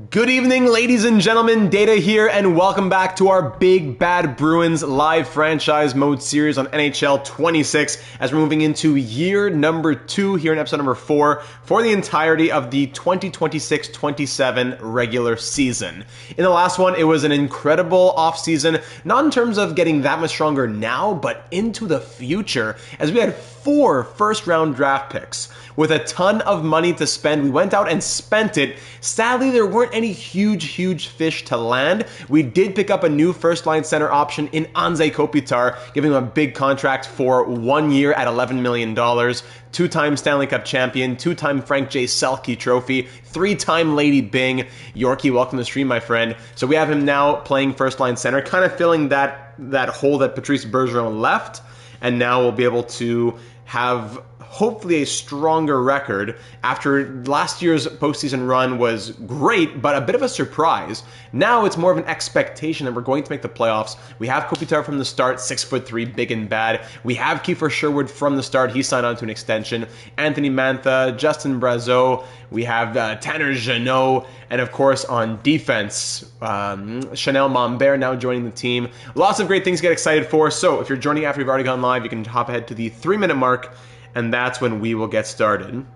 Good evening, ladies and gentlemen. Data here, and welcome back to our Big Bad Bruins live franchise mode series on NHL 26 as we're moving into year number 2 here in episode number 4 for the entirety of the 2026-27 regular season. In the last one, it was an incredible offseason, not in terms of getting that much stronger now, but into the future, as we had 4 first-round draft picks. With a ton of money to spend, we went out and spent it. Sadly, there weren't any huge fish to land. We did pick up a new first-line center option in Anze Kopitar, giving him a big contract for 1 year at $11 million. 2-time Stanley Cup champion, 2-time Frank J. Selke trophy, 3-time Lady Byng. Yorkie, welcome to the stream, my friend. So we have him now playing first-line center, kind of filling that hole that Patrice Bergeron left. And now we'll be able to have hopefully a stronger record after last year's postseason run was great, but a bit of a surprise. Now it's more of an expectation that we're going to make the playoffs. We have Kopitar from the start, 6'3", big and bad. We have Kiefer Sherwood from the start. He signed on to an extension. Anthony Mantha, Justin Brazeau. We have Tanner Jeannot. And of course, on defense, Chanel Mombert now joining the team. Lots of great things to get excited for. So if you're joining after you've already gone live, you can hop ahead to the 3-minute mark, and that's when we will get started.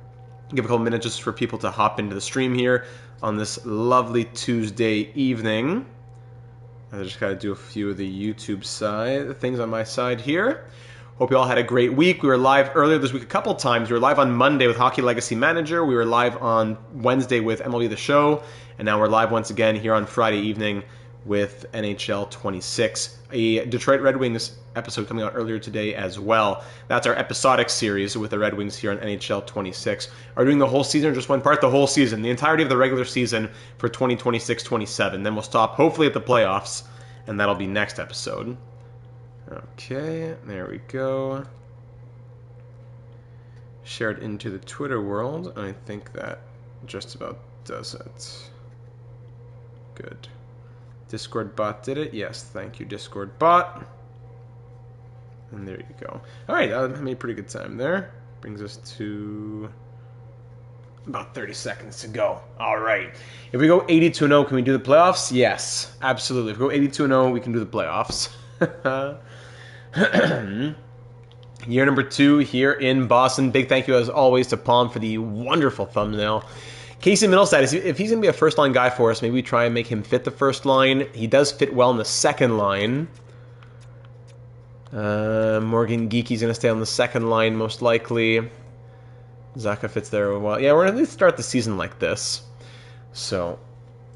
Give a couple minutes just for people to hop into the stream here on this lovely Tuesday evening. I just got to do a few of the YouTube side things on my side here. Hope you all had a great week. We were live earlier this week a couple times. We were live on Monday with Hockey Legacy Manager. We were live on Wednesday with MLB The Show. And now we're live once again here on Friday evening with NHL 26. A Detroit Red Wings episode coming out earlier today as well. That's our episodic series with the Red Wings here on NHL 26. Are doing the whole season or just one part? The whole season. The entirety of the regular season for 2026-27. Then we'll stop hopefully at the playoffs, and that'll be next episode. Okay, there we go. Share it into the Twitter world. I think that just about does it. Good. Discord bot did it. Yes, thank you, Discord bot. And there you go. All right, I made pretty good time there. Brings us to about 30 seconds to go. All right. If we go 82-0, can we do the playoffs? Yes, absolutely. If we go 82-0, we can do the playoffs. Year number 2 here in Boston. Big thank you as always to Palm for the wonderful thumbnail. Casey Middlestad, if he's going to be a first-line guy for us, maybe we try and make him fit the first line. He does fit well in the second line. Morgan Geeky's going to stay on the second line, most likely. Zaka fits there well. Yeah, we're going to at least start the season like this. So,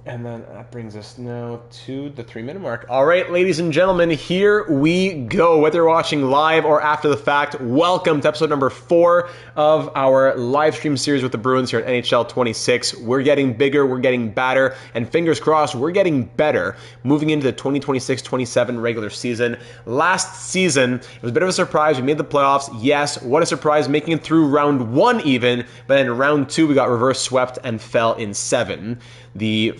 and then that brings us now to the 3-minute mark. All right, ladies and gentlemen, here we go. Whether you're watching live or after the fact, welcome to episode number 4 of our live stream series with the Bruins here at NHL 26. We're getting bigger, we're getting badder, and fingers crossed, we're getting better moving into the 2026-27 regular season. Last season, it was a bit of a surprise. We made the playoffs. Yes, what a surprise, making it through round 1 even, but then in round 2, we got reverse swept and fell in 7. The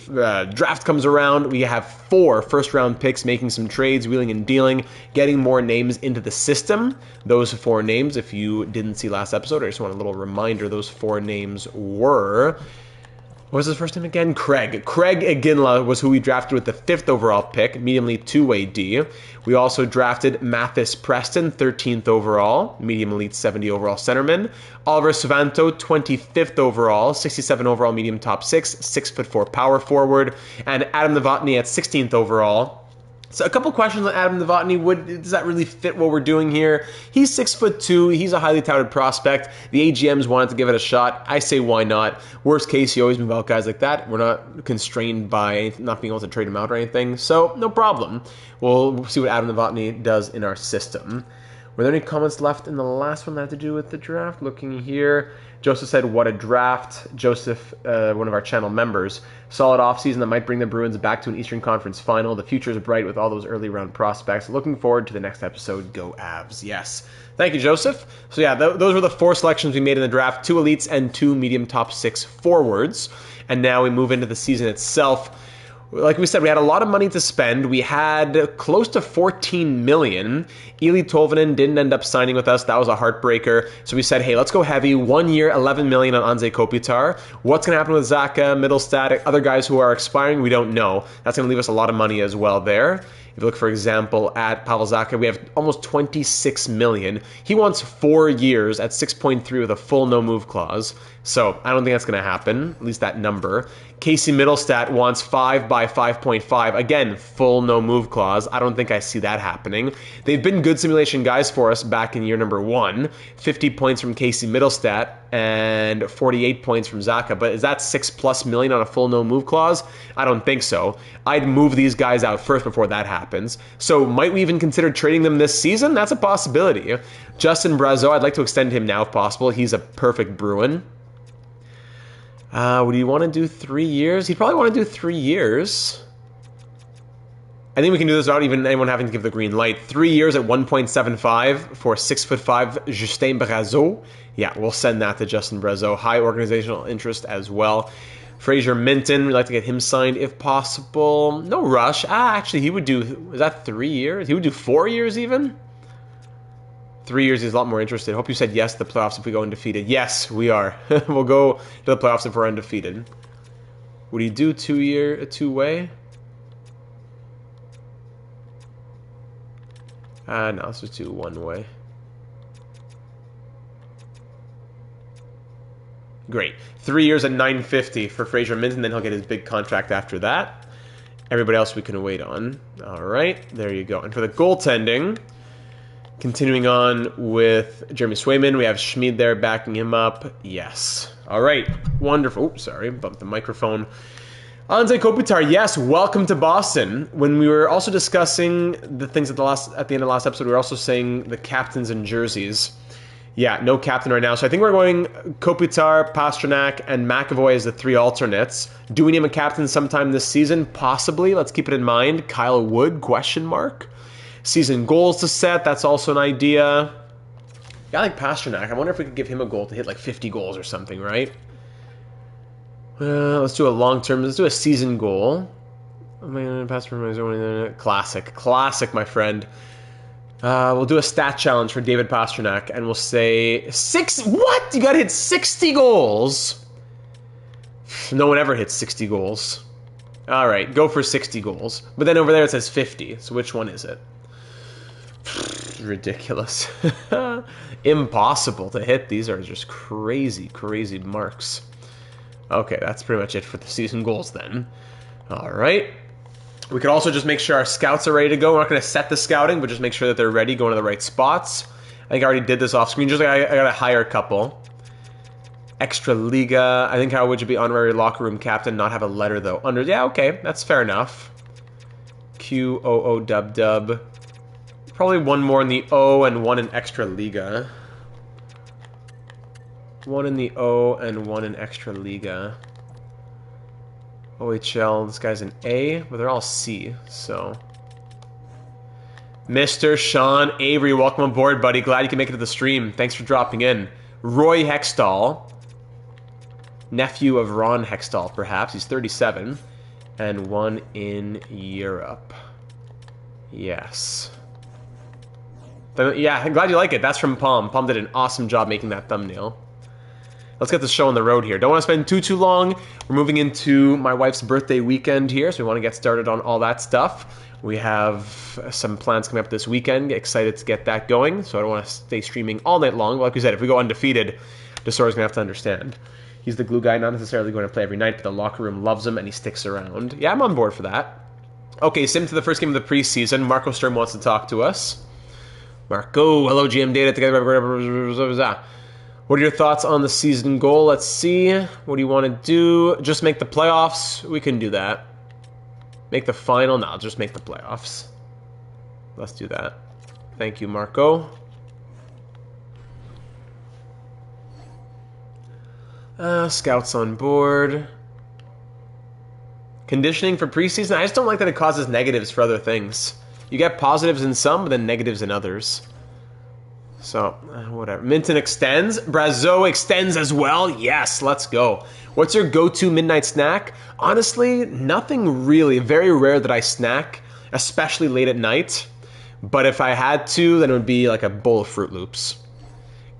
draft comes around. We have 4 first-round picks, making some trades, wheeling and dealing, getting more names into the system. Those 4 names, if you didn't see last episode, I just want a little reminder, those 4 names were... What was his first name again? Craig. Craig Iginla was who we drafted with the 5th overall pick, medium elite 2-way D. We also drafted Mathis Preston, 13th overall, medium elite 70 overall centerman. Oliver Savanto, 25th overall, 67 overall, medium top 6, 6'4" power forward. And Adam Novotny at 16th overall. So a couple questions on Adam Novotny. Does that really fit what we're doing here? He's 6'2". He's a highly touted prospect. The AGMs wanted to give it a shot. I say why not? Worst case, you always move out guys like that. We're not constrained by not being able to trade him out or anything. So no problem. We'll see what Adam Novotny does in our system. Were there any comments left in the last one that had to do with the draft? Looking here, Joseph said, what a draft. Joseph, one of our channel members. Solid offseason that might bring the Bruins back to an Eastern Conference final. The future is bright with all those early round prospects. Looking forward to the next episode. Go Avs. Yes. Thank you, Joseph. So yeah, those were the 4 selections we made in the draft. 2 elites and 2 medium top 6 forwards. And now we move into the season itself. like we said, we had a lot of money to spend. We had close to 14 million. Eli Tolvanen didn't end up signing with us. That was a heartbreaker. So we said, hey, let's go heavy. 1 year, 11 million on Anze Kopitar. What's going to happen with Zacha, Middlestat, other guys who are expiring? We don't know. That's going to leave us a lot of money as well there. If you look, for example, at Pavel Zacha, we have almost 26 million. He wants 4 years at 6.3 with a full no-move clause. So I don't think that's going to happen, at least that number. Casey Middlestat wants 5 by 5.5. Again, full no-move clause. I don't think I see that happening. They've been good simulation guys for us back in year number 1. 50 points from Casey Middlestat and 48 points from Zacha. But is that 6+ million on a full no-move clause? I don't think so. I'd move these guys out first before that happens. So might we even consider trading them this season? That's a possibility. Justin Brazeau, I'd like to extend him now if possible. He's a perfect Bruin. Would you want to do 3 years? He'd probably want to do 3 years. I think we can do this without even anyone having to give the green light. 3 years at 1.75 for 6'5" Justin Brazeau. Yeah, we'll send that to Justin Brazeau. High organizational interest as well. Fraser Minton, we'd like to get him signed if possible. No rush. Actually, he would do, is that 3 years? He would do 4 years even? 3 years, he's a lot more interested. Hope you said yes to the playoffs if we go undefeated. Yes, we are. We'll go to the playoffs if we're undefeated. Would he do two-way? No, let's just do one-way. Great. 3 years at $950 for Fraser Minton, then he'll get his big contract after that. Everybody else we can wait on. All right, there you go. And for the goaltending, continuing on with Jeremy Swayman, we have Schmid there backing him up. Yes. All right. Wonderful. Oh, sorry. Bumped the microphone. Anze Kopitar, yes. Welcome to Boston. When we were also discussing the things at the end of the last episode, we were also saying the captains and jerseys. Yeah, no captain right now. So I think we're going Kopitar, Pastrnak, and McAvoy as the 3 alternates. Do we name a captain sometime this season? Possibly. Let's keep it in mind. Kyle Wood, question mark. Season goals to set, that's also an idea. Yeah, I like Pastrnak. I wonder if we could give him a goal to hit like 50 goals or something, right? Let's do a long-term, let's do a season goal. Classic, my friend. We'll do a stat challenge for David Pastrnak, and we'll say what? You gotta hit 60 goals? No one ever hits 60 goals. All right, go for 60 goals. But then over there it says 50, so which one is it? Ridiculous. Impossible to hit. These are just crazy marks. Okay, that's pretty much it for the season goals then. All right. We could also just make sure our scouts are ready to go. We're not going to set the scouting, but just make sure that they're ready, going to the right spots. I think I already did this off screen. Just like I got to hire a couple. Extra Liga. I think how would you be honorary locker room captain, not have a letter though? Under, yeah, okay, that's fair enough. QOOW. Probably one more in the O and one in Extra Liga. One in the O and one in Extra Liga. OHL, this guy's an A, but they're all C, so. Mr. Sean Avery, welcome aboard, buddy. Glad you can make it to the stream. Thanks for dropping in. Roy Hextall. Nephew of Ron Hextall, perhaps. He's 37. And one in Europe. Yes. Yeah, I'm glad you like it. That's from Palm. Palm did an awesome job making that thumbnail. Let's get the show on the road here. Don't want to spend too long. We're moving into my wife's birthday weekend here, so we want to get started on all that stuff. We have some plans coming up this weekend. Excited to get that going, so I don't want to stay streaming all night long. Like we said, if we go undefeated, Desor's going to have to understand. He's the glue guy, not necessarily going to play every night, but the locker room loves him and he sticks around. Yeah, I'm on board for that. Okay, sim to the first game of the preseason. Marco Sturm wants to talk to us. Marco, hello GM Data together. What are your thoughts on the season goal? Let's see. What do you want to do? Just make the playoffs? We can do that. Make the final? No, just make the playoffs. Let's do that. Thank you, Marco. Scouts on board. Conditioning for preseason? I just don't like that it causes negatives for other things. You get positives in some, but then negatives in others. So, whatever. Minton extends. Brazeau extends as well. Yes, let's go. What's your go-to midnight snack? Honestly, nothing really. Very rare that I snack, especially late at night. But if I had to, then it would be like a bowl of Fruit Loops.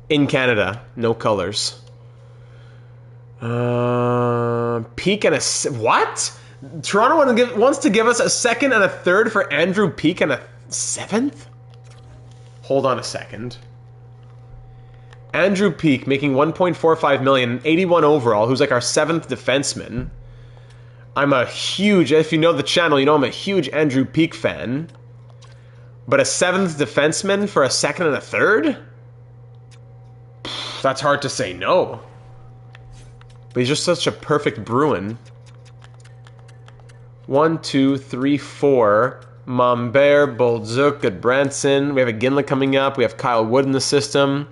In Canada, no colors. Peak and a... What? Toronto wants to give us a second and a third for Andrew Peak and a seventh? Hold on a second. Andrew Peak making $1.45 million, 81 overall, who's like our seventh defenseman. I'm a huge, if you know the channel, you know I'm a huge Andrew Peak fan. But a seventh defenseman for a second and a third? That's hard to say no. But he's just such a perfect Bruin. 1, 2, 3, 4. Mombert, Boldzuk, Goodbranson. We have a Ginla coming up. We have Kyle Wood in the system.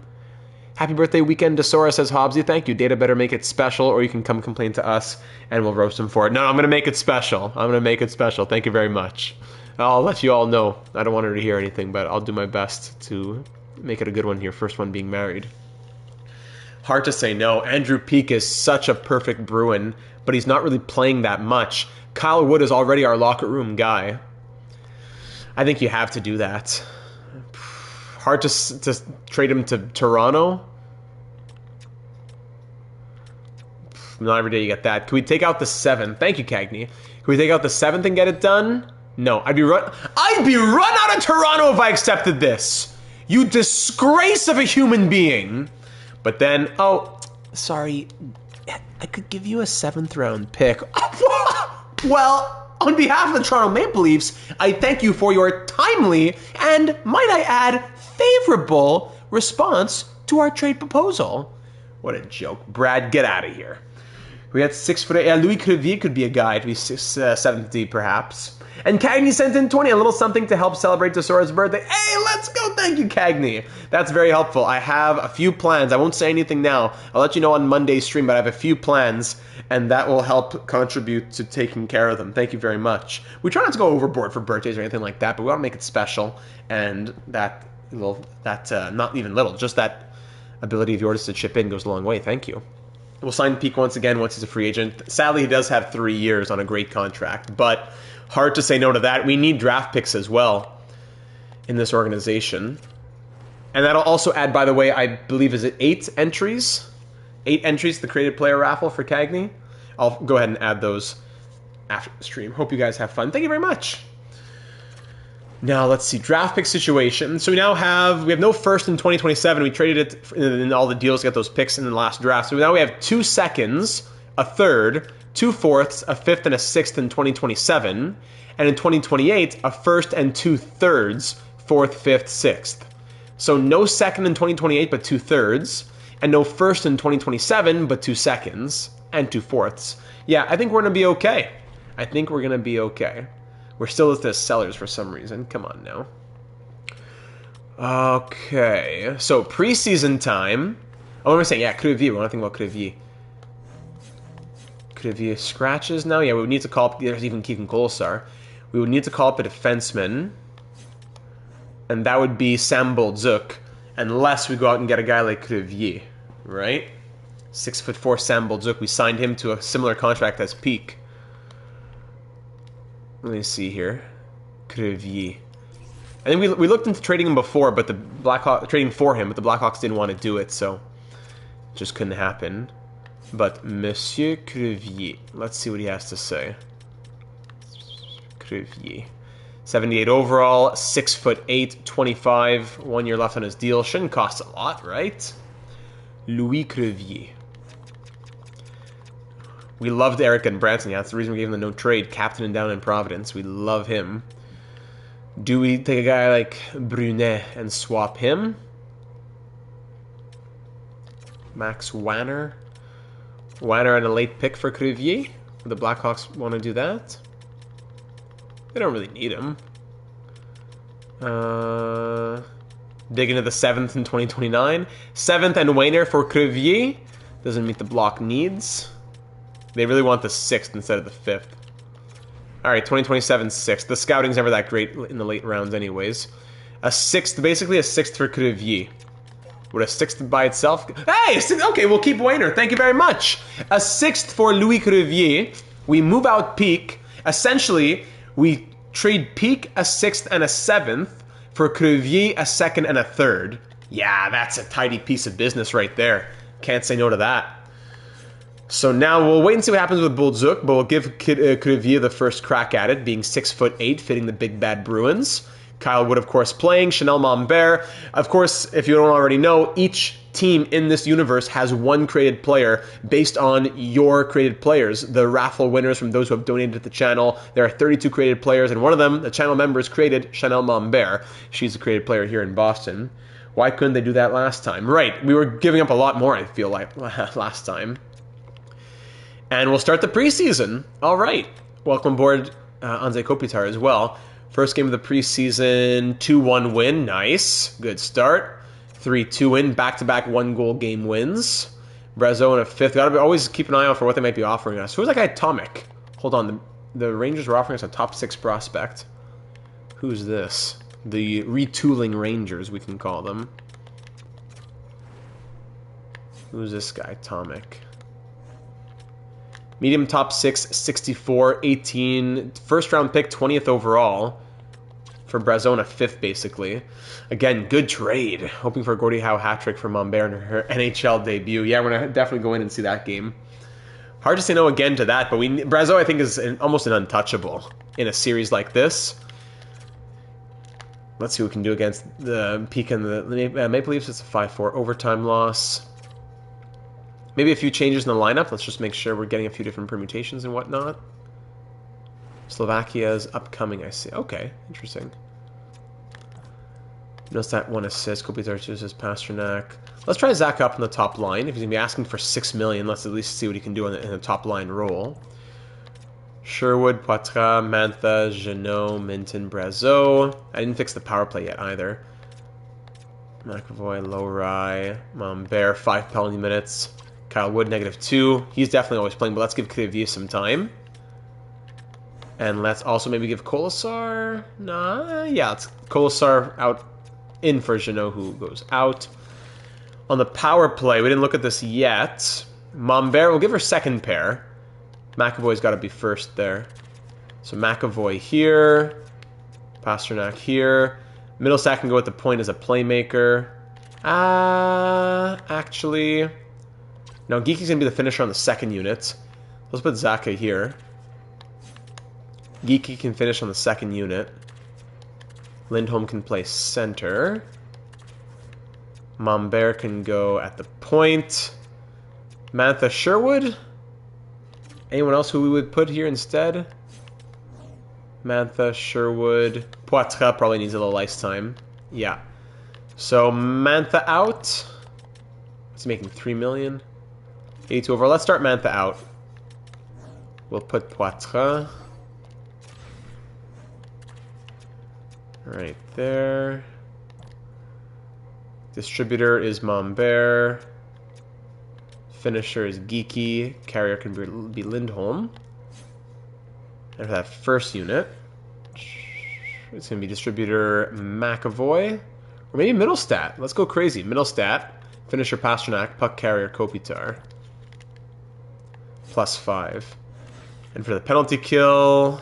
Happy birthday weekend, Desora, says Hobbsy. Thank you. Data better make it special, or you can come complain to us, and we'll roast him for it. No, I'm going to make it special. I'm going to make it special. Thank you very much. I'll let you all know. I don't want her to hear anything, but I'll do my best to make it a good one here. First one being married. Hard to say no. Andrew Peak is such a perfect Bruin, but he's not really playing that much. Kyle Wood is already our locker room guy. I think you have to do that. Hard to trade him to Toronto. Not every day you get that. Can we take out the 7th? Thank you, Cagney. Can we take out the 7th and get it done? No. I'd be run out of Toronto if I accepted this. You disgrace of a human being. But then, oh, sorry. I could give you a 7th round pick. Well, on behalf of the Toronto Maple Leafs, I thank you for your timely and, might I add, favorable response to our trade proposal. What a joke. Brad, get out of here. We had 6'8". Yeah, Louis Crevier could be a guy to be 7th D, perhaps. And Cagney sent in 20, a little something to help celebrate Tesora's birthday. Hey, let's go. Thank you, Cagney. That's very helpful. I have a few plans. I won't say anything now. I'll let you know on Monday's stream, but I have a few plans, and that will help contribute to taking care of them. Thank you very much. We try not to go overboard for birthdays or anything like that, but we want to make it special, and not even little, just that ability of yours to chip in goes a long way. Thank you. We'll sign Peak once again once he's a free agent. Sadly, he does have 3 years on a great contract, but hard to say no to that. We need draft picks as well in this organization. And that'll also add, by the way, I believe, is it 8 entries? 8 entries to the created player raffle for Cagney. I'll go ahead and add those after the stream. Hope you guys have fun. Thank you very much. Now, let's see. Draft pick situation. So we have no first in 2027. We traded it in all the deals to get those picks in the last draft. So now we have 2 seconds, a third, 2 fourths, a 5th, and a 6th in 2027. And in 2028, a 1st and 2 thirds, 4th, 5th, 6th. So no 2nd in 2028, but 2 thirds. And no 1st in 2027, but 2 seconds and 2 fourths. Yeah, I think we're going to be okay. We're still listed as sellers for some reason. Come on now. Okay. So, preseason time. Oh, what am I saying? Yeah, Crevier. We're not thinking about Crevier. Crevier scratches now. Yeah, we would need to call up... There's even Keegan Kolesar. We would need to call up a defenseman. And that would be Sam Boldzuk. Unless we go out and get a guy like Crevier. Right? 6'4" Sam Boldzuk. We signed him to a similar contract as Peak. Let me see here. Crevier. I think we looked into trading him before, but trading for him, but the Blackhawks didn't want to do it, so it just couldn't happen. But Monsieur Crevier. Let's see what he has to say. Crevier. 78 overall, 6'8", 25, 1 year left on his deal. Shouldn't cost a lot, right? Louis Crevier. We loved Eric and Branson. Yeah, that's the reason we gave him the no trade. Captain and down in Providence. We love him. Do we take a guy like Brunet and swap him? Max Wanner. Wanner and a late pick for Crevier. Would the Blackhawks want to do that? They don't really need him. Dig into the 7th in 2029. 7th and Wainer for Crevier. Doesn't meet the block needs. They really want the 6th instead of the 5th. Alright, 2027 6th. The scouting's never that great in the late rounds anyways. A 6th, basically a 6th for Crevier. Would a sixth by itself? Hey, okay, we'll keep Wayner. Thank you very much. A sixth for Louis Crevier. We move out Peak. Essentially, we trade Peak, a sixth, and a seventh for Crevier, a second, and a third. Yeah, that's a tidy piece of business right there. Can't say no to that. So now we'll wait and see what happens with Bolduc, but we'll give Crevier the first crack at it, being 6'8", fitting the big bad Bruins. Kyle Wood, of course, playing. Chanel Mombert. Of course, if you don't already know, each team in this universe has one created player based on your created players. The raffle winners from those who have donated to the channel. There are 32 created players, and one of them, the channel members, created Chanel Mombert. She's a created player here in Boston. Why couldn't they do that last time? Right, we were giving up a lot more, I feel like, last time. And we'll start the preseason. All right. Welcome aboard Anze Kopitar as well. First game of the preseason, 2-1 win. Nice. Good start. 3-2 win. Back-to-back one-goal game wins. Brazeau in a fifth. Gotta always keep an eye out for what they might be offering us. Who's that guy, Atomic? Hold on. The Rangers were offering us a top 6 prospect. Who's this? The retooling Rangers, we can call them. Who's this guy, Atomic? Medium top 6, 64, 18. First round pick, 20th overall. For Brazeau, 5th, basically. Again, good trade. Hoping for a Gordie Howe hat-trick for Mombert in her NHL debut. Yeah, we're going to definitely go in and see that game. Hard to say no again to that, but Brazeau, I think, is almost an untouchable in a series like this. Let's see what we can do against the Peak and the Maple Leafs. It's a 5-4 overtime loss. Maybe a few changes in the lineup. Let's just make sure we're getting a few different permutations and whatnot. Slovakia's upcoming, I see. Okay, interesting. Notice that 1 assist. Kopitar 2 assists. Pasternak. Let's try Zach up in the top line. If he's going to be asking for $6 million, let's at least see what he can do in the top line role. Sherwood, Poitras, Mantha, Jeannot, Minton, Brazeau. I didn't fix the power play yet either. McAvoy, Lowry, Mombert, 5 penalty minutes. Kyle Wood, -2. He's definitely always playing, but let's give Crevier some time. And let's also maybe give Colasar... Nah, yeah, it's Colasar out in for Jeannot, who goes out. On the power play, we didn't look at this yet. Mombert, we'll give her second pair. McAvoy's got to be first there. So McAvoy here. Pasternak here. Middlestat can go at the point as a playmaker. Actually... No, Geeky's going to be the finisher on the second unit. Let's put Zaka here. Geeky can finish on the second unit. Lindholm can play center. Mombert can go at the point. Mantha, Sherwood? Anyone else who we would put here instead? Mantha, Sherwood. Poitras probably needs a little ice time. Yeah. So, Mantha out. Is he making $3 million? 82 overall. Let's start Mantha out. We'll put Poitras. Right there. Distributor is Mombert. Finisher is Geeky. Carrier can be Lindholm. And for that first unit, it's going to be distributor McAvoy. Or maybe Middlestat. Let's go crazy. Middlestat. Finisher Pasternak. Puck carrier Kopitar. +5. And for the penalty kill...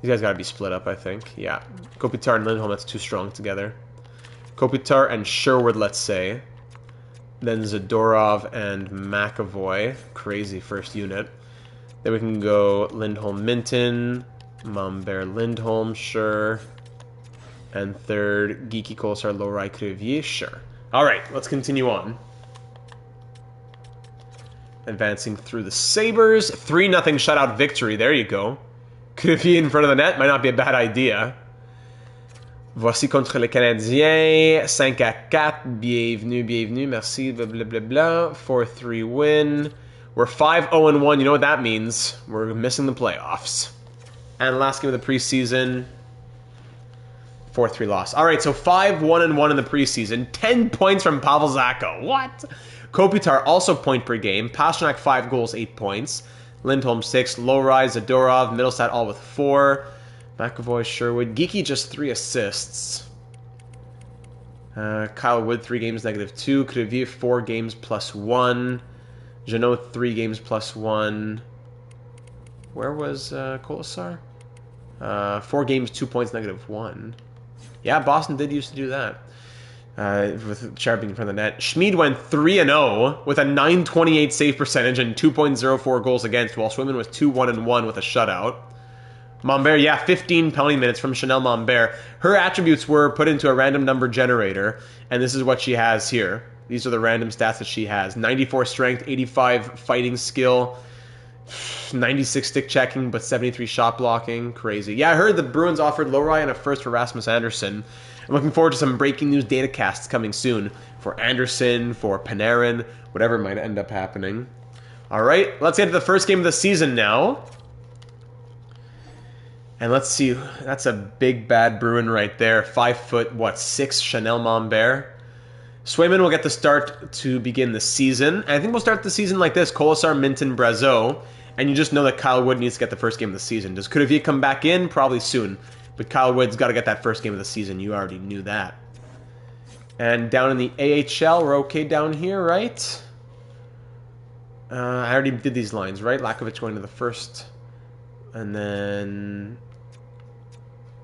These guys got to be split up, I think. Yeah. Kopitar and Lindholm, that's too strong together. Kopitar and Sherwood, let's say. Then Zadorov and McAvoy. Crazy first unit. Then we can go Lindholm, Minton. Mombert, Lindholm, sure. And third, Geeky, Colasar, Lowry, Crevier, sure. Alright, let's continue on. Advancing through the Sabres. 3-0 shutout victory. There you go. Crevier in front of the net might not be a bad idea. Voici contre les Canadiens. 5-4. Bienvenue, merci, blablabla. 4-3 win. We're 5-0-1. You know what that means. We're missing the playoffs. And last game of the preseason. 4-3 loss. Alright, so 5-1-1 in the preseason. 10 points from Pavel Zacha. What? Kopitar also point per game. Pasternak 5 goals, 8 points. Lindholm 6. Lowry, Zadorov, Middlestat all with 4. McAvoy, Sherwood. Geeky just 3 assists. Kyle Wood, 3 games, -2. Crevier, 4 games, +1. Jeannot, 3 games, +1. Where was Colasar? 4 games, 2 points, -1. Yeah, Boston did used to do that. With Chara being in front of the net. Schmid went 3-0 with a .928 save percentage and 2.04 goals against, while Swayman was 2-1-1 with a shutout. Mombert, yeah, 15 penalty minutes from Chanel Mombert. Her attributes were put into a random number generator, and this is what she has here. These are the random stats that she has. 94 strength, 85 fighting skill, 96 stick checking, but 73 shot blocking. Crazy. Yeah, I heard the Bruins offered Lowry and a first for Rasmus Andersson. I'm looking forward to some breaking news data casts coming soon for Andersson, for Panarin, whatever might end up happening. All right, let's get to the first game of the season now. And let's see, that's a big bad Bruin right there. 5'6" Chanel Mombert. Swayman will get the start to begin the season. And I think we'll start the season like this: Colasar, Minton, Brazeau. And you just know that Kyle Wood needs to get the first game of the season. Does Crevier come back in? Probably soon. But Kyle Wood's got to get that first game of the season. You already knew that. And down in the AHL, we're okay down here, right? I already did these lines, right? Lakovic going to the first. And then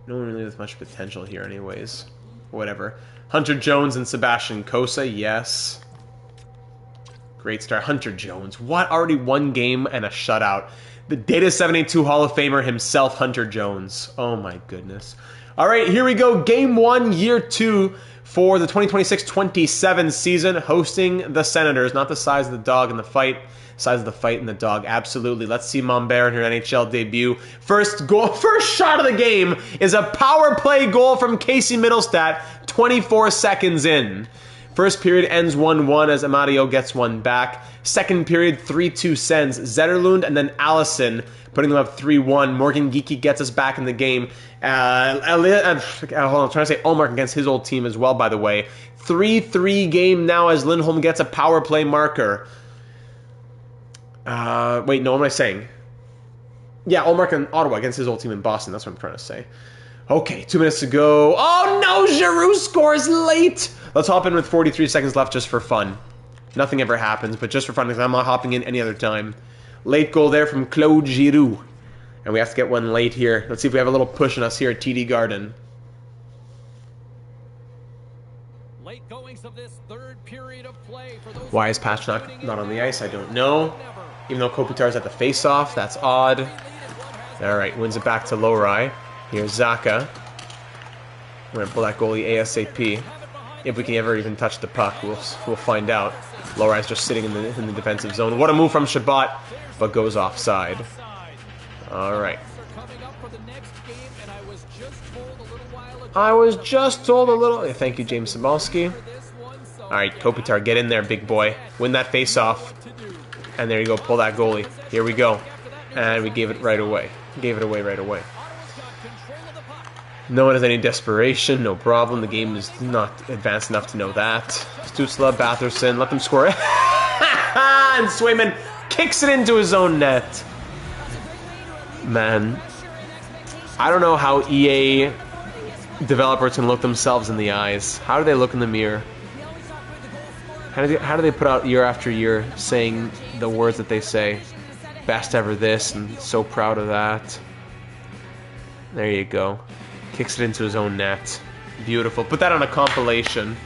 no one really with much potential here anyways. Whatever. Hunter Jones and Sebastian Cossa, yes. Great start. Hunter Jones. What? Already 1 game and a shutout. The Data 782 Hall of Famer himself, Hunter Jones. Oh my goodness. All right, here we go. Game 1, Year 2 for the 2026-27 season, hosting the Senators. Not the size of the dog in the fight. Size of the fight in the dog, absolutely. Let's see Mombert in her NHL debut. First goal, first shot of the game is a power play goal from Casey Middlestat, 24 seconds in. First period ends 1-1 as Amadio gets one back. Second period, 3-2 Sens. Zetterlund and then Allison putting them up 3-1. Morgan Geekie gets us back in the game. Hold on, I'm trying to say Ullmark against his old team as well, by the way. 3-3 game now as Lindholm gets a power play marker. Wait, no, what am I saying? Yeah, Ullmark and Ottawa against his old team in Boston. That's what I'm trying to say. Okay, 2 minutes to go. Oh no, Giroux scores late! Let's hop in with 43 seconds left just for fun. Nothing ever happens, but just for fun, because I'm not hopping in any other time. Late goal there from Claude Giroux. And we have to get one late here. Let's see if we have a little push in us here at TD Garden. Late goings of this third period of play for those. Why is Pastrnak not on the ice? I don't know. Even though Kopitar's at the face-off, that's odd. Alright, wins it back to Lowry. Here's Zaka. We're going to pull that goalie ASAP. If we can ever even touch the puck, we'll find out. Lowry's just sitting in the defensive zone. What a move from Shabbat, but goes offside. Alright. I was just told a little... Thank you, James Sabalski. Alright, Kopitar, get in there, big boy. Win that face-off. And there you go, pull that goalie. Here we go. And we gave it right away. Gave it away right away. No one has any desperation, no problem. The game is not advanced enough to know that. Stützle, Batherson, let them score. And Swayman kicks it into his own net. Man, I don't know how EA developers can look themselves in the eyes. How do they look in the mirror? How do they put out year after year saying the words that they say? Best ever this, and so proud of that. There you go. Kicks it into his own net. Beautiful. Put that on a compilation.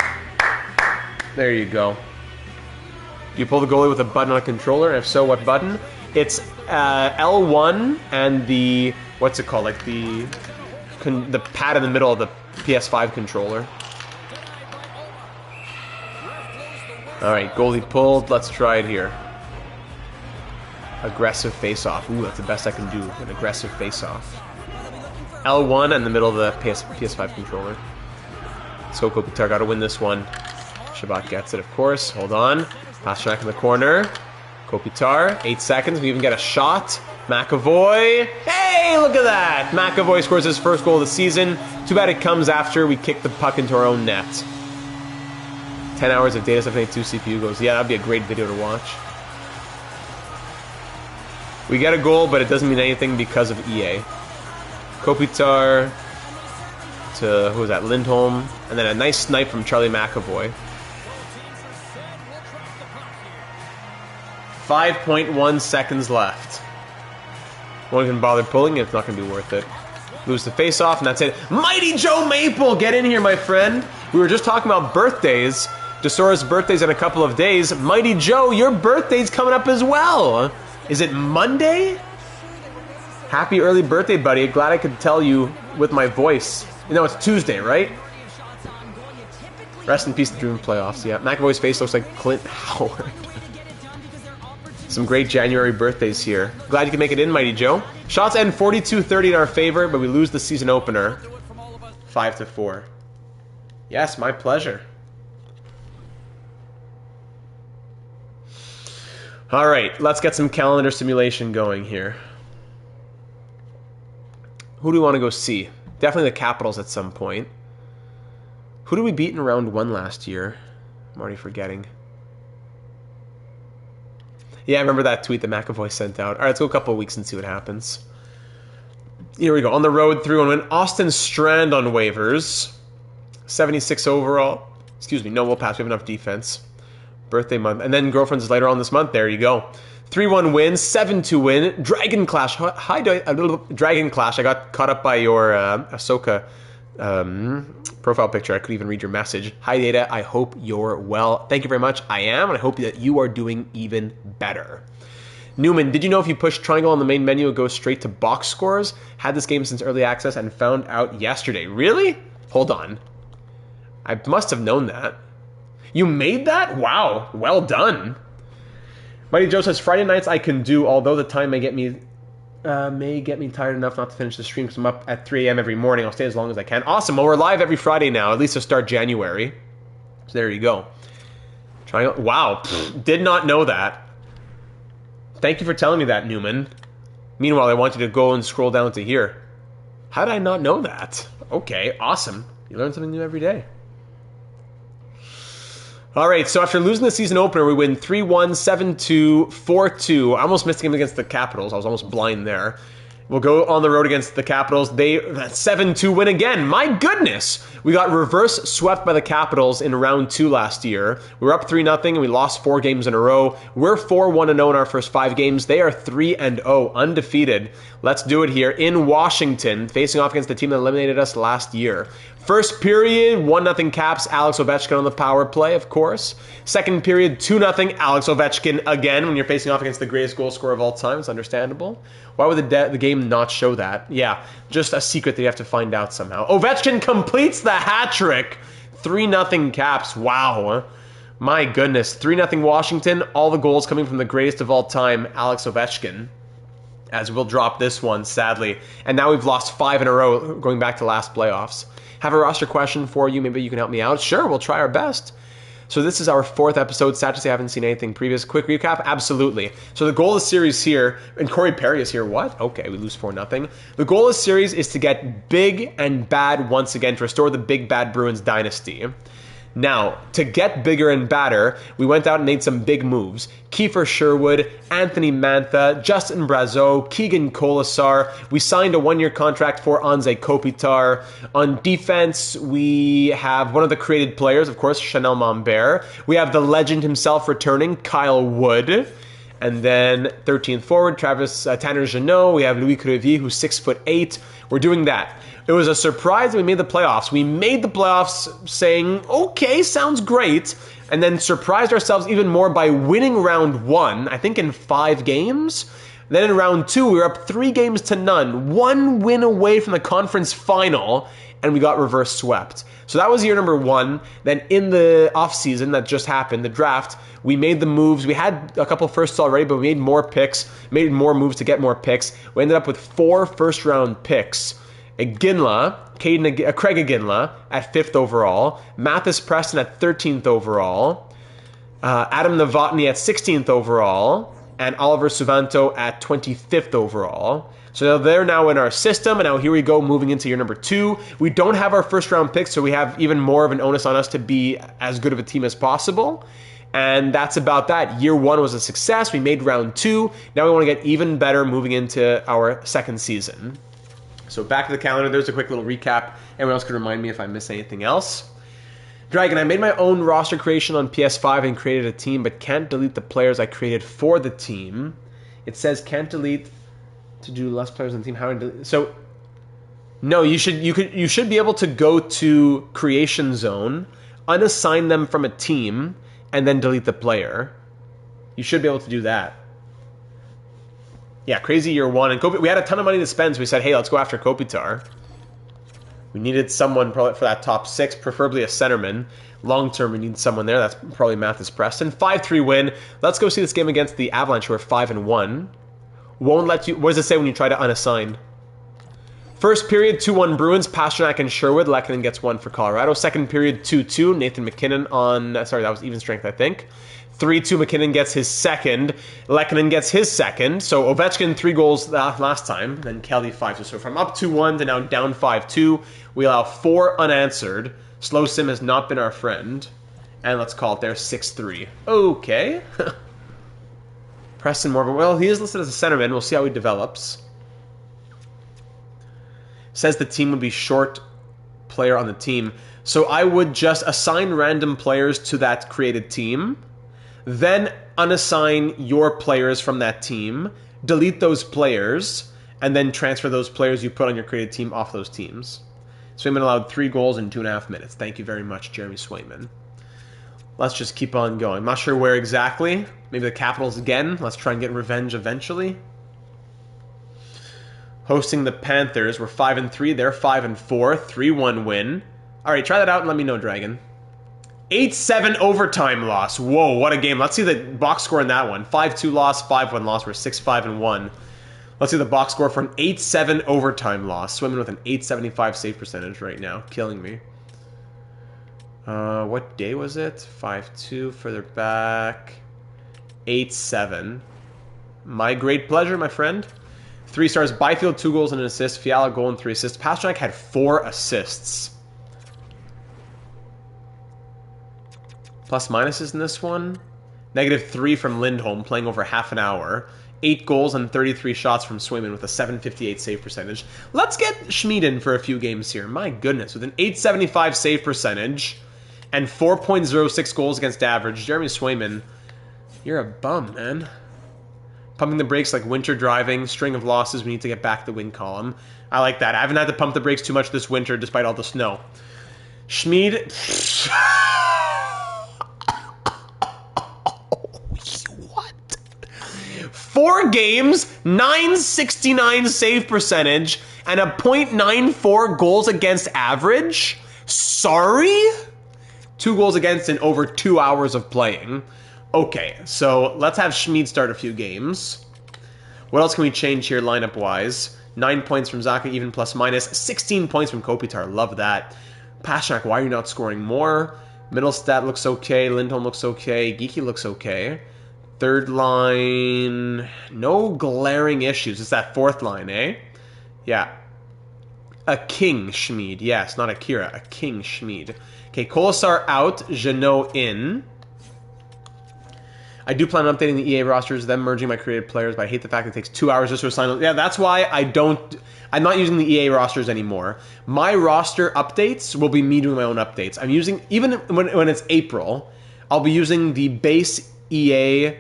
There you go. Do you pull the goalie with a button on a controller? And if so, what button? It's L1 and the... What's it called? Like the pad in the middle of the PS5 controller. Alright, goalie pulled. Let's try it here. Aggressive face-off. Ooh, that's the best I can do. An aggressive face-off. L1 in the middle of the PS5 controller. Let's go, Kopitar. Got to win this one. Shabbat gets it, of course. Hold on. Pastrnak in the corner. Kopitar. 8 seconds. We even get a shot. McAvoy. Hey, look at that. McAvoy scores his first goal of the season. Too bad it comes after we kick the puck into our own net. 10 hours of Data 782 CPU goes. Yeah, that'd be a great video to watch. We get a goal, but it doesn't mean anything because of EA. Kopitar to, who was that, Lindholm, and then a nice snipe from Charlie McAvoy. 5.1 seconds left. Won't even bother pulling it, it's not going to be worth it. Lose the face-off, and that's it. Mighty Joe Maple, get in here, my friend. We were just talking about birthdays. Desora's birthday's in a couple of days. Mighty Joe, your birthday's coming up as well. Is it Monday? Happy early birthday, buddy. Glad I could tell you with my voice. You know, it's Tuesday, right? Rest in peace, the Dream playoffs. Yeah, McAvoy's face looks like Clint Howard. Some great January birthdays here. Glad you can make it in, Mighty Joe. Shots end 42-30 in our favor, but we lose the season opener. 5-4. Yes, my pleasure. All right, let's get some calendar simulation going here. Who do we want to go see? Definitely the Capitals at some point. Who did we beat in round 1 last year? I'm already forgetting. Yeah, I remember that tweet that McAvoy sent out. All right, let's go a couple of weeks and see what happens. Here we go. On the road, 3-1 win. Austin Strand on waivers. 76 overall. Excuse me. No, we'll pass. We have enough defense. Birthday month. And then Girlfriends later on this month. There you go. 3-1 win. 7-2 win. Dragon Clash. Hi, Dragon Clash. I got caught up by your Ahsoka profile picture. I couldn't even read your message. Hi, Data. I hope you're well. Thank you very much. I am, and I hope that you are doing even better. Newman, did you know if you push triangle on the main menu, it goes straight to box scores? Had this game since early access and found out yesterday. Really? Hold on. I must have known that. You made that? Wow. Well done. Mighty Joe says, Friday nights I can do, although the time may get me tired enough not to finish the stream because I'm up at 3 a.m. every morning. I'll stay as long as I can. Awesome. Well, we're live every Friday now, at least to start January. So there you go. Triangle. Wow. Did not know that. Thank you for telling me that, Newman. Meanwhile, I want you to go and scroll down to here. How did I not know that? Okay, awesome. You learn something new every day. All right, so after losing the season opener, we win 3-1, 7-2, 4-2. I almost missed the game against the Capitals. I was almost blind there. We'll go on the road against the Capitals. They 7-2 win again. My goodness! We got reverse swept by the Capitals in round 2 last year. We were up 3-0 and we lost 4 games in a row. We're 4-1-0 in our first 5 games. They are 3-0, undefeated. Let's do it here in Washington, facing off against the team that eliminated us last year. First period, 1-0 Caps, Alex Ovechkin on the power play, of course. Second period, 2-0 Alex Ovechkin again when you're facing off against the greatest goal scorer of all time. It's understandable. Why would the game not show that? Yeah, just a secret that you have to find out somehow. Ovechkin completes the hat trick. 3-0 Caps. Wow. My goodness. 3-0 Washington. All the goals coming from the greatest of all time, Alex Ovechkin. As we'll drop this one, sadly. And now we've lost 5 in a row going back to last playoffs. Have a roster question for you. Maybe you can help me out. Sure, we'll try our best. So this is our 4th episode. Sad to say I haven't seen anything previous. Quick recap? Absolutely. So the goal of the series here, and Corey Perry is here. What? Okay, we lose 4-0. The goal of the series is to get big and bad once again, to restore the big bad Bruins dynasty. Now, to get bigger and badder, we went out and made some big moves. Kiefer Sherwood, Anthony Mantha, Justin Brazeau, Keegan Colasar. We signed a 1-year contract for Anze Kopitar. On defense, we have one of the created players, of course, Chanel Mombert. We have the legend himself returning, Kyle Wood. And then 13th forward, Tanner Jeannot. We have Louis Crevier, who's 6'8". We're doing that. It was a surprise that we made the playoffs. We made the playoffs saying, okay, sounds great, and then surprised ourselves even more by winning round 1, I think in 5 games. Then in round 2, we were up 3-0. 1 win away from the conference final, and we got reverse swept. So that was year number 1. Then in the offseason that just happened, the draft, we made the moves. We had a couple firsts already, but we made more picks, made more moves to get more picks. We ended up with 4 first-round picks. Craig Iginla at 5th overall, Mathis Preston at 13th overall, Adam Novotny at 16th overall, and Oliver Suvanto at 25th overall. So they're now in our system, and now here we go moving into year number 2. We don't have our first round picks, so we have even more of an onus on us to be as good of a team as possible. And that's about that. Year 1 was a success. We made round 2. Now we want to get even better moving into our second season. So back to the calendar. There's a quick little recap. Anyone else can remind me if I miss anything else. Dragon, I made my own roster creation on PS5 and created a team, but can't delete the players I created for the team. It says can't delete to do less players on the team. How to delete? So no, you should be able to go to Creation Zone, unassign them from a team, and then delete the player. You should be able to do that. Yeah, crazy year one. And we had a ton of money to spend, so we said, hey, let's go after Kopitar. We needed someone probably for that top 6, preferably a centerman. Long term, we need someone there. That's probably Mathis Preston. 5-3 win. Let's go see this game against the Avalanche, who are 5-1. Won't let you... What does it say when you try to unassign? First period, 2-1 Bruins. Pasternak and Sherwood. Lehkonen gets 1 for Colorado. Second period, 2-2. Nathan MacKinnon on... Sorry, that was even strength, I think. 3-2, MacKinnon gets his second. Lehkonen gets his second. So Ovechkin, 3 goals last time. Then Kelly, 5-2. So from up 2-1 to now down 5-2, we allow 4 unanswered. Slow Sim has not been our friend. And let's call it there, 6-3. Okay. Preston Morgan. Well, he is listed as a centerman. We'll see how he develops. Says the team would be short player on the team. So I would just assign random players to that created team. Then unassign your players from that team, delete those players, and then transfer those players you put on your created team off those teams. Swayman allowed 3 goals in 2.5 minutes. Thank you very much, Jeremy Swayman. Let's just keep on going. I'm not sure where exactly. Maybe the Capitals again. Let's try and get revenge eventually. Hosting the Panthers. We're 5-3. They're 5-4. 3-1 win. All right, try that out and let me know, Dragon. 8-7 overtime loss. Whoa, what a game. Let's see the box score in that one. 5-2 loss, 5-1 loss. We're 6-5-1. Let's see the box score for an 8-7 overtime loss. Swimming with an 875 save percentage right now. Killing me. What day was it? 5-2, further back. 8-7. My great pleasure, my friend. 3 stars. Byfield, 2 goals and an assist. Fiala, goal and 3 assists. Pasternak had 4 assists. Plus minuses in this one. -3 from Lindholm, playing over half an hour. 8 goals and 33 shots from Swayman with a 758 save percentage. Let's get Schmid in for a few games here. My goodness, with an 875 save percentage and 4.06 goals against average. Jeremy Swayman, you're a bum, man. Pumping the brakes like winter driving. String of losses. We need to get back the win column. I like that. I haven't had to pump the brakes too much this winter despite all the snow. Schmid... What? 4 games, 969 save percentage, and a .94 goals against average? Sorry? 2 goals against in over 2 hours of playing. Okay, so let's have Schmid start a few games. What else can we change here lineup-wise? 9 points from Zaka, even plus minus. 16 points from Kopitar, love that. Pasternak, why are you not scoring more? Middlestat looks okay. Lindholm looks okay. Geeky looks okay. Third line, no glaring issues. It's that fourth line, eh? Yeah. A King Schmid. Yes, not Akira. A King Schmid. Okay, Kolasar out. Jeannot in. I do plan on updating the EA rosters, then merging my created players, but I hate the fact it takes 2 hours just to assign them. Yeah, that's why I'm not using the EA rosters anymore. My roster updates will be me doing my own updates. I'm using, even when it's April, I'll be using the base EA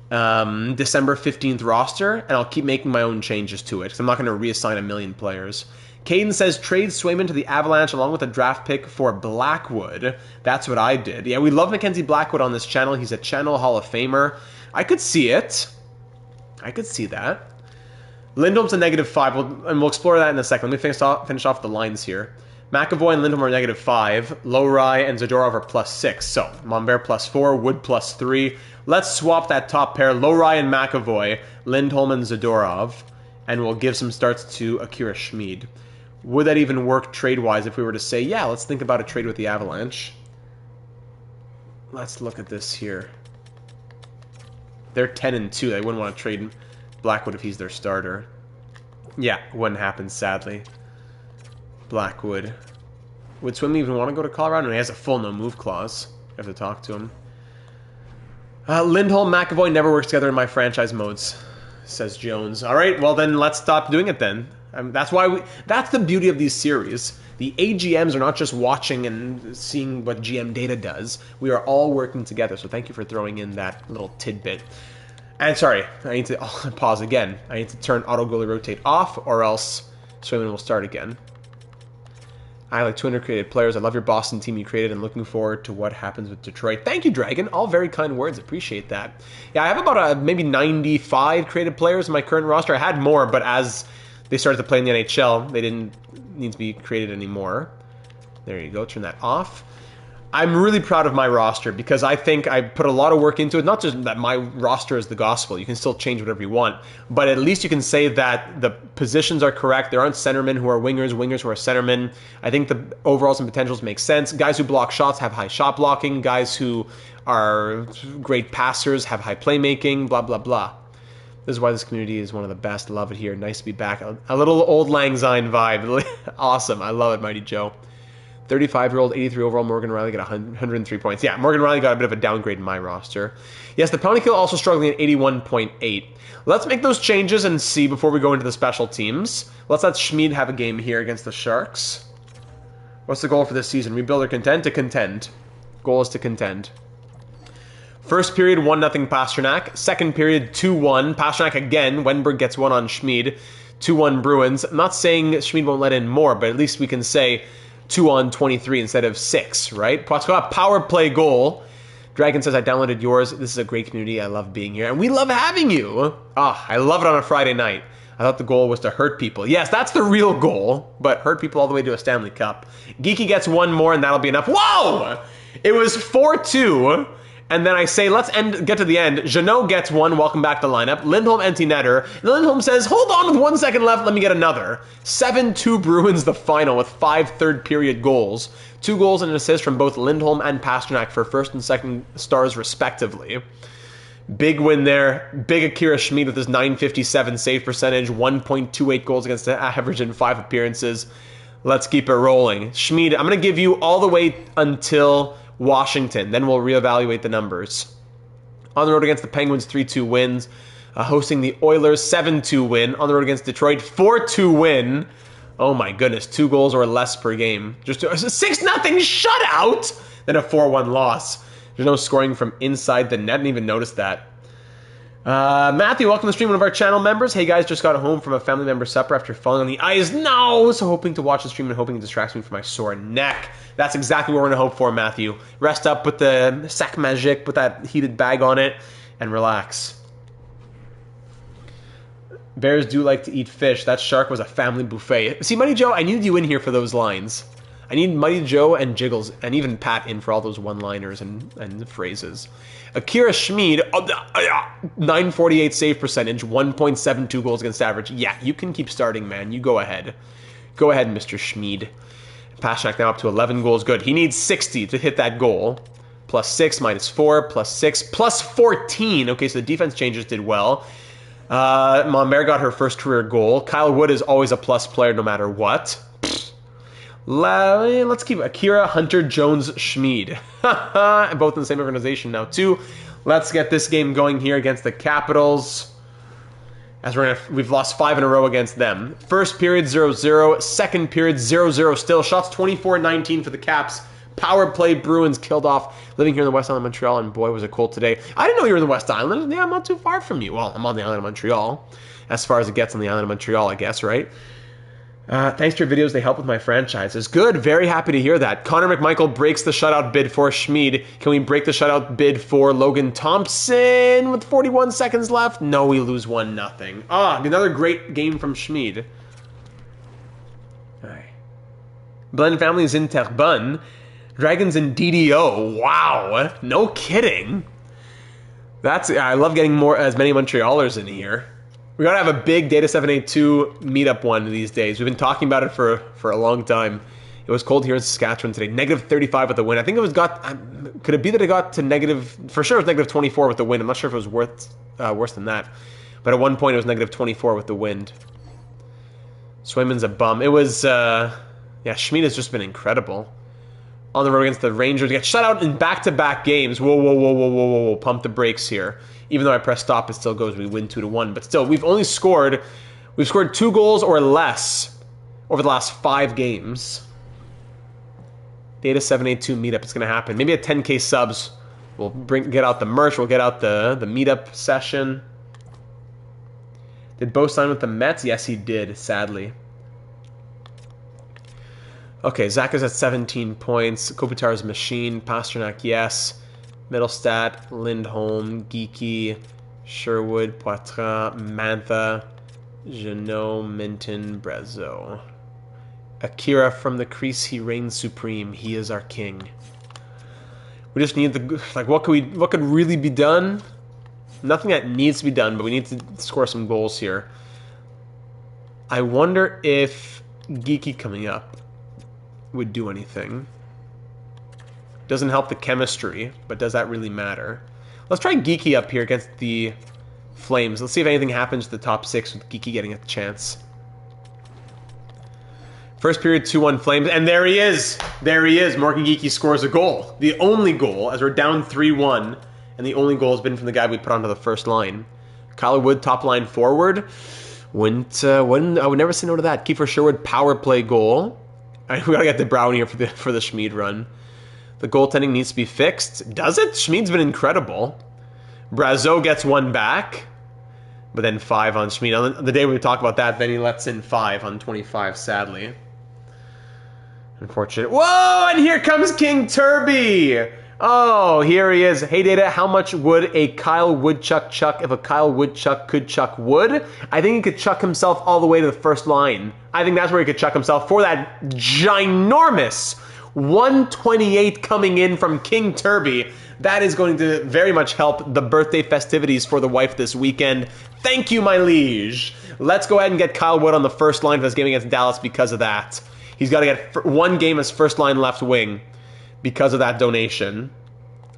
December 15th roster, and I'll keep making my own changes to it, because I'm not going to reassign a million players. Caden says, trade Swayman to the Avalanche along with a draft pick for Blackwood. That's what I did. Yeah, we love Mackenzie Blackwood on this channel. He's a channel Hall of Famer. I could see it. I could see that. Lindholm's a -5, and we'll explore that in a second. Let me finish off the lines here. McAvoy and Lindholm are -5. Lowry and Zadorov are +6. So, Monbear +4, Wood +3. Let's swap that top pair. Lowry and McAvoy, Lindholm and Zadorov. And we'll give some starts to Akira Schmid. Would that even work trade-wise if we were to say, yeah, let's think about a trade with the Avalanche? Let's look at this here. They're 10-2. They wouldn't want to trade Blackwood if he's their starter. Yeah, wouldn't happen, sadly. Blackwood. Would Swim even want to go to Colorado? No, he has a full no-move clause. I have to talk to him. Lindholm, McAvoy never works together in my franchise modes, says Jones. All right, well then let's stop doing it then. That's why that's the beauty of these series. The AGMs are not just watching and seeing what GM data does. We are all working together. So thank you for throwing in that little tidbit. And sorry, I need to pause again. I need to turn auto goalie rotate off, or else Swayman will start again. I like 200 created players. I love your Boston team you created and looking forward to what happens with Detroit. Thank you, Dragon. All very kind words. Appreciate that. Yeah, I have about maybe 95 created players in my current roster. I had more, but as they started to play in the NHL, they didn't need to be created anymore. There you go. Turn that off. I'm really proud of my roster because I think I put a lot of work into it. Not just that my roster is the gospel. You can still change whatever you want. But at least you can say that the positions are correct. There aren't centermen who are wingers, wingers who are centermen. I think the overalls and potentials make sense. Guys who block shots have high shot blocking. Guys who are great passers have high playmaking, blah, blah, blah. This is why this community is one of the best. Love it here. Nice to be back. A little old Lang Syne vibe. Awesome. I love it, Mighty Joe. 35-year-old, 83 overall Morgan Riley got 103 points. Yeah, Morgan Riley got a bit of a downgrade in my roster. Yes, the penalty kill also struggling at 81.8. Let's make those changes and see before we go into the special teams. Let's let Schmid have a game here against the Sharks. What's the goal for this season? Rebuild or contend? To contend. Goal is to contend. First period, 1-0 Pasternak. Second period, 2-1. Pasternak again. Wenberg gets one on Schmid. 2-1 Bruins. I'm not saying Schmid won't let in more, but at least we can say 2 on 23 instead of 6, right? Power play goal. Dragon says, I downloaded yours. This is a great community. I love being here. And we love having you. I love it on a Friday night. I thought the goal was to hurt people. Yes, that's the real goal, but hurt people all the way to a Stanley Cup. Geeky gets one more, and that'll be enough. Whoa! It was 4-2. And then I say, let's get to the end. Jeannot gets one. Welcome back to the lineup. Lindholm, empty netter. And Lindholm says, hold on with 1 second left. Let me get another. 7-2 Bruins, the final, with 5 third-period goals. 2 goals and an assist from both Lindholm and Pasternak for first and second stars, respectively. Big win there. Big Akira Schmid with his .957 save percentage. 1.28 goals against the average in 5 appearances. Let's keep it rolling. Schmid, I'm going to give you all the way until Washington. Then we'll reevaluate the numbers. On the road against the Penguins, 3-2 wins. Hosting the Oilers, 7-2 win. On the road against Detroit, 4-2 win. Oh my goodness, 2 goals or less per game. Just a 6-0 shutout. Then a 4-1 loss. There's no scoring from inside the net. Didn't even notice that. Matthew, welcome to the stream, one of our channel members. Hey guys, just got home from a family member supper after falling on the ice. No! So hoping to watch the stream and hoping it distracts me from my sore neck. That's exactly what we're going to hope for, Matthew. Rest up with the sac magique, put that heated bag on it, and relax. Bears do like to eat fish. That shark was a family buffet. See, Mighty Joe, I needed you in here for those lines. I need Mighty Joe and Jiggles, and even Pat in for all those one-liners and phrases. Akira Schmid, 948 save percentage, 1.72 goals against average. Yeah, you can keep starting, man. You go ahead. Go ahead, Mr. Schmid. Pasternak now up to 11 goals. Good. He needs 60 to hit that goal. +6, -4, +6, +14. Okay, so the defense changes did well. Monbear got her first career goal. Kyle Wood is always a plus player no matter what. Let's keep Akira, Hunter, Jones, Schmid. Both in the same organization now, too. Let's get this game going here against the Capitals. As we've lost 5 in a row against them. First period, 0-0. Second period, 0-0 still. Shots 24-19 for the Caps. Power play, Bruins killed off. Living here in the West Island of Montreal, and boy, was it cold today. I didn't know you were in the West Island. Yeah, I'm not too far from you. Well, I'm on the island of Montreal. As far as it gets on the island of Montreal, I guess, right? Thanks to your videos, they help with my franchises. Good, very happy to hear that. Connor McMichael breaks the shutout bid for Schmid. Can we break the shutout bid for Logan Thompson with 41 seconds left? No, we lose 1-0. Another great game from Schmid. Blend family is in Terrebonne. Dragons in DDO. Wow, no kidding. I love getting as many Montrealers in here. We gotta have a big Data 782 meetup one of these days. We've been talking about it for a long time. It was cold here in Saskatchewan today. -35 with the wind. I think could it be that it got to for sure it was -24 with the wind. I'm not sure if it was worse than that. But at one point it was -24 with the wind. Swayman's a bum. It was, Schmid has just been incredible. On the road against the Rangers. Get shut out in back-to-back games. Whoa. Pump the brakes here. Even though I press stop, it still goes. We win 2-1. But still, we've only scored We've scored 2 goals or less over the last 5 games. Data 782 meetup. It's going to happen. Maybe at 10K subs, we'll get out the merch. We'll get out the meetup session. Did Bo sign with the Mets? Yes, he did, sadly. Okay, Zach is at 17 points. Kopitar's machine. Pasternak, yes. Middlestat, Lindholm, Geeky, Sherwood, Poitras, Mantha, Jeannot, Minton, Brazeau. Akira from the crease, he reigns supreme. He is our king. We just need the, like, what could really be done? Nothing that needs to be done, but we need to score some goals here. I wonder if Geeky coming up would do anything. Doesn't help the chemistry, but does that really matter? Let's try Geeky up here against the Flames. Let's see if anything happens to the top 6 with Geeky getting a chance. First period, 2-1 Flames, and there he is! There he is! Morgan Geeky scores a goal. The only goal, as we're down 3-1, and the only goal has been from the guy we put onto the first line. Kyle Wood, top line forward. I would never say no to that. Kiefer Sherwood, power play goal. We gotta get the Brown here for the Schmid run. The goaltending needs to be fixed. Does it? Schmid's been incredible. Brazeau gets 1 back, but then 5 on Schmid. On the day we talk about that, then he lets in 5 on 25, sadly. Unfortunate. Whoa, and here comes King Turby. Oh, here he is. Hey, Data, how much would a Kyle Woodchuck chuck if a Kyle Woodchuck could chuck wood? I think he could chuck himself all the way to the first line. I think that's where he could chuck himself for that ginormous 128 coming in from King Turby. That is going to very much help the birthday festivities for the wife this weekend. Thank you, my liege. Let's go ahead and get Kyle Wood on the first line for this game against Dallas because of that. He's got to get 1 game as first line left wing because of that donation.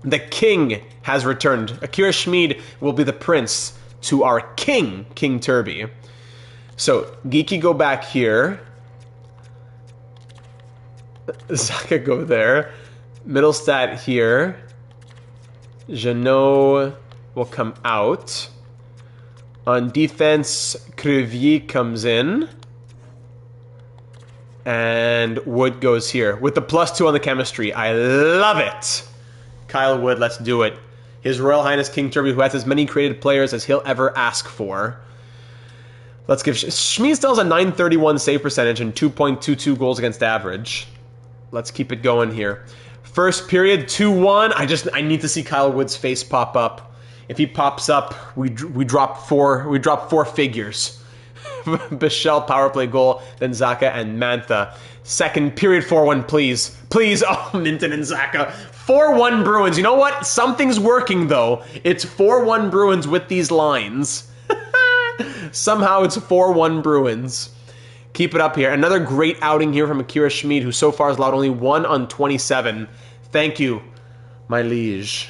The king has returned. Akira Schmid will be the prince to our king, King Turby. So, Geeky go back here. Zaka go there. Middlestat here. Jeannot will come out. On defense, Crevier comes in. And Wood goes here. With the +2 on the chemistry. I love it. Kyle Wood, let's do it. His Royal Highness King Turby, who has as many created players as he'll ever ask for. Let's give... Schmid still has a .931 save percentage and 2.22 goals against average. Let's keep it going here. First period, 2-1. I need to see Kyle Wood's face pop up. If he pops up, we drop 4 figures. Bichelle power play goal, then Zaka and Mantha. Second period, 4-1, please. Please. Oh, Minton and Zaka. 4-1 Bruins. You know what? Something's working, though. It's 4-1 Bruins with these lines. Somehow it's 4-1 Bruins. Keep it up here. Another great outing here from Akira Schmid, who so far has allowed only 1 on 27. Thank you, my liege.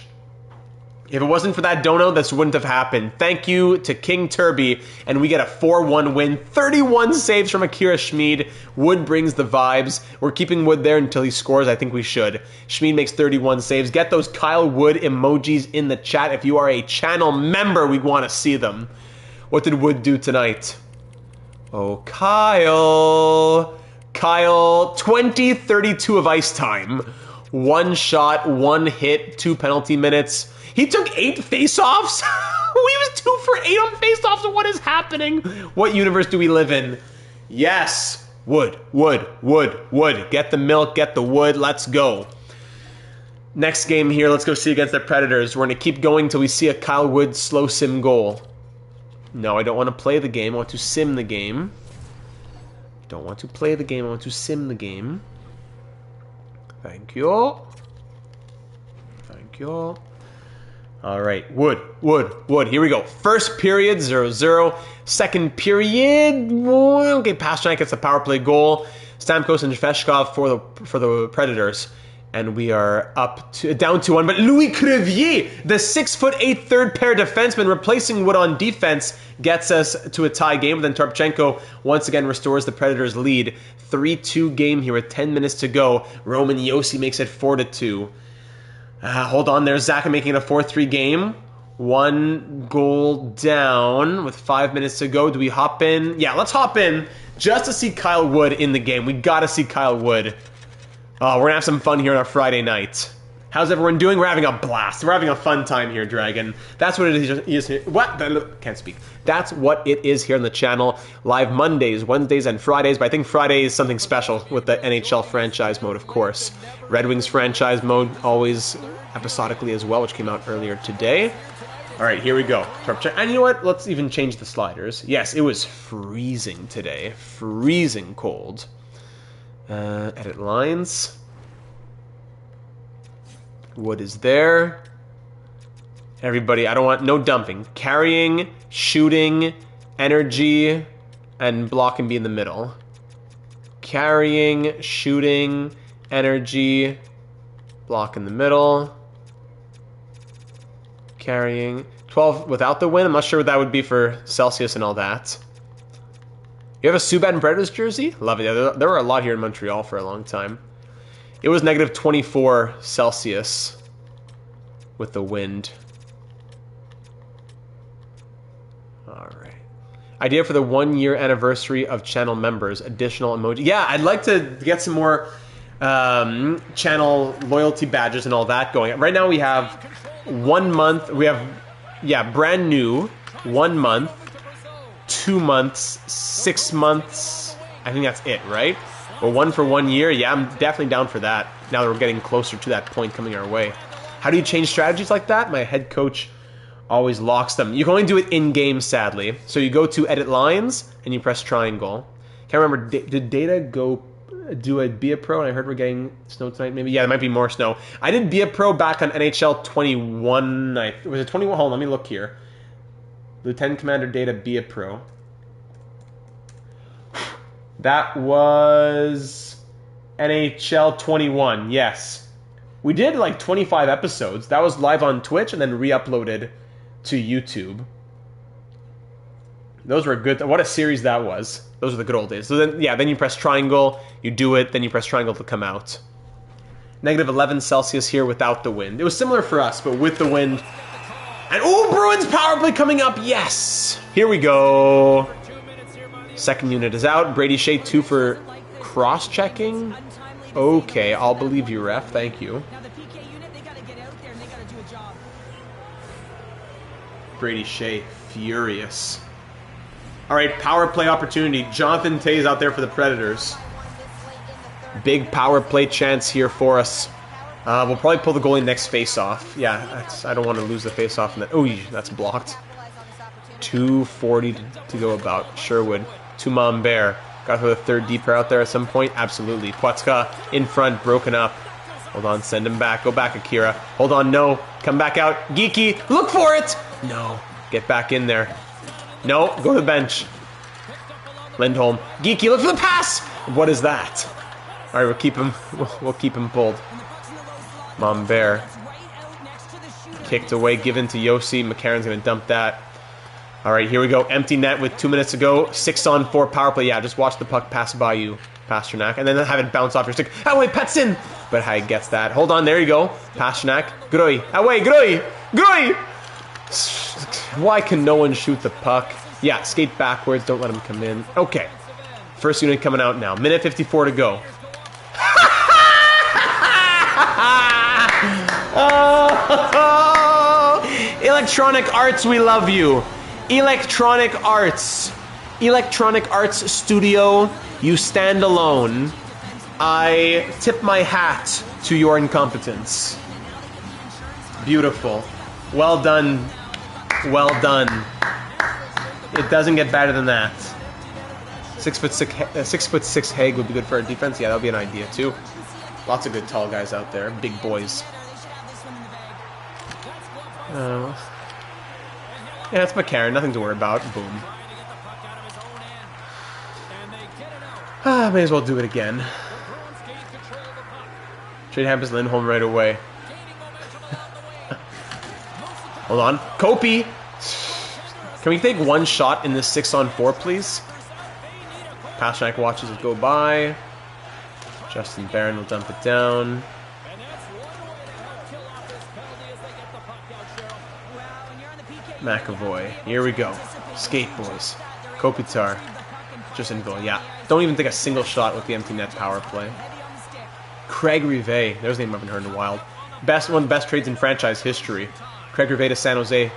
If it wasn't for that dono, this wouldn't have happened. Thank you to King Turby, and we get a 4-1 win. 31 saves from Akira Schmid. Wood brings the vibes. We're keeping Wood there until he scores. I think we should. Schmid makes 31 saves. Get those Kyle Wood emojis in the chat. If you are a channel member, we want to see them. What did Wood do tonight? Oh, Kyle. Kyle, 20-32 of ice time. 1 shot, 1 hit, 2 penalty minutes. He took 8 face-offs? He was 2 for 8 on face-offs. What is happening? What universe do we live in? Yes. Wood. Get the milk, get the wood. Let's go. Next game here, let's go see against the Predators. We're going to keep going till we see a Kyle Wood slow sim goal. No, I don't want to play the game. I want to sim the game. Don't want to play the game. I want to sim the game. Thank you. Thank you. All right, Wood. Here we go. First period, 0-0. Second period, okay, Pasternak gets the power play goal. Stamkos and Zvechkov for the Predators. And we are down to 1. But Louis Crevier, the 6'8" third pair defenseman replacing Wood on defense, gets us to a tie game. Then Torpchenko once again restores the Predators' lead. 3-2 game here with 10 minutes to go. Roman Josi makes it 4-2. Hold on there. Zaka making it a 4-3 game. 1 goal down with 5 minutes to go. Do we hop in? Yeah, let's hop in just to see Kyle Wood in the game. We got to see Kyle Wood. Oh, we're going to have some fun here on our Friday night. How's everyone doing? We're having a blast. We're having a fun time here, Dragon. That's what it is. What? Can't speak. That's what it is here on the channel. Live Mondays, Wednesdays, and Fridays. But I think Friday is something special with the NHL franchise mode, of course. Red Wings franchise mode, always episodically as well, which came out earlier today. All right, here we go. And you know what? Let's even change the sliders. Yes, it was freezing today. Freezing cold. Edit lines. Wood is there. Everybody, I don't want no dumping. Carrying, shooting, energy, and block and be in the middle. Carrying, shooting, energy, block in the middle. Carrying. 12 without the win. I'm not sure what that would be for Celsius and all that. You have a Subban and Predators jersey? Love it. Yeah, there were a lot here in Montreal for a long time. It was negative 24 Celsius with the wind. All right. Idea for the 1-year anniversary of channel members. Additional emoji. Yeah, I'd like to get some more channel loyalty badges and all that going. Right now we have 1 month. We have, yeah, brand new. 1 month, 2 months, 6 months. I think that's it, right? Well, 1 for 1 year. Yeah, I'm definitely down for that. Now that we're getting closer to that point coming our way. How do you change strategies like that? My head coach always locks them. You can only do it in-game, sadly. So you go to Edit Lines, and you press triangle. Can't remember, did Data go do a Be a Pro? And I heard we're getting snow tonight, maybe? Yeah, there might be more snow. I did Be a Pro back on NHL 21. Was it 21? Hold on, let me look here. Lieutenant Commander Data Be a Pro. That was NHL 21, yes. We did like 25 episodes. That was live on Twitch and then re-uploaded to YouTube. Those were good. What a series that was. Those were the good old days. So then, yeah, then you press triangle, you do it, then you press triangle to come out. Negative 11 Celsius here without the wind. It was similar for us, but with the wind. And, oh, Bruins power play coming up. Yes. Here we go. Second unit is out. Brady Shea 2 for cross-checking. Okay, I'll believe you, ref. Thank you. Brady Shea furious. All right, power play opportunity. Jonathan Toews out there for the Predators. Big power play chance here for us. We'll probably pull the goalie next face-off. Yeah, I don't want to lose the face-off. Oh, that's blocked. 2:40 to go about. Sherwood to Mombert. Got to throw the third deep pair out there at some point? Absolutely. Płatka in front, broken up. Hold on, send him back. Go back, Akira. Hold on, no. Come back out. Geeky, look for it! No. Get back in there. No, go to the bench. Lindholm. Geeky, look for the pass! What is that? All right, we'll keep him pulled. Mombert. Kicked away, given to Yossi. McCarron's going to dump that. All right, here we go. Empty net with 2 minutes to go. 6-on-4 power play. Yeah, just watch the puck pass by you, Pasternak, and then have it bounce off your stick. Away, Petson! But Haig gets that. Hold on, there you go. Pasternak. Groy. Away, Groy! Groy! Why can no one shoot the puck? Yeah, skate backwards. Don't let him come in. Okay. First unit coming out now. Minute 54 to go. Oh, Electronic Arts, we love you. Electronic Arts. Electronic Arts Studio, you stand alone. I tip my hat to your incompetence. Beautiful. Well done. Well done. It doesn't get better than that. 6'6" Haig would be good for our defense. Yeah, that would be an idea too. Lots of good tall guys out there. Big boys. Yeah, it's McCarron. Nothing to worry about. Boom. May as well do it again. Trade happens Lindholm right away. Hold on. Kopi! Can we take one shot in this 6-on-4, please? Pasternak watches it go by. Justin Barron will dump it down. McAvoy. Here we go. Skate boys. Kopitar. Just in goal. Yeah. Don't even take a single shot with the empty net power play. Craig Rivet. There's a name I haven't heard in a while. One of the best trades in franchise history. Craig Rivet to San Jose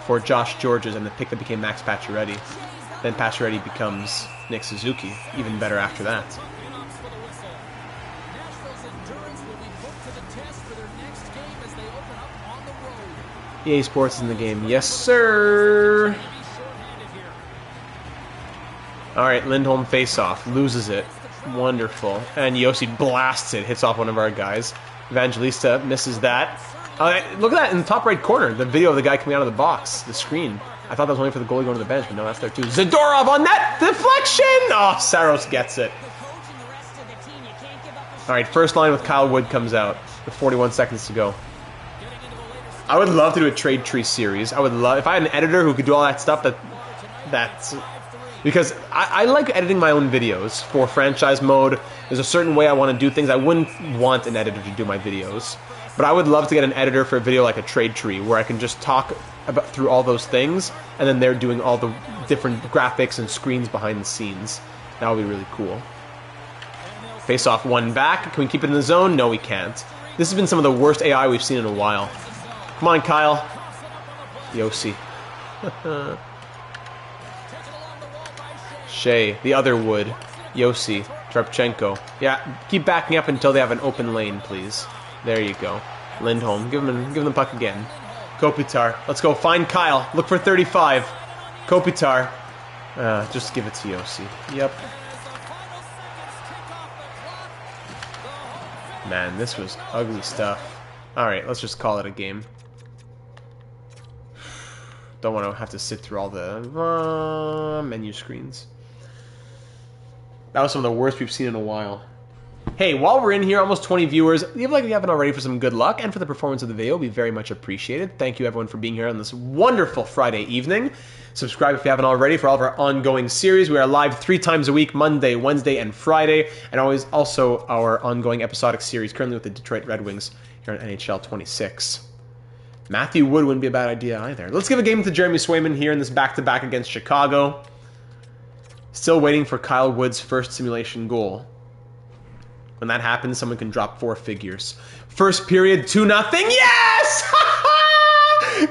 for Josh Georges and the pick that became Max Pacioretty. Then Pacioretty becomes Nick Suzuki. Even better after that. EA Sports is in the game. Yes, sir. Alright, Lindholm face-off. Loses it. Wonderful. And Yossi blasts it. Hits off one of our guys. Evangelista misses that. Look at that in the top right corner. The video of the guy coming out of the box. The screen. I thought that was only for the goalie going to the bench, but no, that's there too. Zadorov on net! Deflection! Oh, Saros gets it. Alright, first line with Kyle Wood comes out with 41 seconds to go. I would love to do a trade tree series. I would love... If I had an editor who could do all that stuff, that's... Because I like editing my own videos for franchise mode. There's a certain way I want to do things. I wouldn't want an editor to do my videos. But I would love to get an editor for a video like a trade tree, where I can just talk through all those things, and then they're doing all the different graphics and screens behind the scenes. That would be really cool. Face off one back. Can we keep it in the zone? No, we can't. This has been some of the worst AI we've seen in a while. Come on, Kyle. Yossi. Shea, the other Wood. Yossi. Trepchenko. Yeah, keep backing up until they have an open lane, please. There you go. Lindholm. Give him the puck again. Kopitar. Let's go. Find Kyle. Look for 35. Kopitar. Just give it to Yossi. Yep. Man, this was ugly stuff. Alright, let's just call it a game. Don't want to have to sit through all the menu screens. That was some of the worst we've seen in a while. Hey, while we're in here, almost 20 viewers, leave a like if you haven't already for some good luck, and for the performance of the video, be very much appreciated. Thank you everyone for being here on this wonderful Friday evening. Subscribe if you haven't already for all of our ongoing series. We are live 3 times a week, Monday, Wednesday, and Friday, and always also our ongoing episodic series, currently with the Detroit Red Wings here on NHL 26. Matthew Wood wouldn't be a bad idea either. Let's give a game to Jeremy Swayman here in this back-to-back against Chicago. Still waiting for Kyle Wood's first simulation goal. When that happens, someone can drop 4 figures. First period, 2-0. Yes!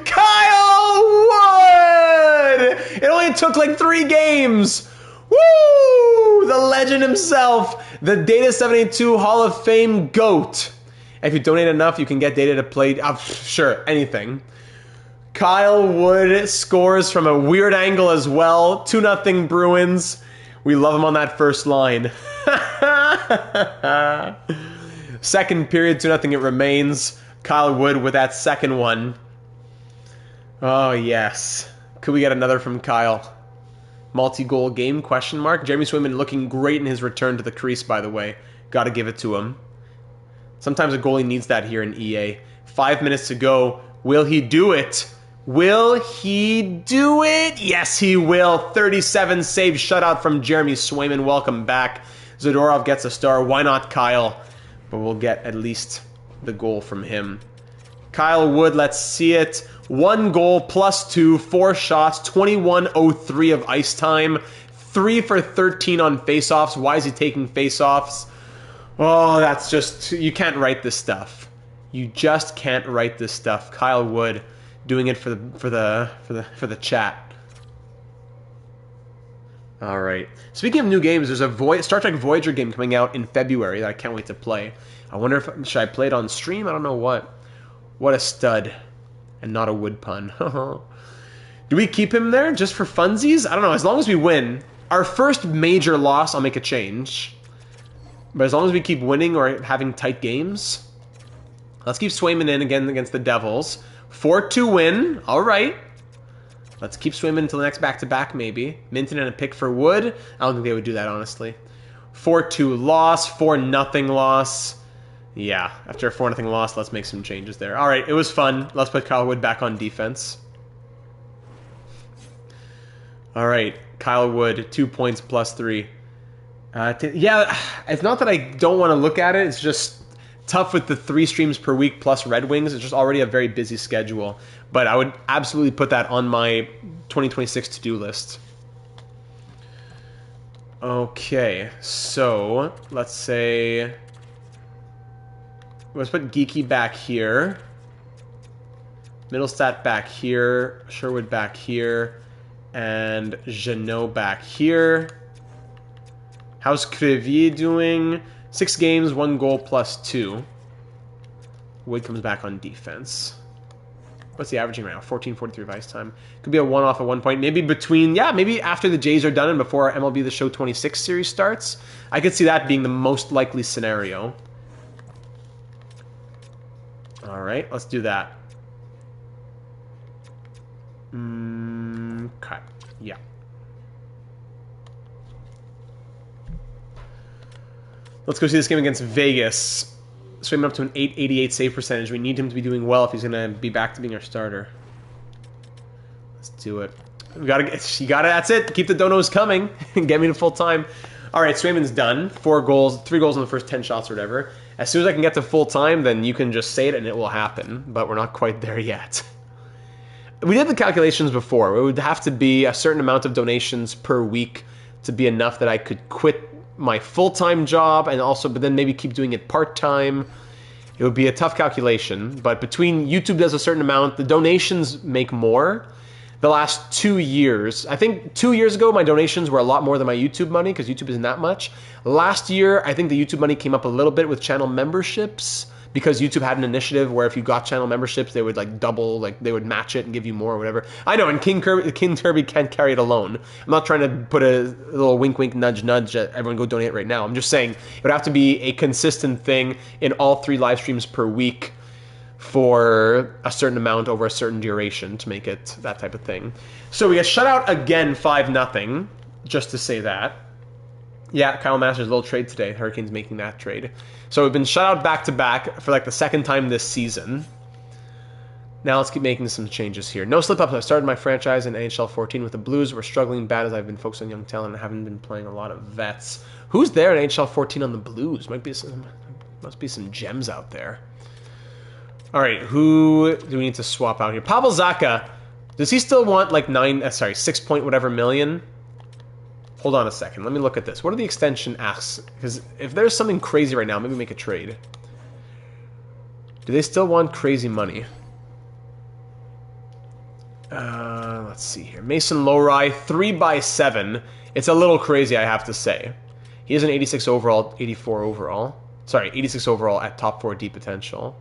Kyle Wood! It only took like 3 games. Woo! The legend himself. The Data 782 Hall of Fame GOAT. If you donate enough, you can get Data to play, sure, anything. Kyle Wood scores from a weird angle as well. 2-0 Bruins. We love him on that first line. Second period, 2-0 it remains. Kyle Wood with that second one. Oh, yes. Could we get another from Kyle? Multi-goal game, question mark. Jeremy Swayman looking great in his return to the crease, by the way. Gotta give it to him. Sometimes a goalie needs that here in EA. 5 minutes to go. Will he do it? Will he do it? Yes, he will. 37 save shutout from Jeremy Swayman. Welcome back. Zadorov gets a star. Why not Kyle? But we'll get at least the goal from him. Kyle Wood, let's see it. 1 goal, +2, 4 shots, 21:03 of ice time. 3 for 13 on faceoffs. Why is he taking faceoffs? Oh, that's just... You can't write this stuff. You just can't write this stuff. Kyle Wood doing it for the chat. All right. Speaking of new games, there's a Star Trek Voyager game coming out in February that I can't wait to play. I wonder if should I play it on stream? I don't know what. What a stud, and not a Wood pun. Do we keep him there just for funsies? I don't know. As long as we win, our first major loss, I'll make a change. But as long as we keep winning or having tight games, let's keep Swayman in again against the Devils. 4-2 win. All right. Let's keep Swayman until the next back-to-back, maybe. Minton and a pick for Wood. I don't think they would do that, honestly. 4-2 loss. 4-0 loss. Yeah, after a 4-0 loss, let's make some changes there. All right, it was fun. Let's put Kyle Wood back on defense. All right, Kyle Wood, 2 points +3. Yeah, it's not that I don't want to look at it. It's just tough with the 3 streams per week plus Red Wings. It's just already a very busy schedule. But I would absolutely put that on my 2026 to-do list. Okay, so let's say... Let's put Geeky back here. Middlestat back here. Sherwood back here. And Jeannot back here. How's Crevier doing? 6 games, 1 goal plus 2. Wood comes back on defense. What's the averaging right now? 14:43 of ice time. Could be a one-off at one point. Maybe between... Yeah, maybe after the Jays are done and before our MLB The Show 26 series starts. I could see that being the most likely scenario. Alright, let's do that. Okay, yeah. Let's go see this game against Vegas. Swimming up to an 888 save percentage. We need him to be doing well if he's going to be back to being our starter. Let's do it. You got to, that's it. Keep the donos coming and get me to full time. All right, Swayman's done. 4 goals, 3 goals in the first 10 shots or whatever. As soon as I can get to full time, then you can just say it and it will happen. But we're not quite there yet. We did the calculations before. It would have to be a certain amount of donations per week to be enough that I could quit my full-time job and also, but then maybe keep doing it part-time. It would be a tough calculation, but between YouTube does a certain amount, the donations make more. The last 2 years, I think 2 years ago, my donations were a lot more than my YouTube money because YouTube isn't that much. Last year, I think the YouTube money came up a little bit with channel memberships because YouTube had an initiative where if you got channel memberships, they would like double, like they would match it and give you more or whatever. I know, and King Kirby can't carry it alone. I'm not trying to put a little wink, wink, nudge, nudge at everyone go donate right now. I'm just saying it would have to be a consistent thing in all 3 live streams per week for a certain amount over a certain duration to make it that type of thing. So we get shut out again 5-0, just to say that. Yeah, Kyle Masters' little trade today. Hurricanes making that trade. So we've been shut out back-to-back for like the 2nd time this season. Now let's keep making some changes here. No slip-ups. I started my franchise in NHL 14 with the Blues. We're struggling bad as I've been focused on young talent and haven't been playing a lot of vets. Who's there in NHL 14 on the Blues? Must be some gems out there. All right, who do we need to swap out here? Pavel Zacha. Does he still want like 6 point whatever million? Hold on a second. Let me look at this. What are the extension asks? Because if there's something crazy right now, maybe make a trade. Do they still want crazy money? Let's see here. Mason Lowry, 3x7. It's a little crazy, I have to say. He is an 86 overall, 84 overall. Sorry, 86 overall at top 4 D potential.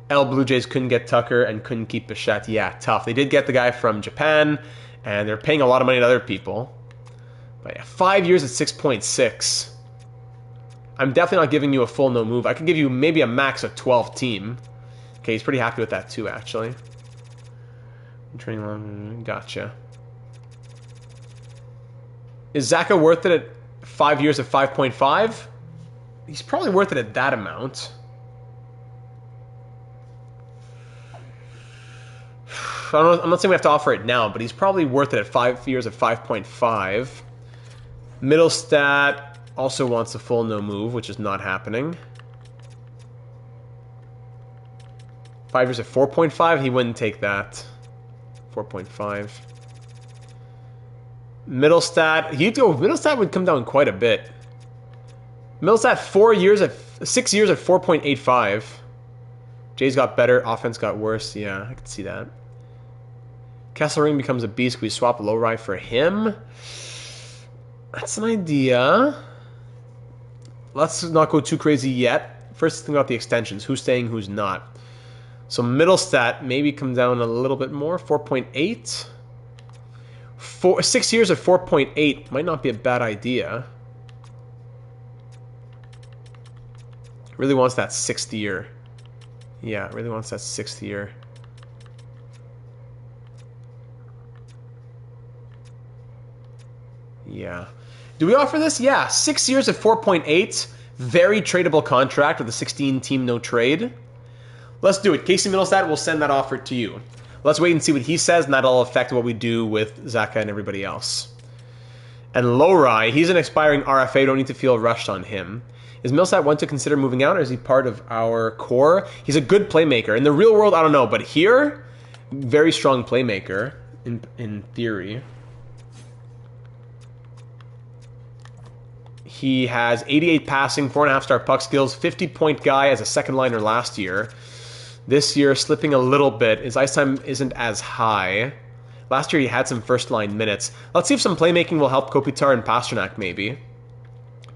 Blue Jays couldn't get Tucker and couldn't keep Bichette. Yeah, tough. They did get the guy from Japan, and they're paying a lot of money to other people. But yeah, 5 years at 6.6. I'm definitely not giving you a full no move. I could give you maybe a max of 12 team. Okay, he's pretty happy with that too, actually. Gotcha. Is Zacha worth it at 5 years at 5.5? He's probably worth it at that amount. I'm not saying we have to offer it now, but he's probably worth it at 5 years at 5.5. Middlestat also wants a full no move, which is not happening. 5 years at 4.5, he wouldn't take that. 4.5. Middlestat would come down quite a bit. Middlestat 6 years at 4.85. Jays got better, offense got worse. Yeah, I could see that. Kesselring becomes a beast. Can we swap Lowry for him? That's an idea. Let's not go too crazy yet. First, think about the extensions. Who's staying, who's not. So Middlestat maybe come down a little bit more. 4.8. 6 years at 4.8 might not be a bad idea. Really wants that 6th year. Yeah, really wants that 6th year. Yeah. Do we offer this? Yeah. 6 years at 4.8. Very tradable contract with a 16-team no trade. Let's do it. Casey Middlestat will send that offer to you. Let's wait and see what he says, and that'll affect what we do with Zacha and everybody else. And Lowry, he's an expiring RFA. Don't need to feel rushed on him. Is Millsat one to consider moving out, or is he part of our core? He's a good playmaker. In the real world, I don't know, but here, very strong playmaker in theory. He has 88 passing, 4.5-star puck skills, 50-point guy as a second liner last year. This year, slipping a little bit. His ice time isn't as high. Last year, he had some first-line minutes. Let's see if some playmaking will help Kopitar and Pasternak, maybe.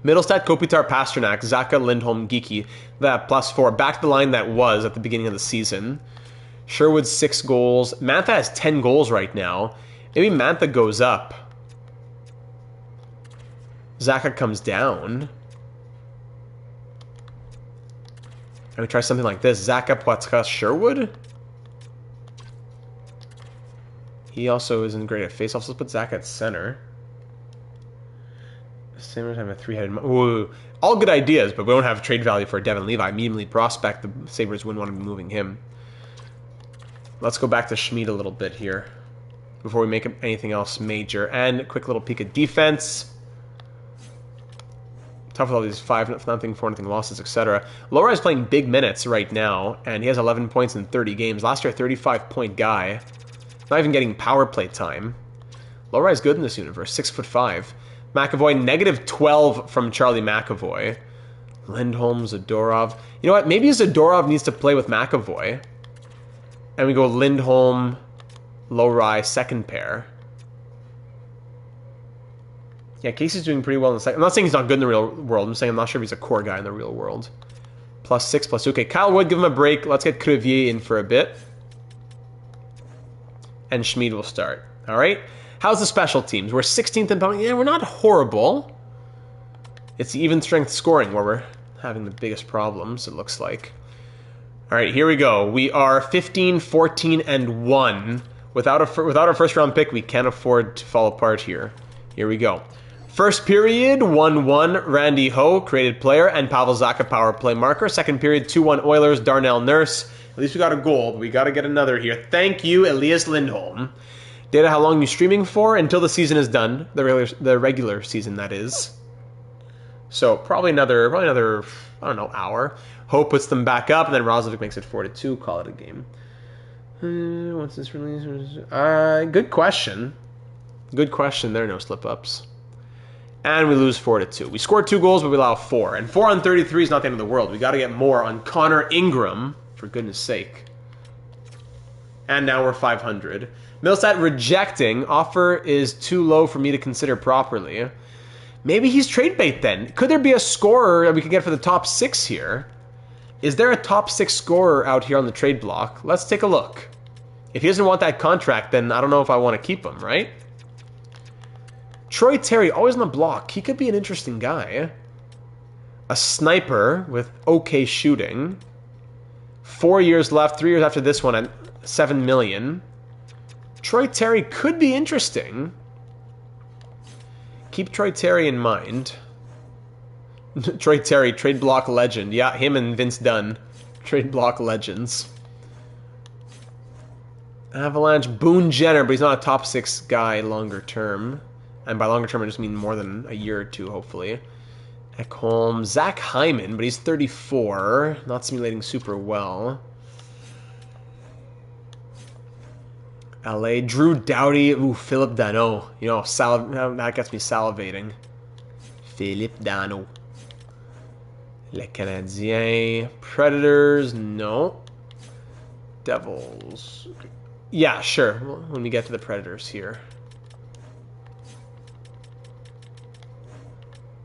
Middlestat, Kopitar, Pasternak, Zaka, Lindholm, Geeky. That +4. Back to the line that was at the beginning of the season. Sherwood, 6 goals. Mantha has 10 goals right now. Maybe Mantha goes up. Zaka comes down. And we try something like this. Zaka, Poitras, Sherwood. He also isn't great at faceoffs. Let's put Zaka at center. Same time, a 3-headed... Ooh, all good ideas, but we don't have trade value for Devin Levi. Immediately prospect, the Sabres wouldn't want to be moving him. Let's go back to Schmid a little bit here before we make anything else major. And a quick little peek at defense. Tough with all these 5-0, 4-0 losses, etc. Lora is playing big minutes right now, and he has 11 points in 30 games. Last year, 35-point guy. Not even getting power play time. Lora is good in this universe, 6'5". McAvoy, -12 from Charlie McAvoy. Lindholm, Zadorov. You know what? Maybe Zadorov needs to play with McAvoy. And we go Lindholm, Lowry, second pair. Yeah, Casey's doing pretty well in the second. I'm not saying he's not good in the real world. I'm saying I'm not sure if he's a core guy in the real world. +6, +2. Kyle Wood, give him a break. Let's get Crevier in for a bit. And Schmid will start. All right? How's the special teams? We're 16th in penalty. Yeah, we're not horrible. It's the even strength scoring where we're having the biggest problems, it looks like. All right, here we go. We are 15, 14, and 1. Without our first round pick, we can't afford to fall apart here. Here we go. First period, 1-1, Randy Ho, created player, and Pavel Zacha, power play marker. Second period, 2-1 Oilers, Darnell Nurse. At least we got a goal, but we got to get another here. Thank you, Elias Lindholm. Data, how long are you streaming for? Until the season is done. The regular season, that is. So probably another, I don't know, hour. Ho puts them back up, and then Roslovic makes it 4-2. Call it a game. What's this release? Good question. Good question. There are no slip-ups. And we lose 4-2. We scored 2 goals, but we allow 4. And 4 on 33 is not the end of the world. We got to get more on Connor Ingram, for goodness sake. And now we're 500. Millstat rejecting. Offer is too low for me to consider properly. Maybe he's trade bait then. Could there be a scorer that we could get for the top 6 here? Is there a top 6 scorer out here on the trade block? Let's take a look. If he doesn't want that contract, then I don't know if I want to keep him, right? Troy Terry, always on the block. He could be an interesting guy. A sniper with okay shooting. 4 years left, 3 years after this one at $7 million. Troy Terry could be interesting. Keep Troy Terry in mind. Troy Terry, trade block legend. Yeah, him and Vince Dunn. Trade block legends. Avalanche, Boone Jenner, but he's not a top 6 guy longer term. And by longer term, I just mean more than a year or 2, hopefully. Ekholm, Zach Hyman, but he's 34. Not simulating super well. LA, Drew Doughty. Ooh, Philip Dano. You know, that gets me salivating. Philip Dano. Les Canadiens. Predators, no. Devils. Yeah, sure. When we get to the Predators here.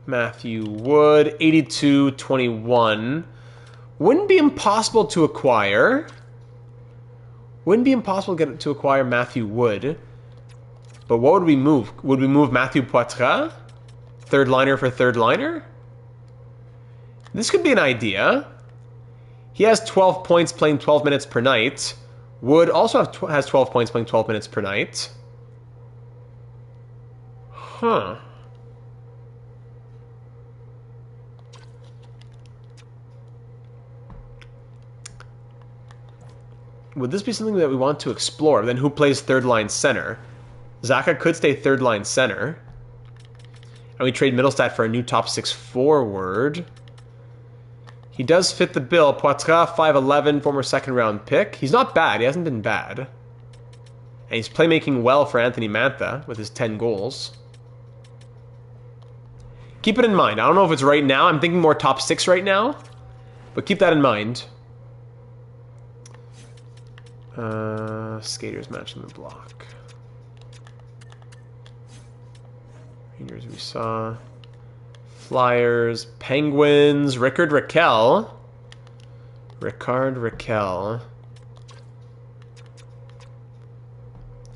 Matthew Wood, 82-21. Wouldn't be impossible to acquire. Wouldn't be impossible to acquire Matthew Wood. But what would we move? Would we move Matthew Poitras? Third liner for third liner? This could be an idea. He has 12 points playing 12 minutes per night. Wood also has 12 points playing 12 minutes per night. Huh. Would this be something that we want to explore? Then who plays third line center? Zacha could stay third line center. And we trade Middlestat for a new top 6 forward. He does fit the bill. Poitras, 5'11", former second-round pick. He's not bad. He hasn't been bad. And he's playmaking well for Anthony Mantha with his 10 goals. Keep it in mind. I don't know if it's right now. I'm thinking more top 6 right now. But keep that in mind. Skaters matching the block. Rangers we saw. Flyers, Penguins, Ricard Raquel.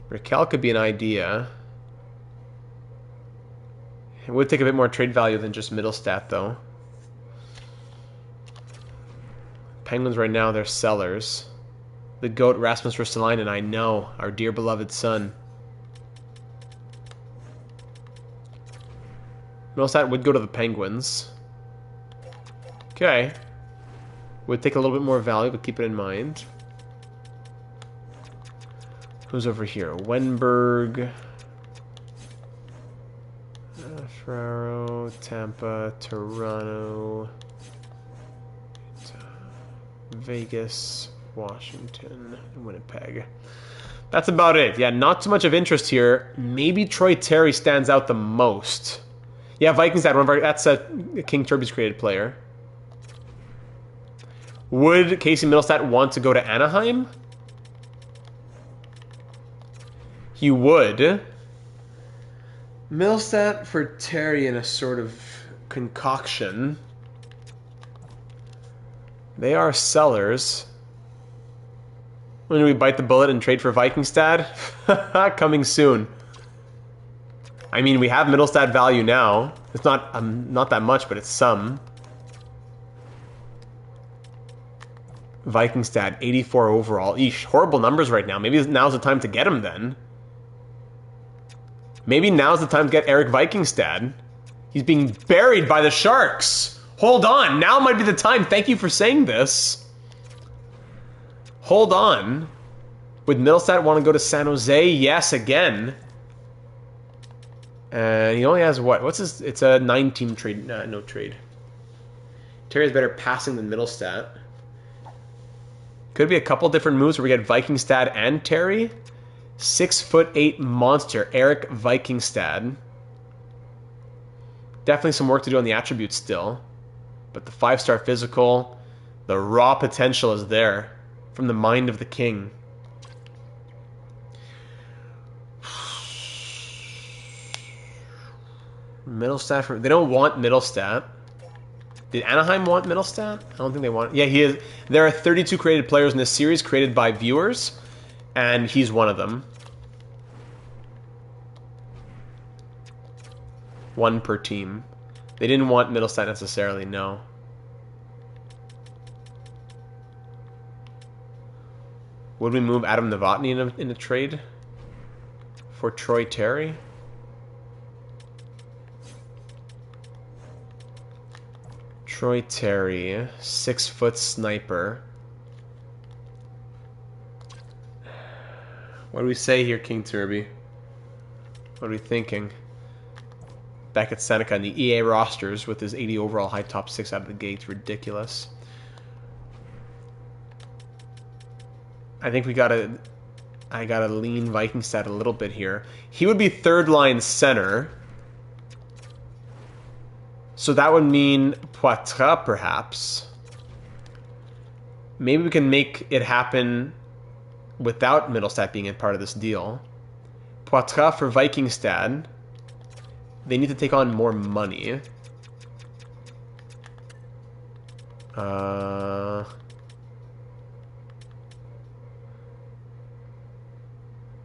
Raquel could be an idea. It would take a bit more trade value than just Middlestat, though. Penguins right now, they're sellers. The GOAT, Rasmus Ristolainen, I know, our dear beloved son. Middlestat would go to the Penguins. Okay. Would take a little bit more value, but keep it in mind. Who's over here? Wenberg. Ferraro, Tampa, Toronto, Vegas, Washington, and Winnipeg. That's about it. Yeah, not too much of interest here. Maybe Troy Terry stands out the most. Yeah, Vikings had one of our, that's a King Turby's created player. Would Casey Middlestat want to go to Anaheim? He would. Middlestat for Terry in a sort of concoction. They are sellers. When do we bite the bullet and trade for Vikingstad? Coming soon. I mean, we have Middlestat value now. It's not that much, but it's some. Vikingstad, 84 overall. Eesh, horrible numbers right now. Maybe now's the time to get him then. Maybe now's the time to get Eric Vikingstad. He's being buried by the Sharks. Hold on. Now might be the time. Thank you for saying this. Hold on. Would Middlestat want to go to San Jose? Yes, again. And he only has what? What's his? It's a 9-team trade. No trade. Terry's better passing than Middlestat. Could be a couple different moves where we get Vikingstad and Terry. 6'8" monster, Eric Vikingstad. Definitely some work to do on the attributes still. But the 5-star physical, the raw potential is there from the mind of the king. Middlestat, they don't want Middlestat. Did Anaheim want Middlestat? I don't think they want it. Yeah, he is. There are 32 created players in this series created by viewers, and he's one of them. One per team. They didn't want Middlestat necessarily, no. Would we move Adam Novotny in a trade for Troy Terry? Troy Terry, 6-foot sniper. What do we say here, King Turby? What are we thinking? Back at Seneca in the EA rosters with his 80 overall high top 6 out of the gate. Ridiculous. I think I gotta lean Vikingstad a little bit here. He would be third line center. So that would mean Poitras, perhaps. Maybe we can make it happen without Middlestat being a part of this deal. Poitras for Vikingstad. They need to take on more money.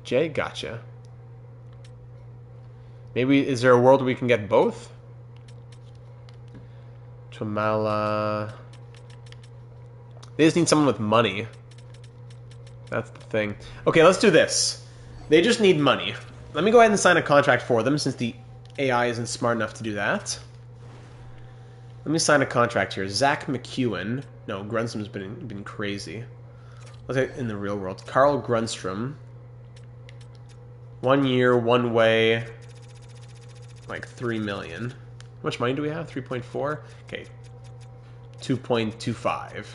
Jay, gotcha. Maybe, is there a world where we can get both? Tamala. They just need someone with money. That's the thing. Okay, let's do this. They just need money. Let me go ahead and sign a contract for them since the AI isn't smart enough to do that. Let me sign a contract here. Zach McEwen. No, Grunstrom's been crazy. Let's say in the real world. Carl Grunstrom. 1 year, one way. Like 3 million. How much money do we have? 3.4? Okay. 2.25.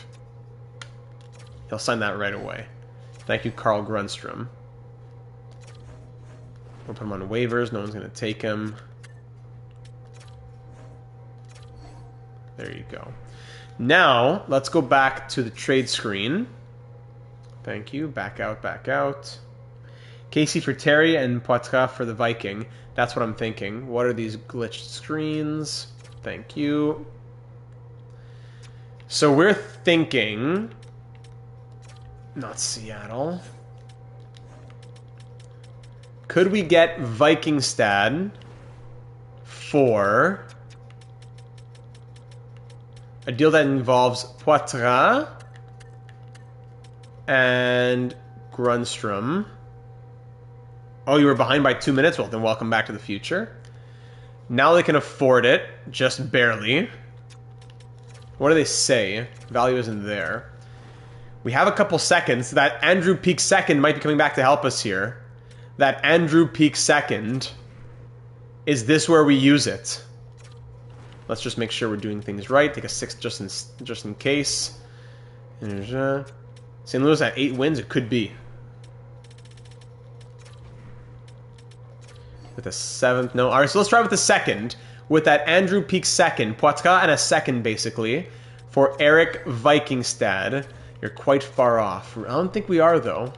He'll sign that right away. Thank you, Carl Grunstrom. We'll put him on waivers. No one's going to take him. There you go. Now, let's go back to the trade screen. Thank you. Back out, back out. Casey for Terry and Poitras for the Viking. That's what I'm thinking. What are these glitched screens? Thank you. So we're thinking... Not Seattle. Could we get Vikingstad for a deal that involves Poitras and Grunstrom? Oh, you were behind by 2 minutes? Well, then welcome back to the future. Now they can afford it, just barely. What do they say? Value isn't there. We have a couple seconds. That Andrew Peak second might be coming back to help us here. That Andrew Peak second. Is this where we use it? Let's just make sure we're doing things right. Take a 6 just in case. St. Louis at 8 wins? It could be. With a 7th? No. Alright, so let's try with the second. With that Andrew Peak second. Poitras and a second, basically. For Eric Vikingstad. You're quite far off. I don't think we are, though.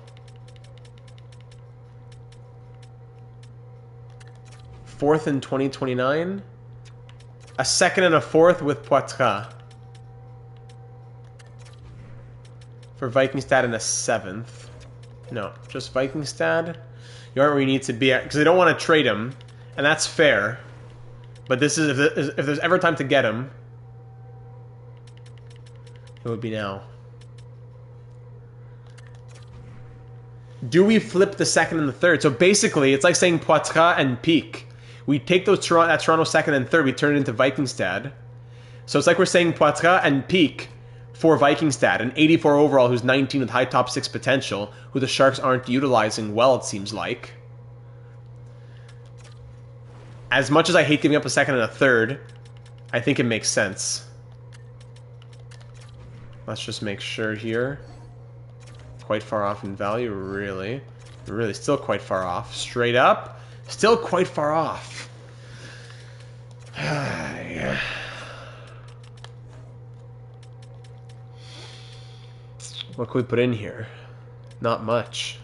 4th in 2029. A second and a 4th with Poitras. For Vikingstad and a 7th. No, just Vikingstad. You aren't where you need to be at. Because they don't want to trade him. And that's fair. But this is, if there's ever time to get him, it would be now. Do we flip the second and the third? So basically, it's like saying Poitras and Peak. We take those that Toronto second and third, we turn it into Vikingstad. So it's like we're saying Poitras and Peak for Vikingstad, an 84 overall who's 19 with high top 6 potential, who the Sharks aren't utilizing well, it seems like. As much as I hate giving up a second and a third, I think it makes sense. Let's just make sure here. Quite far off in value, really. Really, still quite far off. Straight up, still quite far off. Yeah. What can we put in here? Not much.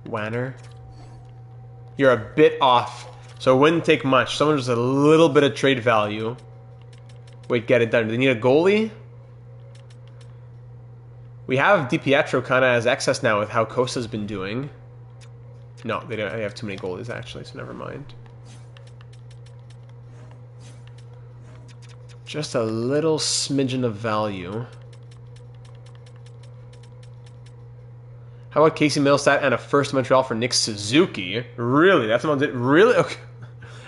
Wanner. You're a bit off, so it wouldn't take much. Someone just a little bit of trade value. Wait, get it done. Do they need a goalie? We have DiPietro kind of as excess now with how Costa's been doing. No, they don't. They have too many goalies actually, so never mind. Just a little smidgen of value. How about Casey Middlestat and a first Montreal for Nick Suzuki? Really? That's what it really? Okay.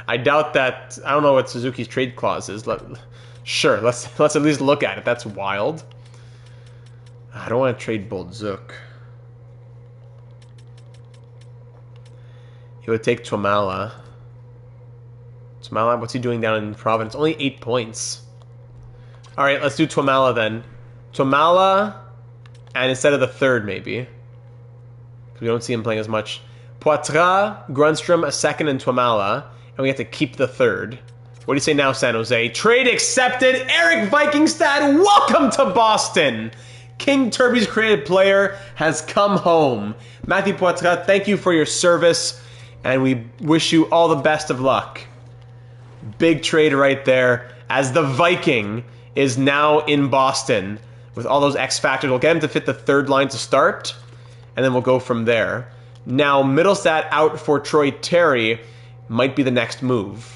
I doubt that. I don't know what Suzuki's trade clause is. Sure, let's at least look at it. That's wild. I don't want to trade Boldzuk. He would take Twamala. Twamala, what's he doing down in Providence? Only 8 points. Alright, let's do Twamala then. Twamala, and instead of the third, maybe. Because we don't see him playing as much. Poitras, Grunstrom, a second, and Twamala. And we have to keep the third. What do you say now, San Jose? Trade accepted! Eric Vikingstad, welcome to Boston! King Turby's created player has come home. Matthew Poitras, thank you for your service, and we wish you all the best of luck. Big trade right there, as the Viking is now in Boston with all those X factors. We'll get him to fit the third line to start, and then we'll go from there. Now, Middlestat out for Troy Terry might be the next move.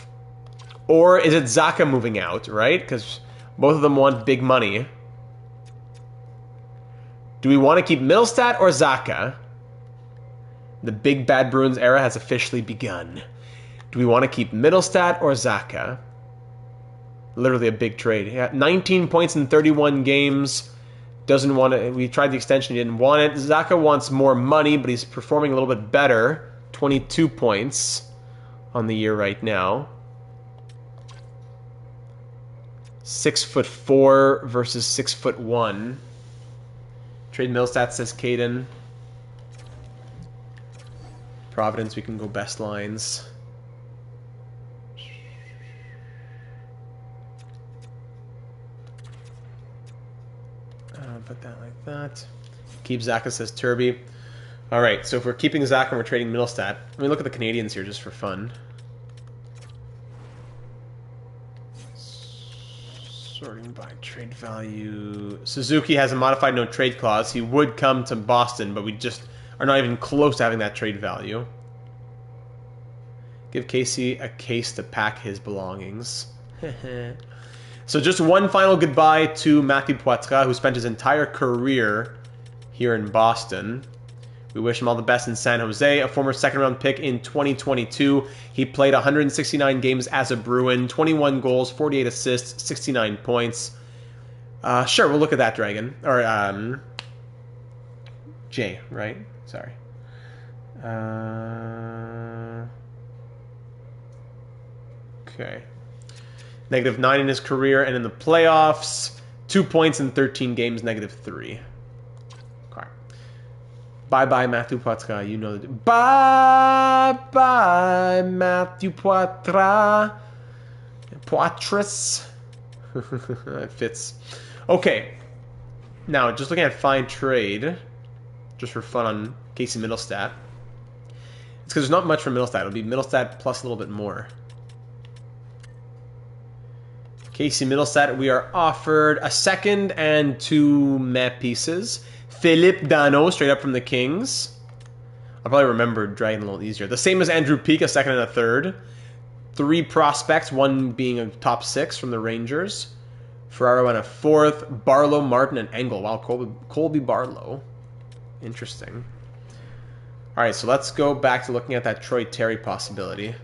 Or is it Zacha moving out, right? Because both of them want big money. Do we want to keep Middlestat or Zacha? The big bad Bruins era has officially begun. Do we want to keep Middlestat or Zacha? Literally a big trade. Yeah, 19 points in 31 games. Doesn't want to. We tried the extension. He didn't want it. Zacha wants more money, but he's performing a little bit better. 22 points on the year right now. 6'4" versus 6'1". Trade Middlestat, says Caden. Providence, we can go best lines. Put that like that. Keep Zaka, says Turby. All right, so if we're keeping Zaka and we're trading Middlestat, let me look at the Canadians here just for fun. Sorting by trade value. Suzuki has a modified no trade clause. He would come to Boston, but we just are not even close to having that trade value. Give Casey a case to pack his belongings. So just one final goodbye to Matthew Poitras, who spent his entire career here in Boston. We wish him all the best in San Jose. A former second-round pick in 2022. He played 169 games as a Bruin, 21 goals, 48 assists, 69 points. Sure, we'll look at that, Dragon. Or, Jay, right? Sorry. Okay. -9 in his career, and in the playoffs, 2 points in 13 games, -3. Okay. Bye-bye, Matthew Poitras. You know that. Bye-bye, Matthew Poitras. Poitras. That fits. Okay. Now, just looking at fine trade, just for fun on Casey Middlestat. It's because there's not much for Middlestat. It'll be Middlestat plus a little bit more. Casey Middlestat, we are offered a second and 2 meh pieces. Philippe Dano, straight up from the Kings. I'll probably remember Dragon a little easier. The same as Andrew Peake, a second and a third. 3 prospects, one being a top 6 from the Rangers. Ferraro and a 4th. Barlow, Martin, and Engel. Wow, Colby Barlow. Interesting. All right, so let's go back to looking at that Troy Terry possibility.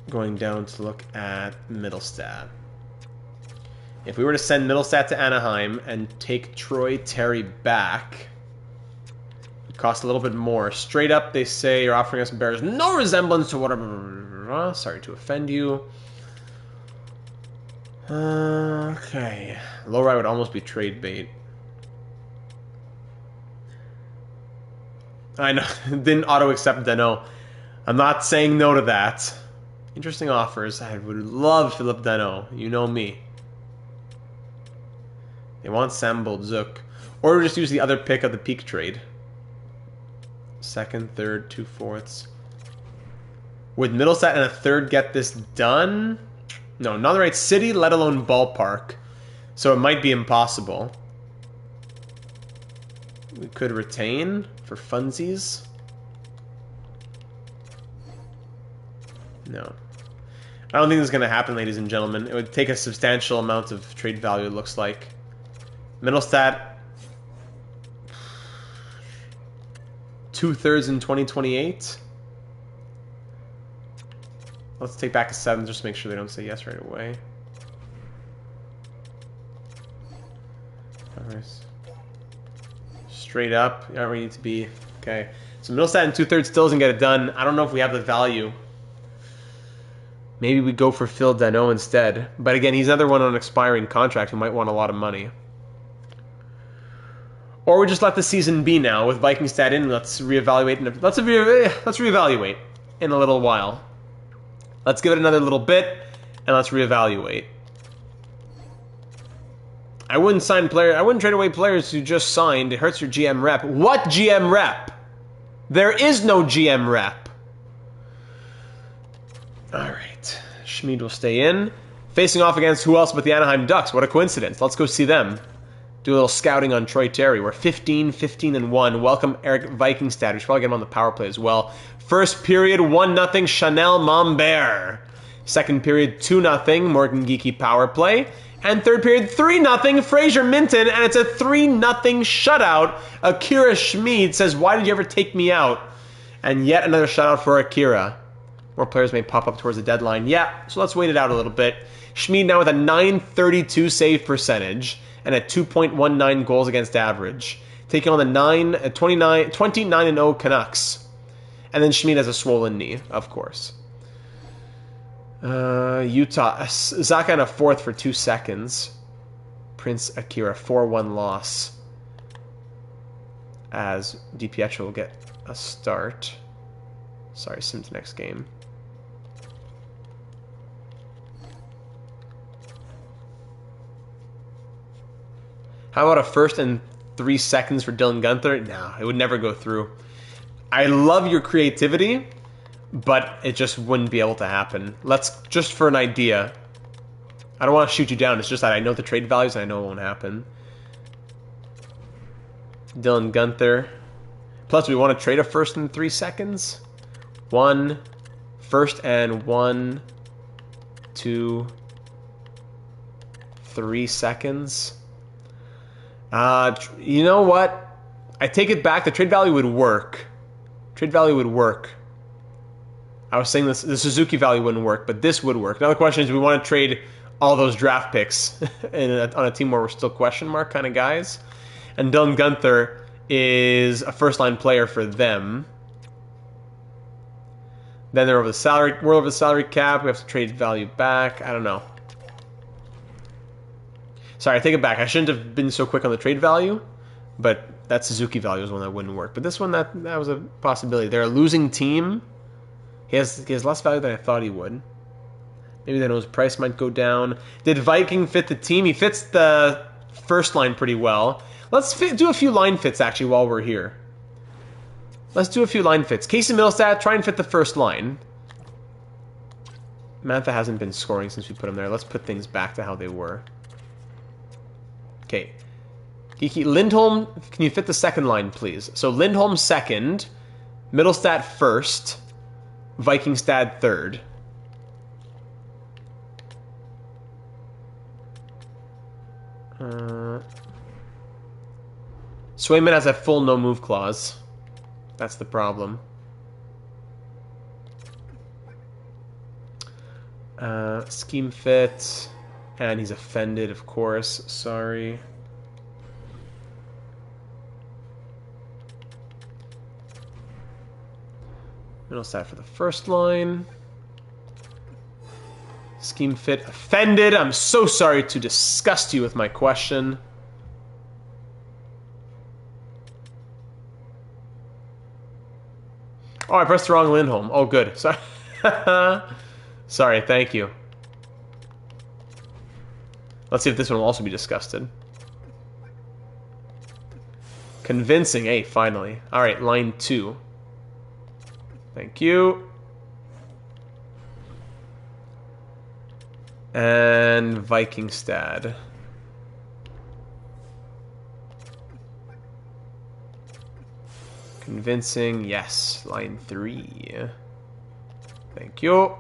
Going down to look at Middlestat. If we were to send Middlestat to Anaheim and take Troy Terry back, it costs a little bit more. Straight up, they say you're offering us bears no resemblance to whatever. Sorry to offend you. Okay. Low ride would almost be trade bait. I know. Didn't auto accept Dano. I'm not saying no to that. Interesting offers. I would love Philip Dano. You know me. They want Sam Boldzuk. Or we just use the other pick of the Peak trade. Second, third, 2 fourths. Would Middlestat and a third get this done? No, not the right city, let alone ballpark. So it might be impossible. We could retain for funsies. No. I don't think this is going to happen, ladies and gentlemen. It would take a substantial amount of trade value, it looks like. Middlestat, 2/3 in 2028. Let's take back a 7 just to make sure they don't say yes right away. Straight up, you don't really need to be. Okay. So Middlestat in 2/3 still doesn't get it done. I don't know if we have the value. Maybe we go for Phil Dano instead. But again, he's another one on an expiring contract who might want a lot of money. Or we just let the season be now with Vikingstad in. Let's reevaluate. Let's reevaluate in a little while. Let's give it another little bit, and let's reevaluate. I wouldn't trade away players who just signed. It hurts your GM rep. What GM rep? There is no GM rep. All right. Schmid will stay in. Facing off against who else but the Anaheim Ducks? What a coincidence. Let's go see them. Do a little scouting on Troy Terry. We're 15-15-1. Welcome Eric Vikingstad. We should probably get him on the power play as well. First period, 1-0, Chanel Mombert. Second period, 2-0, Morgan Geeky power play. And third period, 3-0, Fraser Minton. And it's a 3-0 shutout. Akira Schmid says, why did you ever take me out? And yet another shutout for Akira. More players may pop up towards the deadline. Yeah, so let's wait it out a little bit. Schmid now with a .932 save percentage and a 2.19 goals against average. Taking on the 29-0 Canucks. And then Schmid has a swollen knee, of course. Utah. Zaka in a fourth for 2 seconds. Prince Akira, 4-1 loss. As DiPietro will get a start. Sorry, Sims next game. How about a first and 3 seconds for Dylan Guenther? No, it would never go through. I love your creativity, but it just wouldn't be able to happen. Let's, just for an idea. I don't want to shoot you down. It's just that I know the trade values and I know it won't happen. Dylan Guenther. Plus, we want to trade a first in 3 seconds. 1, first and 1, 2, 3 seconds. You know what? I take it back. The trade value would work. Trade value would work. I was saying this, the Suzuki value wouldn't work, but this would work. Now the question is, do we want to trade all those draft picks on a team where we're still question mark kind of guys? And Dylan Guenther is a first-line player for them. Then they're over the salary. We're over the salary cap. We have to trade value back. I don't know. Sorry, I take it back. I shouldn't have been so quick on the trade value, but that Suzuki value was one that wouldn't work. But this one, that was a possibility. They're a losing team. He has less value than I thought he would. Maybe then his price might go down. Did Viking fit the team? He fits the first line pretty well. Let's do a few line fits, actually, while we're here. Let's do a few line fits. Casey Middlestat, try and fit the first line. Mantha hasn't been scoring since we put him there. Let's put things back to how they were. Okay. Geeky, Lindholm, can you fit the second line, please? So Lindholm second, Middlestat first, Vikingstad third. Swayman has a full no-move clause. That's the problem. Scheme fit. And he's offended, of course. Sorry. Middle stat for the first line. Scheme fit offended. I'm so sorry to disgust you with my question. Oh, I pressed the wrong Lindholm. Oh, good. Sorry. Sorry, thank you. Let's see if this one will also be disgusted. Convincing. Hey, finally. All right, line 2. Thank you. And Vikingstad. Convincing. Yes. Line 3. Thank you.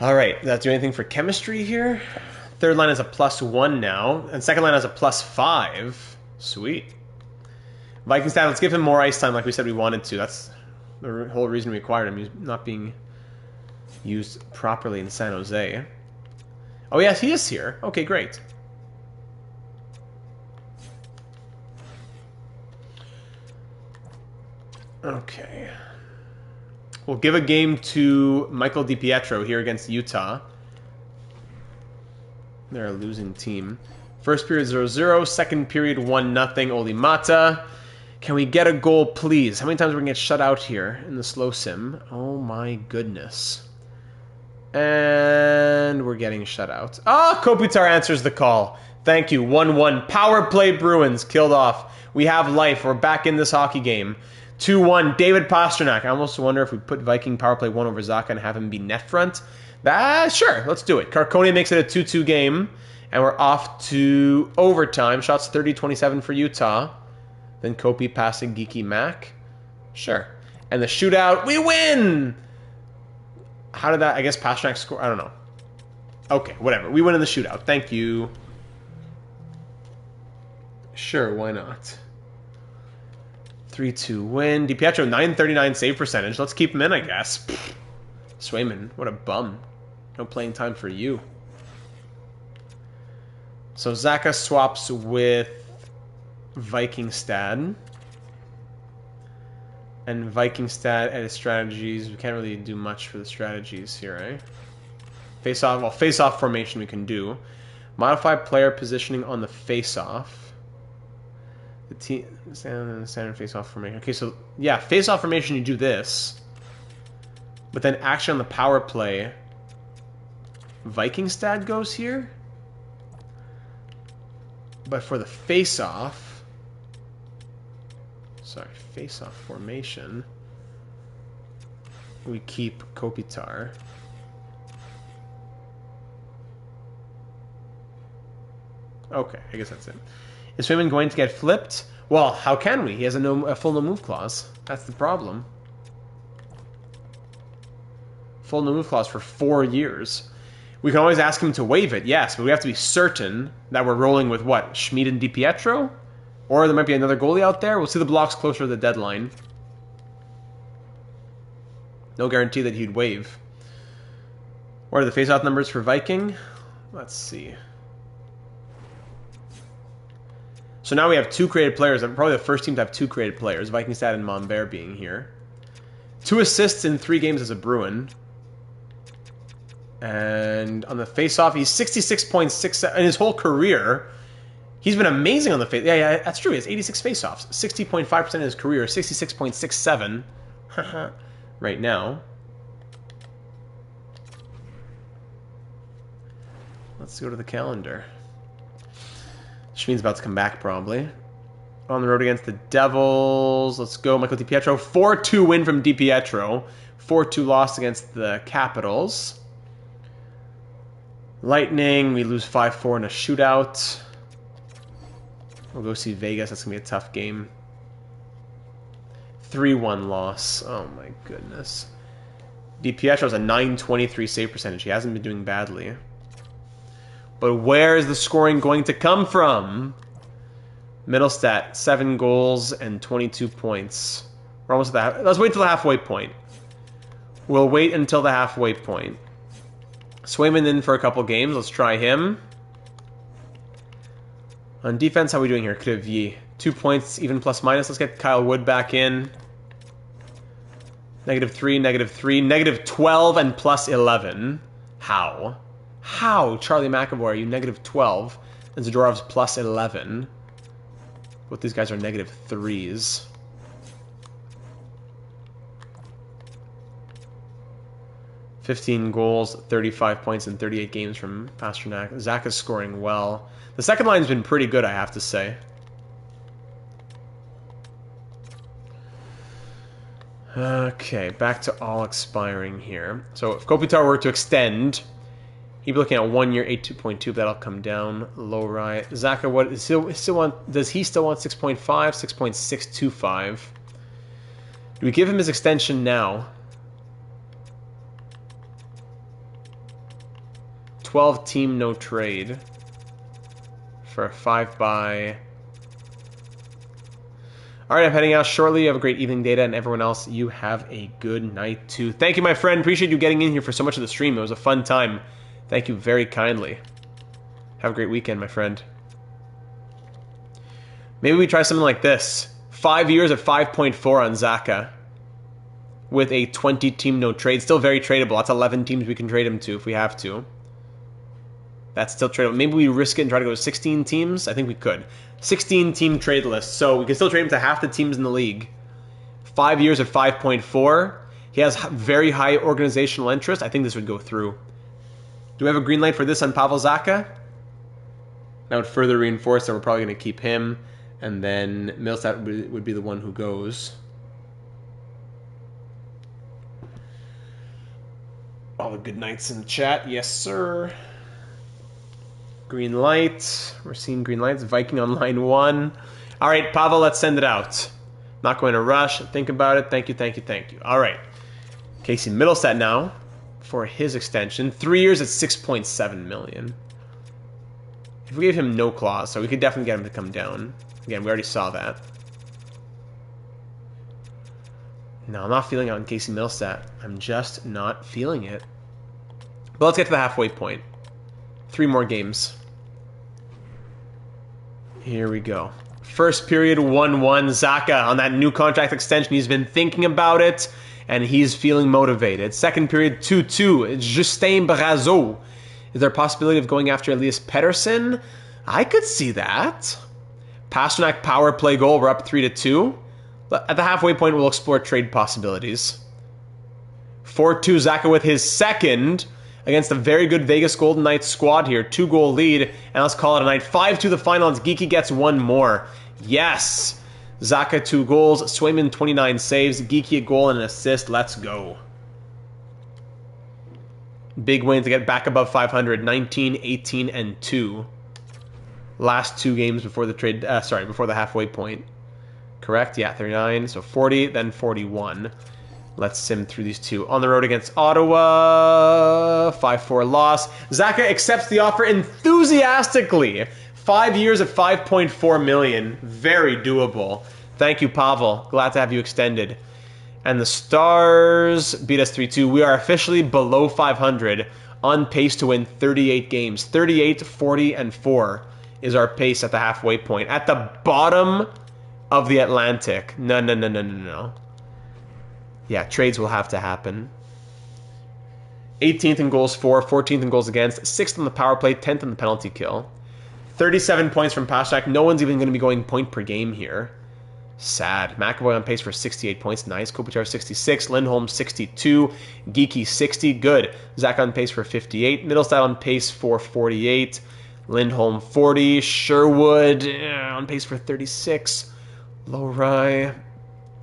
Alright, does that do anything for chemistry here? Third line is a +1 now, and second line has a +5. Sweet. Vikingstad, let's give him more ice time like we said we wanted to. That's the whole reason we acquired him. He's not being used properly in San Jose. Oh yes, he is here. Okay, great. Okay. We'll give a game to Michael DiPietro here against Utah. They're a losing team. First period 0-0. Second period 1-0. Oli Mata. Can we get a goal, please? How many times are we going to get shut out here in the slow sim? Oh my goodness. And we're getting shut out. Ah, Kopitar answers the call. Thank you. 1-1. Power play Bruins. Killed off. We have life. We're back in this hockey game. 2-1, David Pastrnak. I almost wonder if we put Viking power play 1 over Zaka and have him be net front. Sure, let's do it. Carcone makes it a 2-2 game, and we're off to overtime. Shots 30-27 for Utah. Then Kopi passing Geeky Mac. Sure. And the shootout, we win! How did that, I guess Pastrnak score? I don't know. Okay, whatever. We win in the shootout. Thank you. Sure, why not? 3-2 win. DiPietro, 939 save percentage. Let's keep him in, I guess. Pfft. Swayman, what a bum. No playing time for you. So Zaka swaps with Vikingstad. And Viking stat edit strategies. We can't really do much for the strategies here, eh? Face off. Well, face off formation we can do. Modify player positioning on the face off. The team standard face off formation. Okay, so yeah, face off formation. You do this, but then action on the power play. Viking stat goes here, but for the face off. Sorry, face off formation. We keep Kopitar. Okay, I guess that's it. Is Swayman going to get flipped? Well, how can we? He has a full no move clause. That's the problem. Full no move clause for 4 years. We can always ask him to waive it, yes, but we have to be certain that we're rolling with what? Schmid and DiPietro? Or there might be another goalie out there. We'll see the blocks closer to the deadline. No guarantee that he'd waive. What are the face-off numbers for Viking? Let's see. So now we have 2 created players. I'm probably the first team to have 2 created players. Vikingstad and Monbert being here. 2 assists in 3 games as a Bruin. And on the face-off, he's 66.67 in his whole career. He's been amazing on the face. Yeah, that's true. He has 86 face-offs. 60.5% in his career. 66.67 right now. Let's go to the calendar. Schmid's about to come back, probably. On the road against the Devils. Let's go, Michael DiPietro. 4-2 win from DiPietro. 4-2 loss against the Capitals. Lightning, we lose 5-4 in a shootout. We'll go see Vegas. That's going to be a tough game. 3-1 loss. Oh, my goodness. DiPietro has a .923 save percentage. He hasn't been doing badly. But where is the scoring going to come from? Middlestat, 7 goals and 22 points. We're almost at that. Let's wait until the halfway point. We'll wait until the halfway point. Swayman in for a couple games. Let's try him. On defense, how are we doing here? Crevier. 2 points, even plus minus. Let's get Kyle Wood back in. -3, -3, -12, and plus 11. How? How, Charlie McAvoy, are you -12? And Zadorov's plus 11. Both these guys are -3s. $15 goals, 35 points in 38 games from Pasternak. Zach is scoring well. The second line's been pretty good, I have to say. Okay, back to all expiring here. So if Kopitar were to extend, he'd be looking at 1 year, 82.2, but that'll come down. Low right. Zaka, what is still want? Does he still want 6.5, 6.625? Do we give him his extension now? 12 team no trade for a 5-buy. All right, I'm heading out shortly. You have a great evening, Data, and everyone else, you have a good night too. Thank you, my friend. Appreciate you getting in here for so much of the stream. It was a fun time. Thank you very kindly. Have a great weekend, my friend. Maybe we try something like this. 5 years at 5.4 on Zaka with a 20-team no trade. Still very tradable. That's 11 teams we can trade him to if we have to. That's still tradable. Maybe we risk it and try to go to 16 teams. I think we could. 16-team trade list. So we can still trade him to half the teams in the league. 5 years at 5.4. He has very high organizational interest. I think this would go through. Do we have a green light for this on Pavel Zacha? That would further reinforce that we're probably going to keep him. And then Millsat would be the one who goes. All the good nights in the chat. Yes, sir. Green light. We're seeing green lights. Viking on line 1. All right, Pavel, let's send it out. Not going to rush. Think about it. Thank you, thank you, thank you. All right. Casey Middlestat now for his extension. 3 years at $6.7 million. If we gave him no clause, so we could definitely get him to come down. Again, we already saw that. No, I'm not feeling it on Casey Middlestat. I'm just not feeling it. But let's get to the halfway point. 3 more games. Here we go. First period 1-1. Zaka on that new contract extension. He's been thinking about it, and he's feeling motivated. Second period 2-2. Justin Brazeau. Is there a possibility of going after Elias Pettersson? I could see that. Pasternak power play goal. We're up 3-2. At the halfway point, we'll explore trade possibilities. 4-2. Zaka with his second against a very good Vegas Golden Knights squad here. 2-goal lead, and let's call it a night. 5-2 the final, and Geeky gets one more. Yes! Zaka 2 goals, Swayman 29 saves, Geeky a goal and an assist. Let's go. Big win to get back above 500. 19, 18, and 2. Last 2 games before the trade. Before the halfway point. Correct? Yeah, 39. So 40, then 41. Let's sim through these two. On the road against Ottawa. 5-4 loss. Zaka accepts the offer enthusiastically. 5 years at $5.4 million. Very doable. Thank you, Pavel. Glad to have you extended. And the Stars beat us 3-2. We are officially below 500. On pace to win 38 games. 38, 40, and 4 is our pace at the halfway point. At the bottom of the Atlantic. No. Yeah, trades will have to happen. 18th in goals for, 14th in goals against, 6th on the power play, 10th on the penalty kill. 37 points from Pasternak. No one's even going to be going point per game here. Sad. McAvoy on pace for 68 points. Nice. Kopitar 66. Lindholm 62. Geeky 60. Good. Zach on pace for 58. Middlestad on pace for 48. Lindholm 40. Sherwood on pace for 36. Lowry.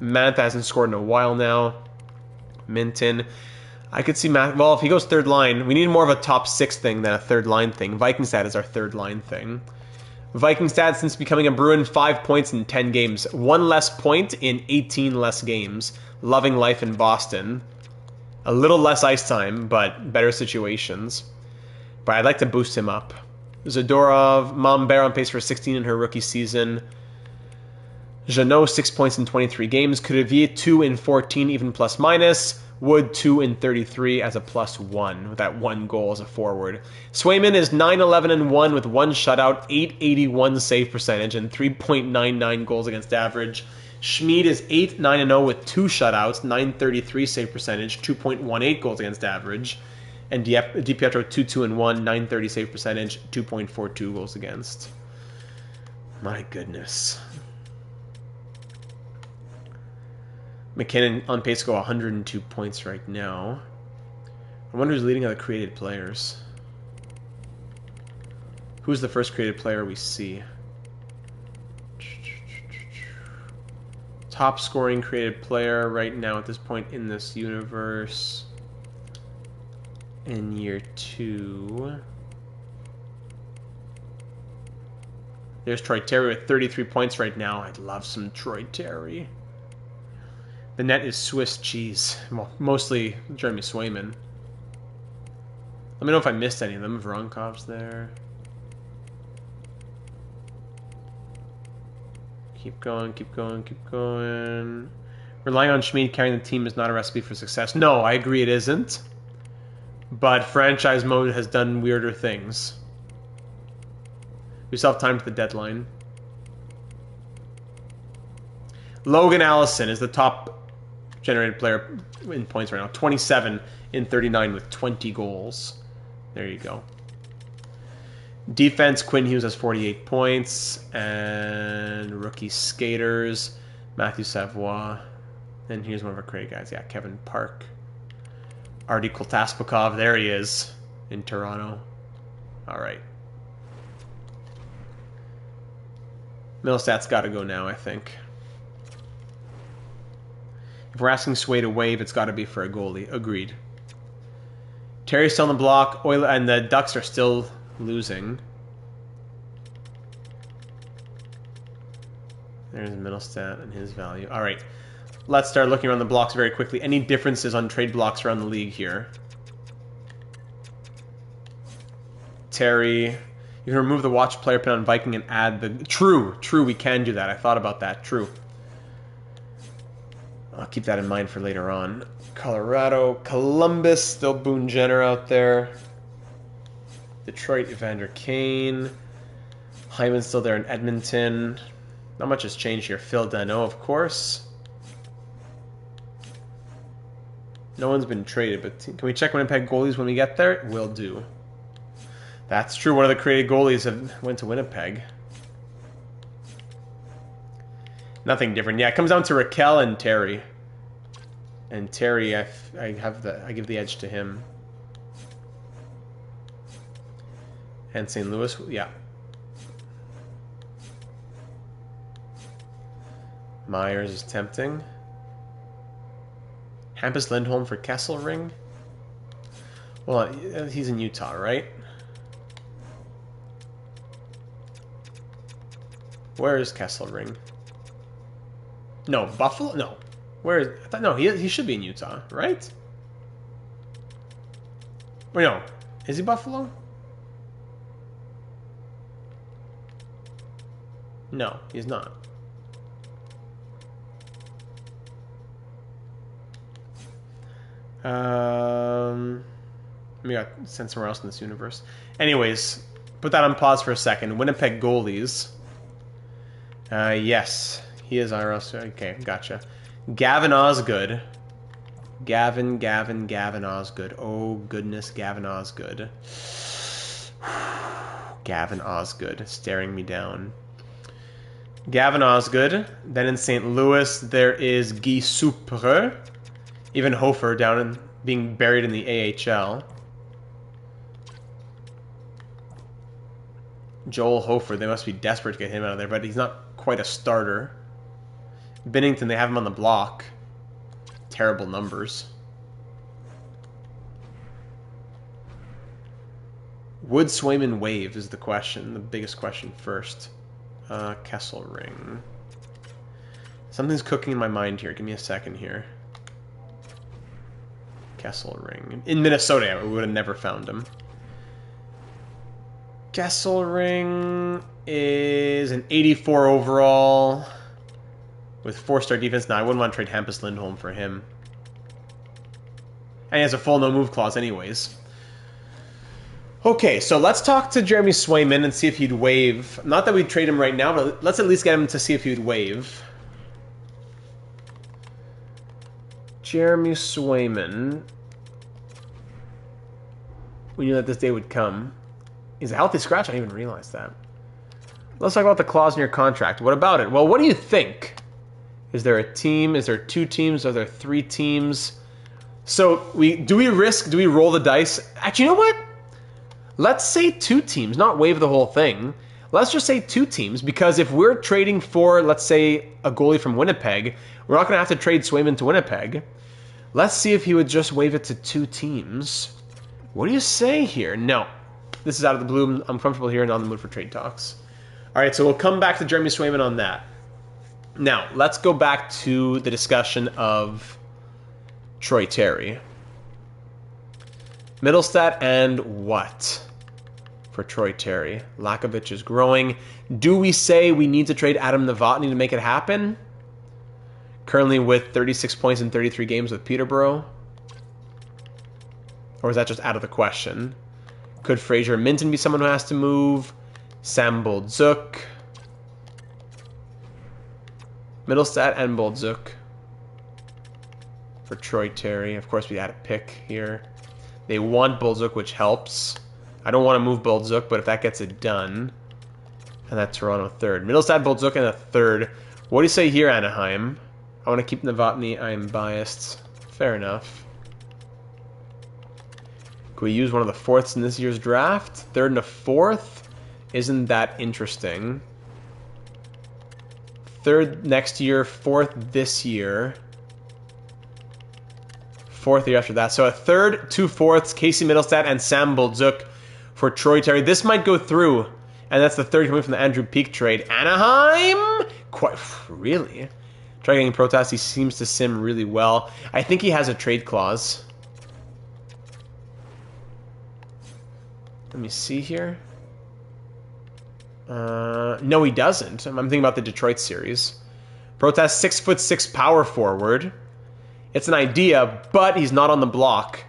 Mantha hasn't scored in a while now. Minton. I could see Matt. Well, if he goes third line, we need more of a top 6 thing than a third line thing. Vikingstad is our third line thing. Vikingstad, since becoming a Bruin, 5 points in 10 games. 1 less point in 18 less games. Loving life in Boston. A little less ice time, but better situations. But I'd like to boost him up. Zadorov, Mambert on pace for 16 in her rookie season. Jeannot, 6 points in 23 games. Crevier, 2 in 14, even plus minus. Wood 2 in 33 as a +1 with that 1 goal as a forward. Swayman is 9-11-1 with 1 shutout, 881 save percentage, and 3.99 goals against average. Schmid is 8-9-0 with 2 shutouts, 933 save percentage, 2.18 goals against average. And DiPietro 2-2-1, 930 save percentage, 2.42 goals against. My goodness. McKinnon on pace to go 102 points right now. I wonder who's leading out the created players. Who's the first created player we see? Top scoring created player right now at this point in this universe. In year 2. There's Troy Terry with 33 points right now. I'd love some Troy Terry. The net is Swiss cheese. Well, mostly Jeremy Swayman. Let me know if I missed any of them. Voronkov's there. Keep going. Relying on Schmid carrying the team is not a recipe for success. No, I agree it isn't. But franchise mode has done weirder things. We still have time to the deadline. Logan Allison is the top generated player in points right now. 27 in 39 with 20 goals. There you go. Defense, Quinn Hughes has 48 points. And rookie skaters, Matthew Savoie. And here's one of our creative guys. Yeah, Kevin Park. Artie Koltaspakov. There he is in Toronto. All right. Middlestat's got to go now, I think. If we're asking Sway to waive, it's got to be for a goalie. Agreed. Terry's still on the block. And the Ducks are still losing. There's Middlestat and his value. All right. Let's start looking around the blocks very quickly. Any differences on trade blocks around the league here? Terry. You can remove the watch player pin on Viking and add the... True, we can do that. I thought about that. True. I'll keep that in mind for later on. Colorado, Columbus, still Boone Jenner out there. Detroit, Evander Kane. Hyman's still there in Edmonton. Not much has changed here. Phil Dano, of course. No one's been traded, but can we check Winnipeg goalies when we get there? Will do. That's true. One of the created goalies went to Winnipeg. Nothing different. Yeah, it comes down to Raquel and Terry. And Terry, I give the edge to him. And St. Louis, yeah. Myers is tempting. Hampus Lindholm for Kesselring. Well, he's in Utah, right? Where is Kesselring? No, Buffalo? No. Where is... I thought, no, he should be in Utah, right? Wait, no. Is he Buffalo? No, he's not. Maybe I got sent somewhere else in this universe. Anyways, put that on pause for a second. Winnipeg goalies. Yes, he is IRL. Okay, gotcha. Gavin Osgood. Gavin Osgood. Oh, goodness, Gavin Osgood. Gavin Osgood staring me down. Gavin Osgood. Then in St. Louis, there is Guy Supre. Even Hofer down in being buried in the AHL. Joel Hofer, they must be desperate to get him out of there, but he's not quite a starter. Binnington, they have him on the block. Terrible numbers. Would Swayman waive is the question, the biggest question first. Kesselring. Something's cooking in my mind here. Give me a second here. Kesselring. In Minnesota, I would have never found him. Kesselring is an 84 overall with 4-star defense. Now, I wouldn't want to trade Hampus Lindholm for him. And he has a full no-move clause anyways. Okay, so let's talk to Jeremy Swayman and see if he'd waive. Not that we'd trade him right now, but let's at least get him to see if he'd waive. Jeremy Swayman. We knew that this day would come. He's a healthy scratch? I didn't even realize that. Let's talk about the clause in your contract. What about it? Well, what do you think? Is there a team? Is there 2 teams? Are there 3 teams? So, do we roll the dice? Actually, you know what? Let's say 2 teams, not waive the whole thing. Let's just say 2 teams, because if we're trading for, let's say, a goalie from Winnipeg, we're not going to have to trade Swayman to Winnipeg. Let's see if he would just waive it to 2 teams. What do you say here? No. This is out of the blue. I'm comfortable here and on the mood for trade talks. All right, so we'll come back to Jeremy Swayman on that. Now, let's go back to the discussion of Troy Terry. Middlestat and what for Troy Terry? Lakovic is growing. Do we say we need to trade Adam Novotny to make it happen? Currently with 36 points in 33 games with Peterborough? Or is that just out of the question? Could Fraser Minton be someone who has to move? Sam Boldzuk. Middlestat and Boldzuk for Troy Terry. Of course, we had a pick here. They want Boldzuk, which helps. I don't want to move Boldzuk, but if that gets it done, and that Toronto third. Middlestat, Boldzuk, and a third. What do you say here, Anaheim? I want to keep Novotny. I am biased. Fair enough. Could we use one of the 4ths in this year's draft? 3rd and a 4th? Isn't that interesting? 3rd next year, 4th this year. 4th year after that. So a 3rd, 2 4ths, Casey Middlestat, and Sam Boldzuk for Troy Terry. This might go through, and that's the 3rd coming from the Andrew Peak trade. Anaheim? Quite really? Try getting Protas. He seems to sim really well. I think he has a trade clause. Let me see here. No, he doesn't. I'm thinking about the Detroit series. Protas, 6'6" power forward. It's an idea, but he's not on the block.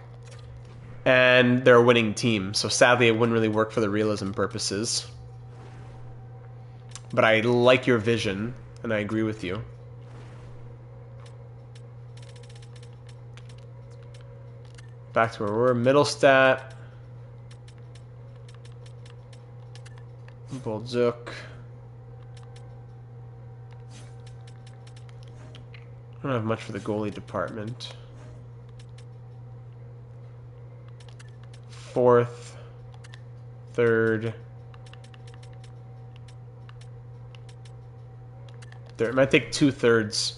And they're a winning team, so sadly it wouldn't really work for the realism purposes. But I like your vision, and I agree with you. Back to where we're. Middle stat. Boldzuk. I don't have much for the goalie department. Fourth. Third. There, it might take 2/3.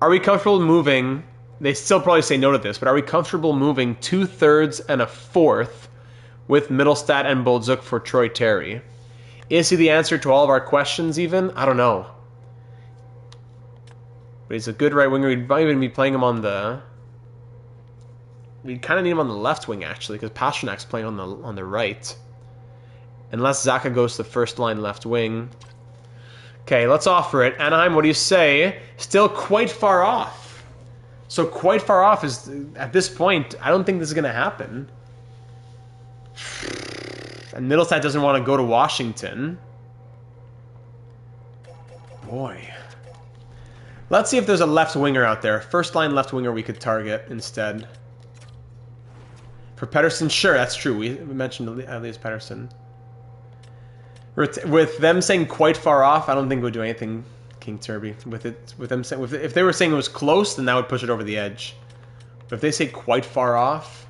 Are we comfortable moving? They still probably say no to this, but are we comfortable moving 2/3 and a fourth with Middlestat and Boldzuk for Troy Terry? Is he the answer to all of our questions even? I don't know. But he's a good right winger. We'd might even be playing him on the... We'd kind of need him on the left wing, actually, because Pasternak's playing on the right. Unless Zaka goes to the first line left wing. Okay, let's offer it. Anaheim, what do you say? Still quite far off. So quite far off is, at this point, I don't think this is going to happen. And Middlestat doesn't want to go to Washington. Boy. Let's see if there's a left winger out there. First line left winger we could target instead. For Pettersson, sure, that's true. We mentioned Elias Pettersson. With them saying quite far off, I don't think we'll do anything, King Turby. With them saying, if they were saying it was close, then that would push it over the edge. But if they say quite far off,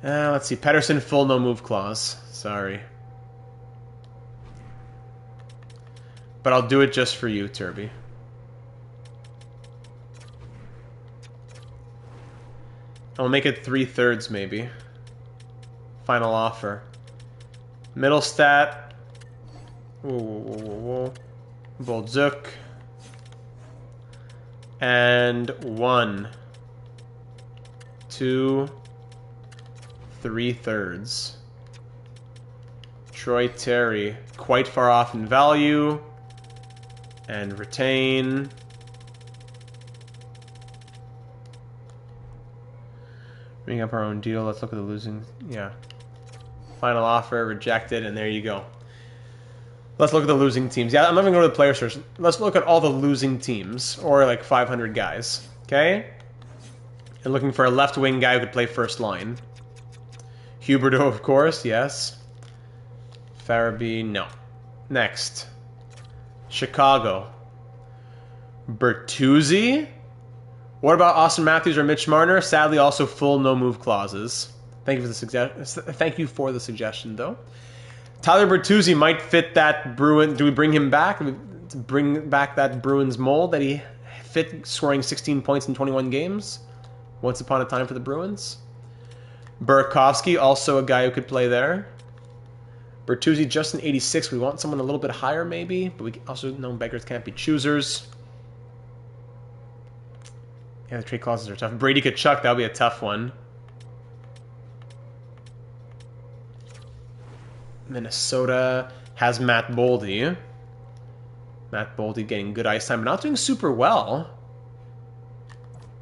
let's see. Pettersson full no move clause. Sorry, but I'll do it just for you, Turby. I'll make it 3/3 maybe. Final offer. Middle stat. Boldzuk. And 1, 2, 3/3. Troy Terry. Quite far off in value. And retain. Bring up our own deal. Let's look at the losing. Yeah. Final offer, rejected, and there you go. Let's look at the losing teams. Yeah, I'm not going to go to the player search. Let's look at all the losing teams, or like 500 guys. Okay? And looking for a left wing guy who could play first line. Huberdeau, of course, yes. Farabee, no. Next. Chicago. Bertuzzi? What about Austin Matthews or Mitch Marner? Sadly, also full no-move clauses. Thank you for the suggestion, though. Tyler Bertuzzi might fit that Bruin. Do we bring him back? To bring back that Bruins mold that he fit, scoring 16 points in 21 games? Once upon a time for the Bruins. Burakovsky, also a guy who could play there. Bertuzzi, just an 86. We want someone a little bit higher, maybe. But we also know beggars can't be choosers. Yeah, the trade clauses are tough. Brady Tkachuk, that'll be a tough one. Minnesota has Matt Boldy. Matt Boldy getting good ice time, but not doing super well.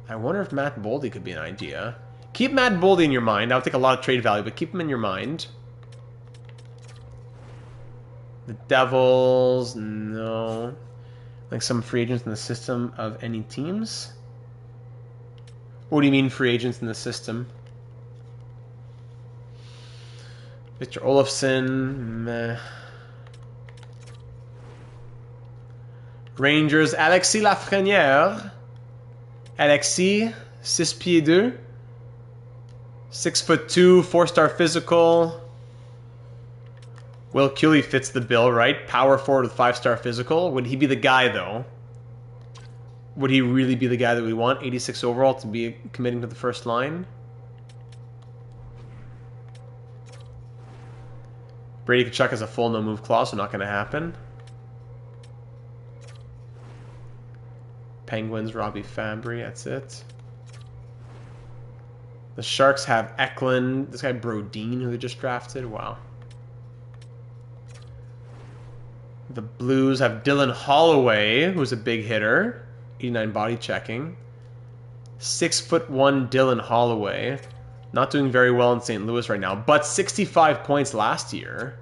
I wonder if Matt Boldy could be an idea. Keep Matt Boldy in your mind. That would take a lot of trade value, but keep him in your mind. The Devils, no. Like some free agents in the system of any teams? What do you mean free agents in the system? Victor Olofsson, meh. Rangers, Alexis Lafrenière. Alexis, 6 pieds 2. 6'2", 4-star physical. Will Culley fits the bill, right? Power forward with 5-star physical. Would he be the guy, though? Would he really be the guy that we want? 86 overall to be committing to the first line? Brady Tkachuk has a full no-move clause, so not going to happen. Penguins, Robbie Fabry, that's it. The Sharks have Eklund, this guy Brodin, who they just drafted. Wow. The Blues have Dylan Holloway, who's a big hitter. 89 body checking. 6'1" Dylan Holloway. Not doing very well in St. Louis right now, but 65 points last year.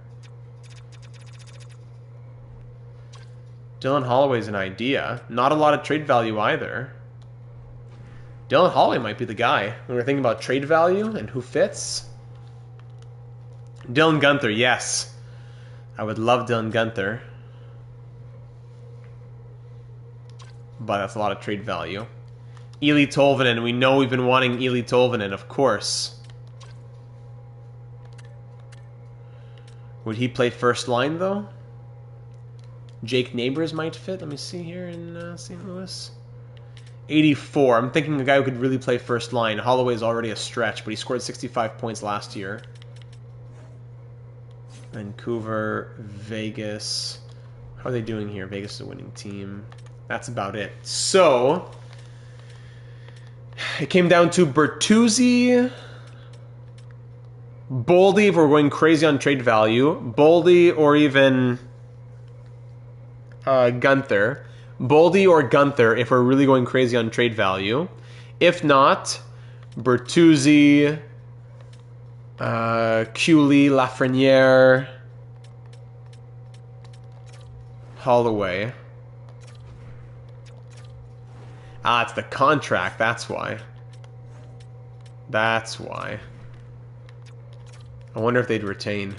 Dylan Holloway's an idea. Not a lot of trade value either. Dylan Holloway might be the guy. When we're thinking about trade value and who fits. Dylan Guenther, yes. I would love Dylan Guenther. But that's a lot of trade value. Eeli Tolvanen, we know we've been wanting Eeli Tolvanen, of course. Would he play first line, though? Jake Neighbors might fit. Let me see here in St. Louis. 84. I'm thinking a guy who could really play first line. Holloway is already a stretch, but he scored 65 points last year. Vancouver, Vegas. How are they doing here? Vegas is a winning team. That's about it. So, it came down to Bertuzzi, Boldy if we're going crazy on trade value, Boldy or even Guenther. Boldy or Guenther if we're really going crazy on trade value. If not, Bertuzzi, Cooley, Lafreniere, Holloway. Ah, it's the contract, that's why. That's why. I wonder if they'd retain.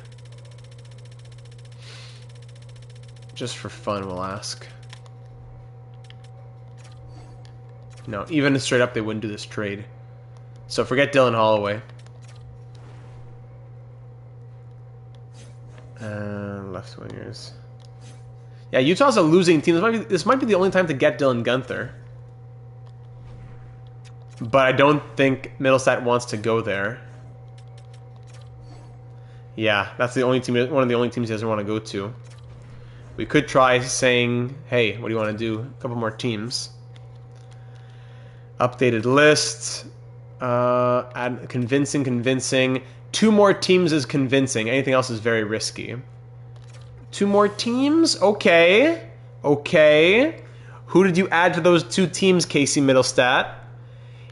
Just for fun, we'll ask. No, even straight up, they wouldn't do this trade. So forget Dylan Holloway. Left wingers. Yeah, Utah's a losing team. This might be the only time to get Dylan Guenther. But I don't think Middlestat wants to go there. Yeah, that's the only team. One of the only teams he doesn't want to go to. We could try saying, "Hey, what do you want to do?" A couple more teams. Updated list. Add convincing. 2 more teams is convincing. Anything else is very risky. 2 more teams? Okay. Okay. Who did you add to those 2 teams, Casey Middlestat?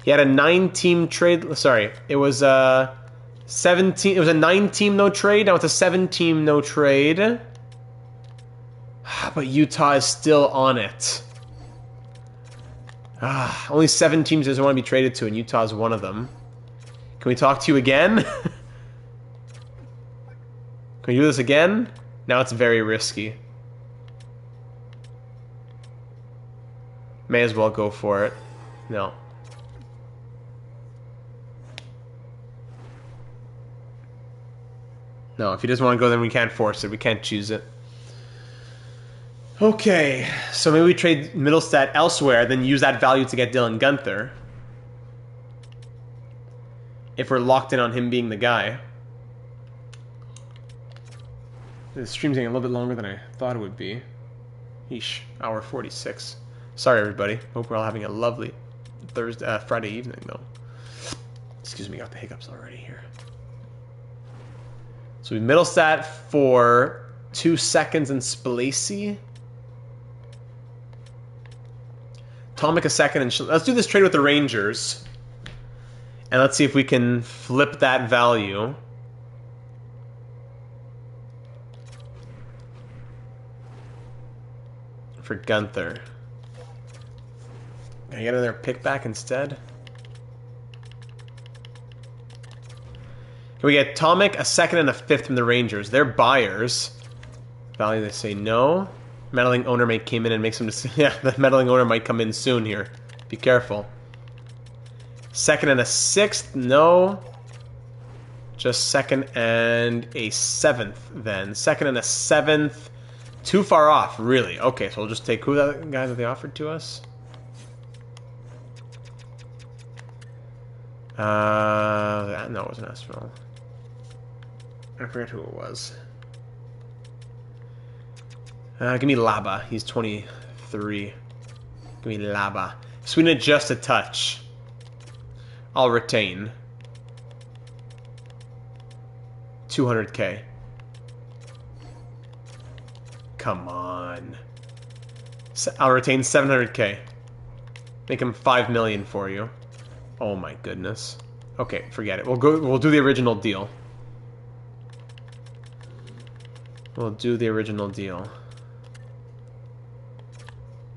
He had a 9-team trade. Sorry, it was a 17. It was a 9-team no trade. Now it's a 7-team no trade. But Utah is still on it. Only 7 teams doesn't want to be traded to, and Utah is one of them. Can we talk to you again? Can we do this again? Now it's very risky. May as well go for it. No. No, if he doesn't want to go, then we can't force it. We can't choose it. Okay, so maybe we trade Middlestat elsewhere, then use that value to get Dylan Guenther. If we're locked in on him being the guy. The stream's getting a little bit longer than I thought it would be. Yeesh, hour 46. Sorry, everybody. Hope we're all having a lovely Friday evening, though. Excuse me, got the hiccups already here. So we Middlestat for 2 seconds and Spalacy. Tomic a second and let's do this trade with the Rangers. And let's see if we can flip that value. For Guenther. Can I get another pick back instead? Can we get Tomic, a second and a 5th from the Rangers? They're buyers. Value, they say no. Meddling owner may come in and make some decisions. Yeah, the meddling owner might come in soon here. Be careful. Second and a 6th, no. Just second and a 7th then. Second and a 7th. Too far off, really. Okay, so we'll just take who the guy that they offered to us. No, it wasn't Espinal. I forget who it was. Give me Laba. He's 23. Give me Laba. Sweeten it just a touch. I'll retain. 200k. Come on. I'll retain 700k. Make him 5 million for you. Oh my goodness. Okay, forget it. We'll do the original deal. We'll do the original deal.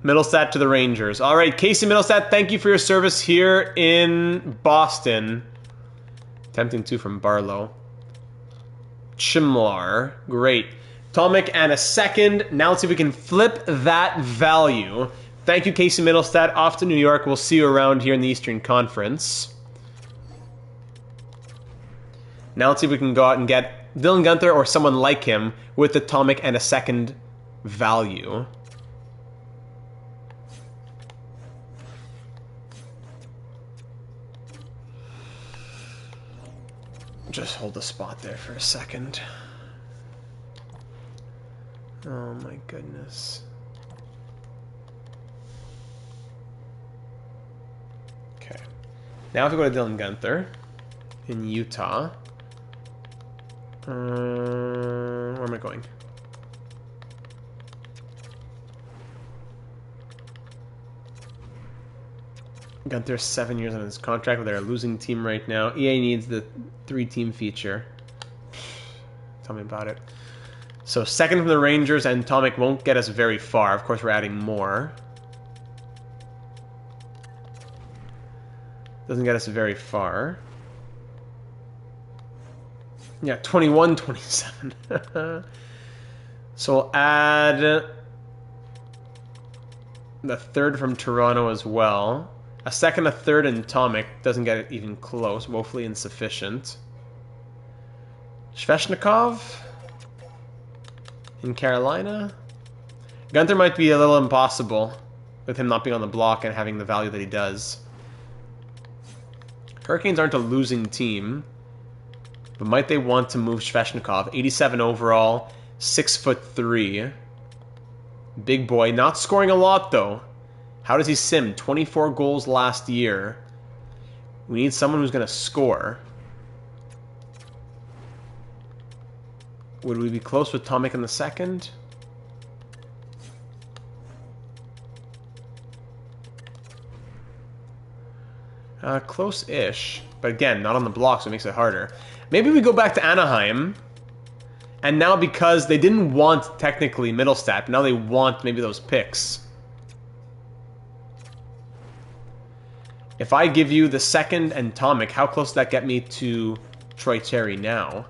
Middlestat to the Rangers. All right, Casey Middlestat, thank you for your service here in Boston. Tempting two from Barlow. Chimlar, great. Tomic and a second. Now let's see if we can flip that value. Thank you, Casey Middlestat. Off to New York. We'll see you around here in the Eastern Conference. Now let's see if we can go out and get Dylan Guenther or someone like him with the Tomic and a second value. Just hold the spot there for a second. Oh my goodness. Okay. Now if we go to Dylan Guenther in Utah. Where am I going? Guenther's 7 years on his contract, but they're a losing team right now. EA needs the 3-team feature. Tell me about it. So second from the Rangers, and Tomic won't get us very far. Of course, we're adding more. Doesn't get us very far. Yeah, 21, 27. So we'll add the third from Toronto as well. A second, a third, and Tomic doesn't get it even close. Woefully insufficient. Sveshnikov in Carolina. Guenther might be a little impossible with him not being on the block and having the value that he does. Hurricanes aren't a losing team, but might they want to move Sveshnikov? 87 overall, 6'3". Big boy, not scoring a lot though. How does he sim? 24 goals last year. We need someone who's going to score. Would we be close with Tomic in the second? Close-ish. But again, not on the block, so it makes it harder. Maybe we go back to Anaheim. And now because they didn't want, technically, Middlestat, now they want maybe those picks. If I give you the second and Tomic, how close does that get me to Troy Terry now?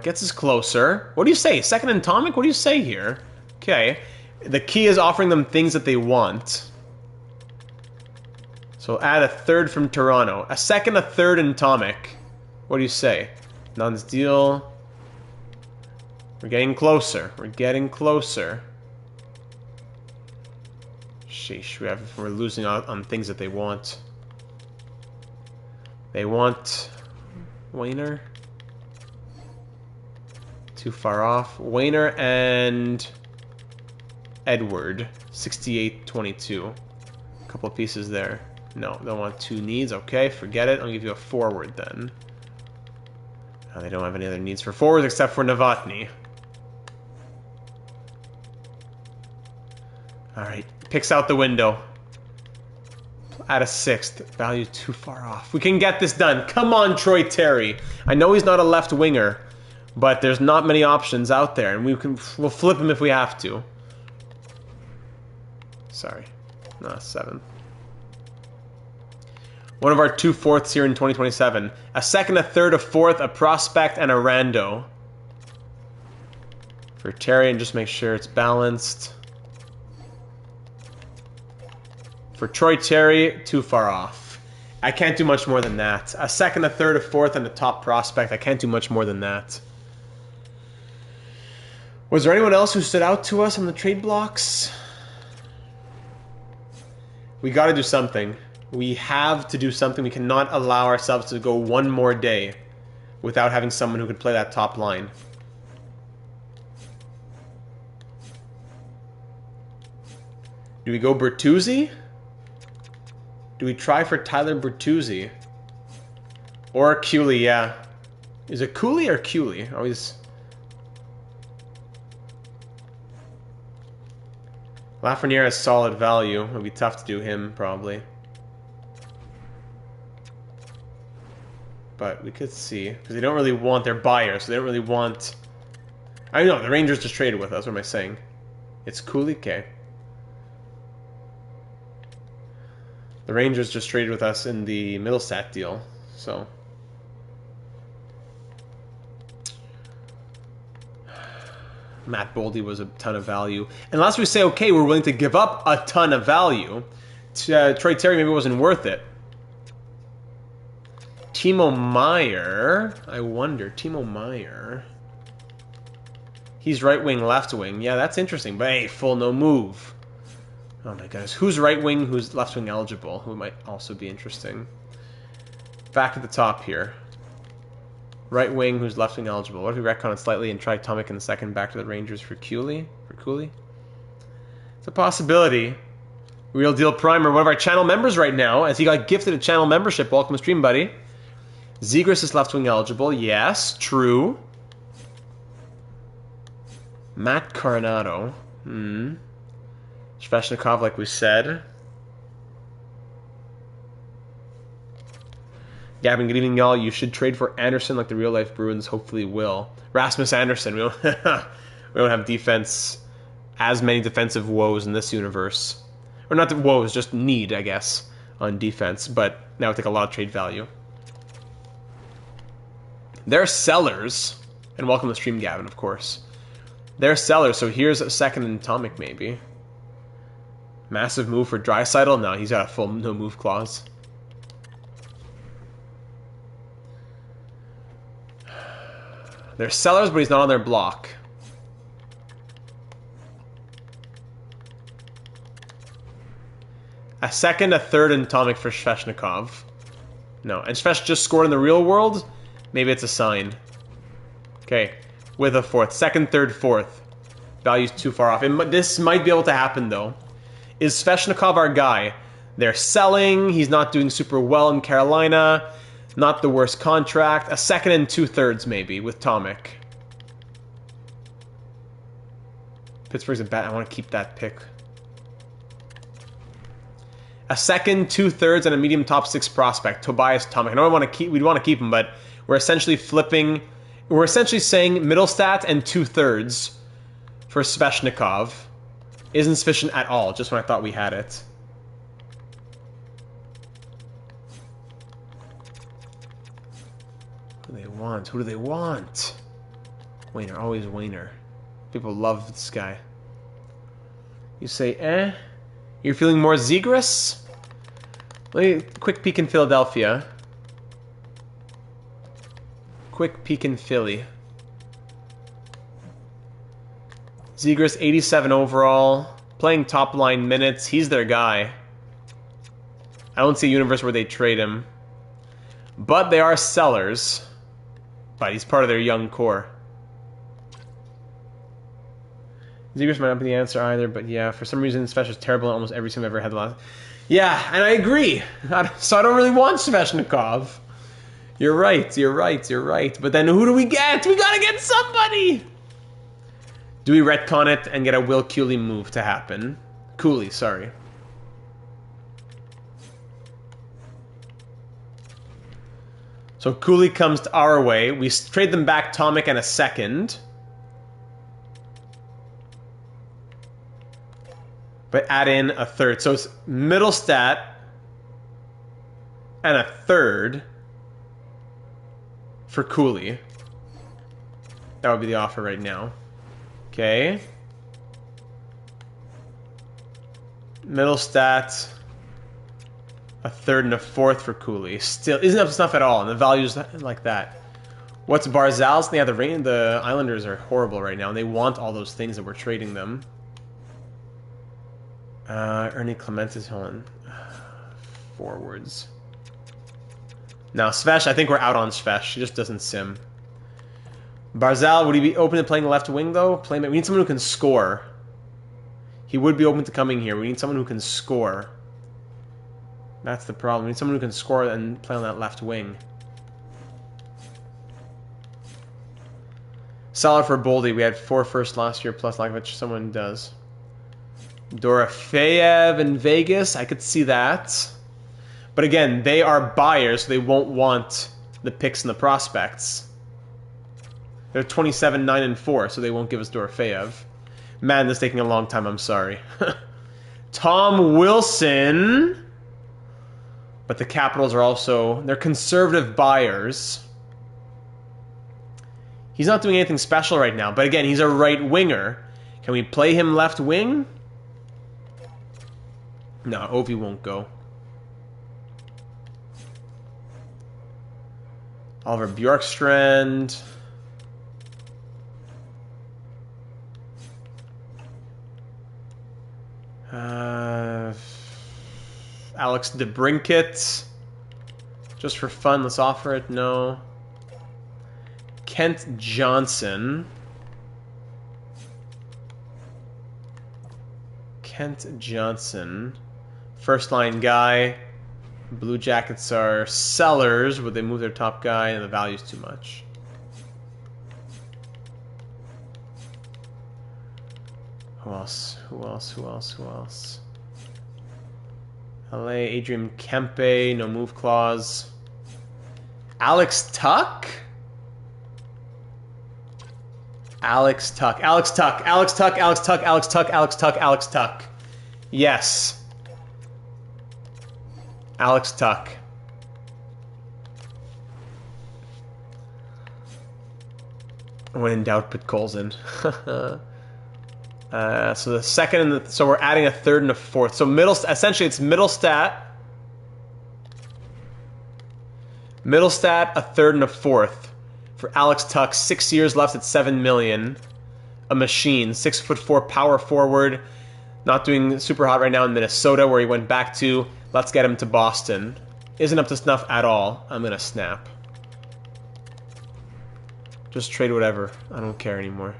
Gets us closer. What do you say? Second and Tomic? What do you say here? Okay. The key is offering them things that they want. So add a third from Toronto. A second, a third, and Tomic. What do you say? Nuns deal. We're getting closer. We're getting closer. Sheesh, we're losing out on things that they want. They want Wayner. Too far off. Wayner and Edward. 68-22. A couple of pieces there. No, they want two needs. Okay, forget it. I'll give you a forward then. They don't have any other needs for forwards except for Novotny. Alright, picks out the window. Add a sixth. Value too far off. We can get this done. Come on, Troy Terry. I know he's not a left winger, but there's not many options out there, and we'll flip him if we have to. Sorry. No, 7. One of our 2 fourths here in 2027. A second, a third, a fourth, a prospect, and a rando. For Terry, and just make sure it's balanced. For Troy Terry, too far off. I can't do much more than that. A second, a third, a fourth, and a top prospect. I can't do much more than that. Was there anyone else who stood out to us on the trade blocks? We got to do something. We have to do something. We cannot allow ourselves to go one more day without having someone who could play that top line. Do we go Bertuzzi? Do we try for Tyler Bertuzzi? Or Cooley, yeah. Is it Cooley or Cooley? Always. Lafreniere has solid value. It would be tough to do him, probably. But we could see. Because they don't really want their buyers. So they don't really want... I know, the Rangers just traded with us. What am I saying? It's Cooley? Okay. The Rangers just traded with us in the Middlestat deal. So... Matt Boldy was a ton of value. Unless we say, okay, we're willing to give up a ton of value. Troy Terry maybe wasn't worth it. Timo Meier. I wonder. Timo Meier. He's right wing, left wing. Yeah, that's interesting. But hey, full no move. Oh my goodness. Who's right wing, who's left wing eligible? Who might also be interesting. Back at the top here. Right wing, who's left wing eligible. What if we retcon it slightly and try Tomic in the second back to the Rangers for Cooley? It's a possibility. Real Deal Primer, one of our channel members right now, as he got gifted a channel membership. Welcome to stream, buddy. Zegras is left wing eligible. Yes, true. Matt Coronado. Sveshnikov, like we said. Gavin, good evening, y'all. You should trade for Anderson like the real-life Bruins hopefully will. Rasmus Anderson. We don't have defense, as many defensive woes in this universe. Or not the woes, just need, I guess, on defense. But that would take a lot of trade value. They're sellers. And welcome to the stream, Gavin, of course. They're sellers, so here's a second in Tomic, maybe. Massive move for Draisaitl? No, he's got a full no-move clause. They're sellers, but he's not on their block. A second, a third, and Tomic for Sveshnikov. No, and Svesh just scored in the real world? Maybe it's a sign. Okay, with a fourth. Second, third, fourth. Value's too far off. This might be able to happen, though. Is Sveshnikov our guy? They're selling. He's not doing super well in Carolina. Not the worst contract. A second and 2/3 maybe with Tomic. Pittsburgh's a bet. I want to keep that pick. A second, 2/3, and a medium top 6 prospect. Tobias Tomic. I know we'd want to keep him, but we're essentially flipping. We're essentially saying Middlestat and 2/3 for Sveshnikov isn't sufficient at all. Just when I thought we had it. Who do they want? Wayner, always Wayner. People love this guy. You say, eh? You're feeling more Zegras? Quick peek in Philadelphia. Quick peek in Philly. Zegras, 87 overall. Playing top line minutes. He's their guy. I don't see a universe where they trade him. But they are sellers. But he's part of their young core. Zegras might not be the answer either, but yeah, for some reason, Svesh is terrible in almost every team I've ever had the last... Yeah, and I agree. So I don't really want Sveshnikov. You're right. But then who do we get? We gotta get somebody! Do we retcon it and get a Will Cooley move to happen? Cooley, sorry. So Cooley comes to our way. We trade them back Tomic and a second. But add in a third. So it's Middlestat and a third for Cooley. That would be the offer right now. Okay. Middlestat, a third and a fourth for Cooley. Still isn't up to snuff at all, and the value's like that. What's Barzal's? Yeah, the Islanders are horrible right now, and they want all those things that we're trading them. Ernie Clementis, hold on. Forwards. Now, Svesh, I think we're out on Svesh. He just doesn't sim. Barzal, would he be open to playing left wing, though? We need someone who can score. He would be open to coming here. We need someone who can score. That's the problem. We need someone who can score and play on that left wing. Solid for Boldy. We had 4 first last year, plus Lakovic. Someone does. Dorofeyev in Vegas. I could see that. But again, they are buyers, so they won't want the picks and the prospects. They're 27, 9, and 4, so they won't give us Dorofeyev. Man, this is taking a long time. I'm sorry. Tom Wilson. But the Capitals are also... They're conservative buyers. He's not doing anything special right now. But again, he's a right winger. Can we play him left wing? No, Ovi won't go. Oliver Bjorkstrand. Alex DeBrincat. Just for fun, let's offer it. No. Kent Johnson. Kent Johnson. First line guy. Blue Jackets are sellers. Would they move their top guy? And the value's too much. Who else? Who else? Who else? Who else? LA, Adrian Kempe, no move clause. Alex Tuck? Alex Tuck. Alex Tuck. Alex Tuck. Alex Tuck. Alex Tuck. Alex Tuck. Alex Tuck. Yes. Alex Tuck. When in doubt, put Coles in. So the second and the, so we're adding a third and a fourth. So essentially it's Middlestat, a third and a fourth for Alex Tuck. 6 years left at $7 million. A machine, 6'4" power forward. Not doing super hot right now in Minnesota, where he went back to. Let's get him to Boston. Isn't up to snuff at all. I'm gonna snap. Just trade whatever. I don't care anymore.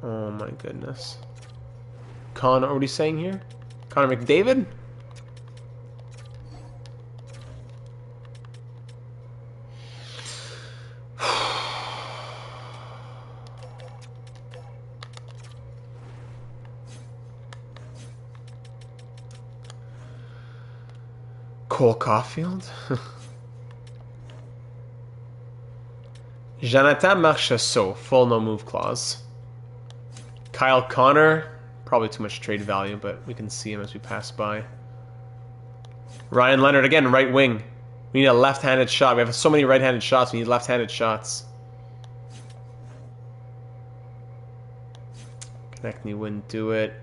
Oh my goodness. Connor, what are you saying here? Connor McDavid? Cole Caulfield? Jonathan Marchessault, full no move clause. Kyle Connor, probably too much trade value, but we can see him as we pass by. Ryan Leonard, again, right wing. We need a left-handed shot. We have so many right-handed shots, we need left-handed shots. Konechny wouldn't do it.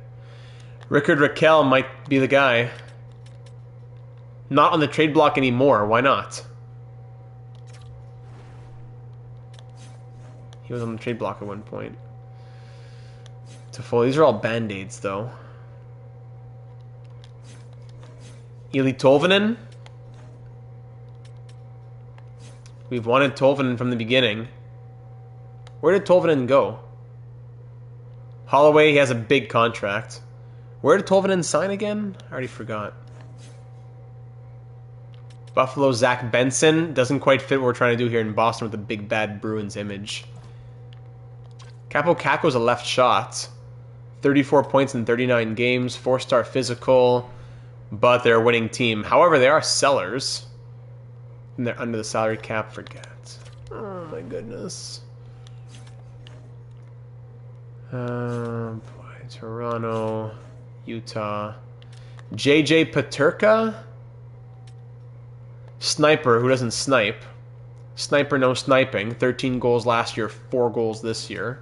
Rickard Rakell might be the guy. Not on the trade block anymore. Why not? He was on the trade block at one point. These are all band-aids, though. Eli Tolvanen. We've wanted Tolvanen from the beginning. Where did Tolvanen go? Holloway, he has a big contract. Where did Tolvanen sign again? I already forgot. Buffalo, Zach Benson. Doesn't quite fit what we're trying to do here in Boston with the big bad Bruins image. Capo Caco's a left shot. 34 points in 39 games. 4-star physical. But they're a winning team. However, they are sellers. And they're under the salary cap. Forget. Oh my goodness. Boy, Toronto. Utah. JJ Paterka. Sniper, who doesn't snipe. Sniper, no sniping. 13 goals last year, 4 goals this year.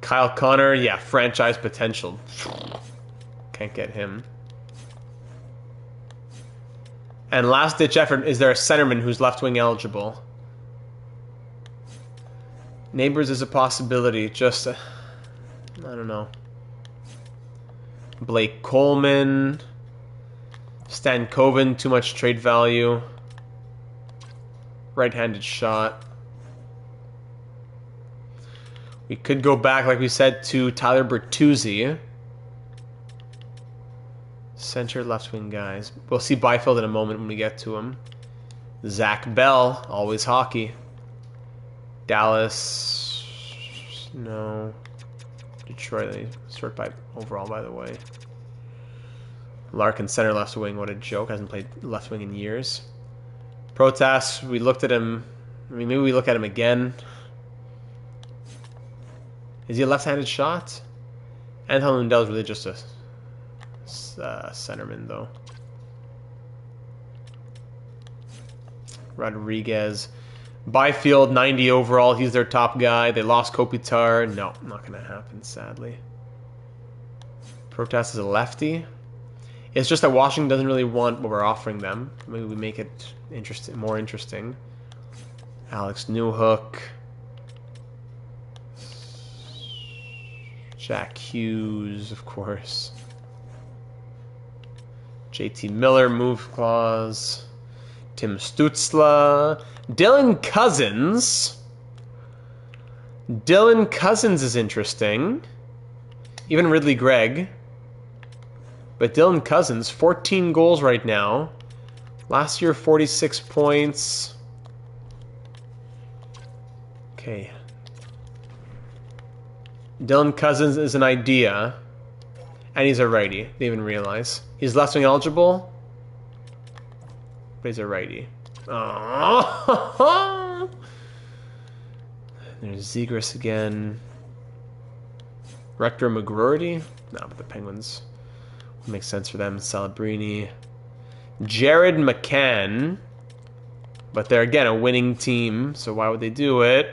Kyle Connor, yeah, franchise potential. Can't get him. And last ditch effort, is there a centerman who's left wing eligible? Neighbors is a possibility, just, I don't know. Blake Coleman. Stan Coven, too much trade value. Right-handed shot. We could go back, like we said, to Tyler Bertuzzi. Center left wing guys. We'll see Byfield in a moment when we get to him. Zach Bell, always hockey. Dallas, No. Detroit, they sort by overall, by the way. Larkin, center left wing. What a joke. Hasn't played left wing in years. Protas, we looked at him. I mean, maybe we look at him again. Is he a left-handed shot? Anton Lundell is really just a centerman, though. Rodriguez. Byfield, 90 overall. He's their top guy. They lost Kopitar. No, not going to happen, sadly. Protas is a lefty. It's just that Washington doesn't really want what we're offering them. Maybe we make it interesting, more interesting. Alex Newhook. Jack Hughes, of course. JT Miller, move clause. Tim Stützle. Dylan Cousins. Dylan Cousins is interesting. Even Ridley Gregg. But Dylan Cousins, 14 goals right now. Last year, 46 points. Okay. Dylan Cousins is an idea. And he's a righty. Didn't even realize. He's left wing eligible. But he's a righty. Oh. There's Zegras again. Rector McGroarty? No, but the Penguins. Makes sense for them. Celebrini. Jared McCann. But they're, again, a winning team. So why would they do it?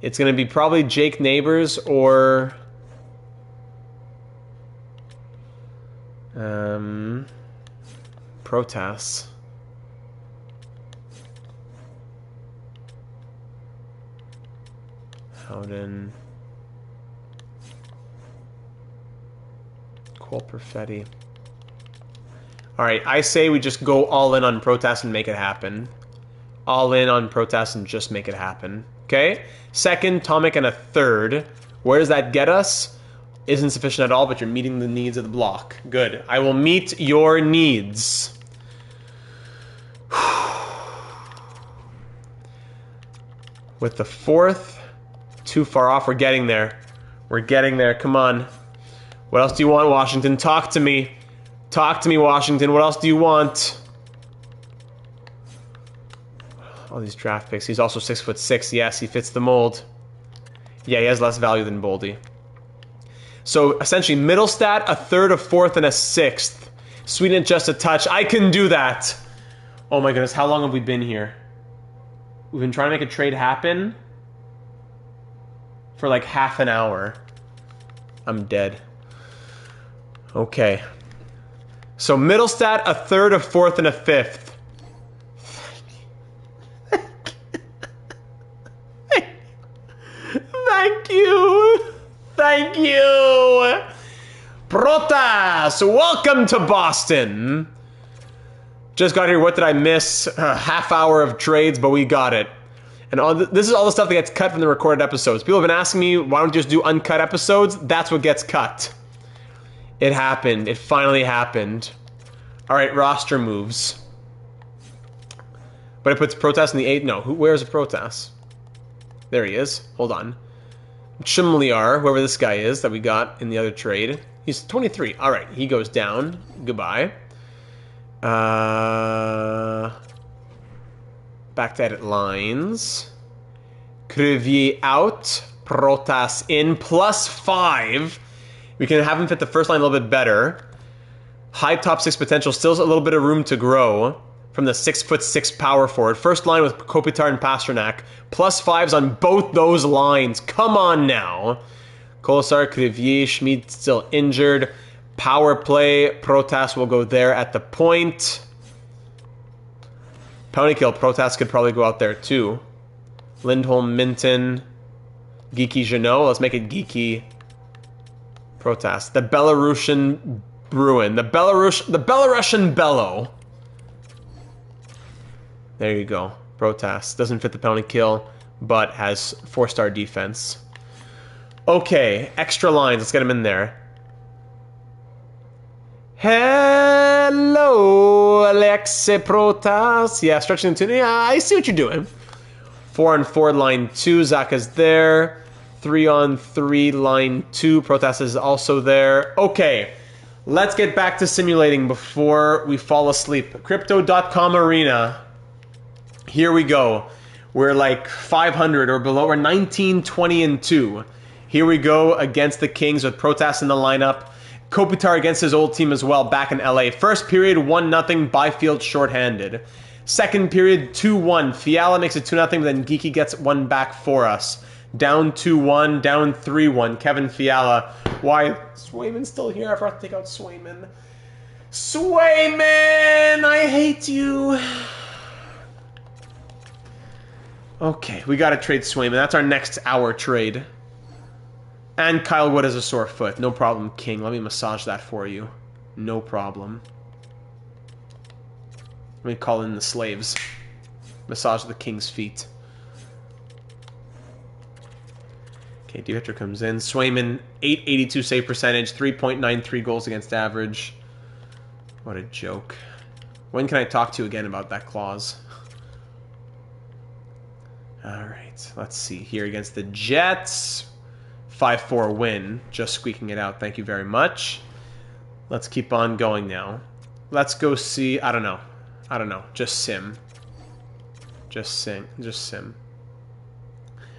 It's going to be probably Jake Neighbors or... Protas. Howden. Cole Perfetti. Alright, I say we just go all in on Protas and make it happen. All in on Protas and just make it happen. Okay? Second, Tomic, and a third. Where does that get us? Isn't sufficient at all, but you're meeting the needs of the block. Good. I will meet your needs. With the fourth, too far off. We're getting there. We're getting there. Come on. What else do you want, Washington? Talk to me. Talk to me, Washington. What else do you want? All these draft picks. He's also 6'6". Yes, he fits the mold. Yeah, he has less value than Boldy. So essentially, middle stat, a third, a fourth, and a sixth. Sweeten it just a touch. I can do that. Oh my goodness, how long have we been here? We've been trying to make a trade happen for like half an hour. I'm dead. Okay. So middle stat, a third, a fourth, and a fifth. Thank you. Thank you. Protas, welcome to Boston. Just got here. What did I miss? A half hour of trades, but we got it. And this is all the stuff that gets cut from the recorded episodes. People have been asking me, why don't you just do uncut episodes? That's what gets cut. It happened. It finally happened. All right, roster moves. But it puts Protas in the 8. No, where's Protas? There he is. Hold on. Chimliar, whoever this guy is that we got in the other trade. He's 23. All right, he goes down. Goodbye. Back to edit lines. Crevier out. Protas in. +5. We can have him fit the first line a little bit better. High top 6 potential. Still a little bit of room to grow from the 6'6" power forward. First line with Kopitar and Pasternak. +5s on both those lines. Come on now. Kolesar, Crevier, Schmid still injured. Power play. Protas will go there at the point. Penalty kill. Protas could probably go out there too. Lindholm, Minton, Geeky Janot. Let's make it Geeky Protas. The Belarusian Bruin. The Belarusian Bellow. There you go. Protas. Doesn't fit the penalty kill, but has 4-star defense. Okay, extra lines. Let's get him in there. Hello, Alexe Protas. Yeah, stretching the tune. Yeah, I see what you're doing. 4-on-4, line 2. Zaka's there. 3-on-3, line 2. Protas is also there. Okay, let's get back to simulating before we fall asleep. Crypto.com Arena. Here we go. We're like 500 or below. We're 19, 20, and 2. Here we go against the Kings with Protas in the lineup. Kopitar against his old team as well, back in LA. First period, 1-0, Byfield shorthanded. Second period, 2-1. Fiala makes it 2-0, but then Geeky gets one back for us. Down 2-1, down 3-1. Kevin Fiala. Why? Swayman's still here. I forgot to take out Swayman. Swayman! I hate you. Okay, we gotta trade Swayman. That's our next hour trade. And Kyle Wood has a sore foot. No problem, King. Let me massage that for you. No problem. Let me call in the slaves. Massage the King's feet. Okay, Dieter comes in. Swayman, 882 save percentage, 3.93 goals against average. What a joke. When can I talk to you again about that clause? Alright, let's see. Here against the Jets. 5-4 win. Just squeaking it out. Thank you very much. Let's keep on going now. Let's go see... I don't know. Just sim. Just sim.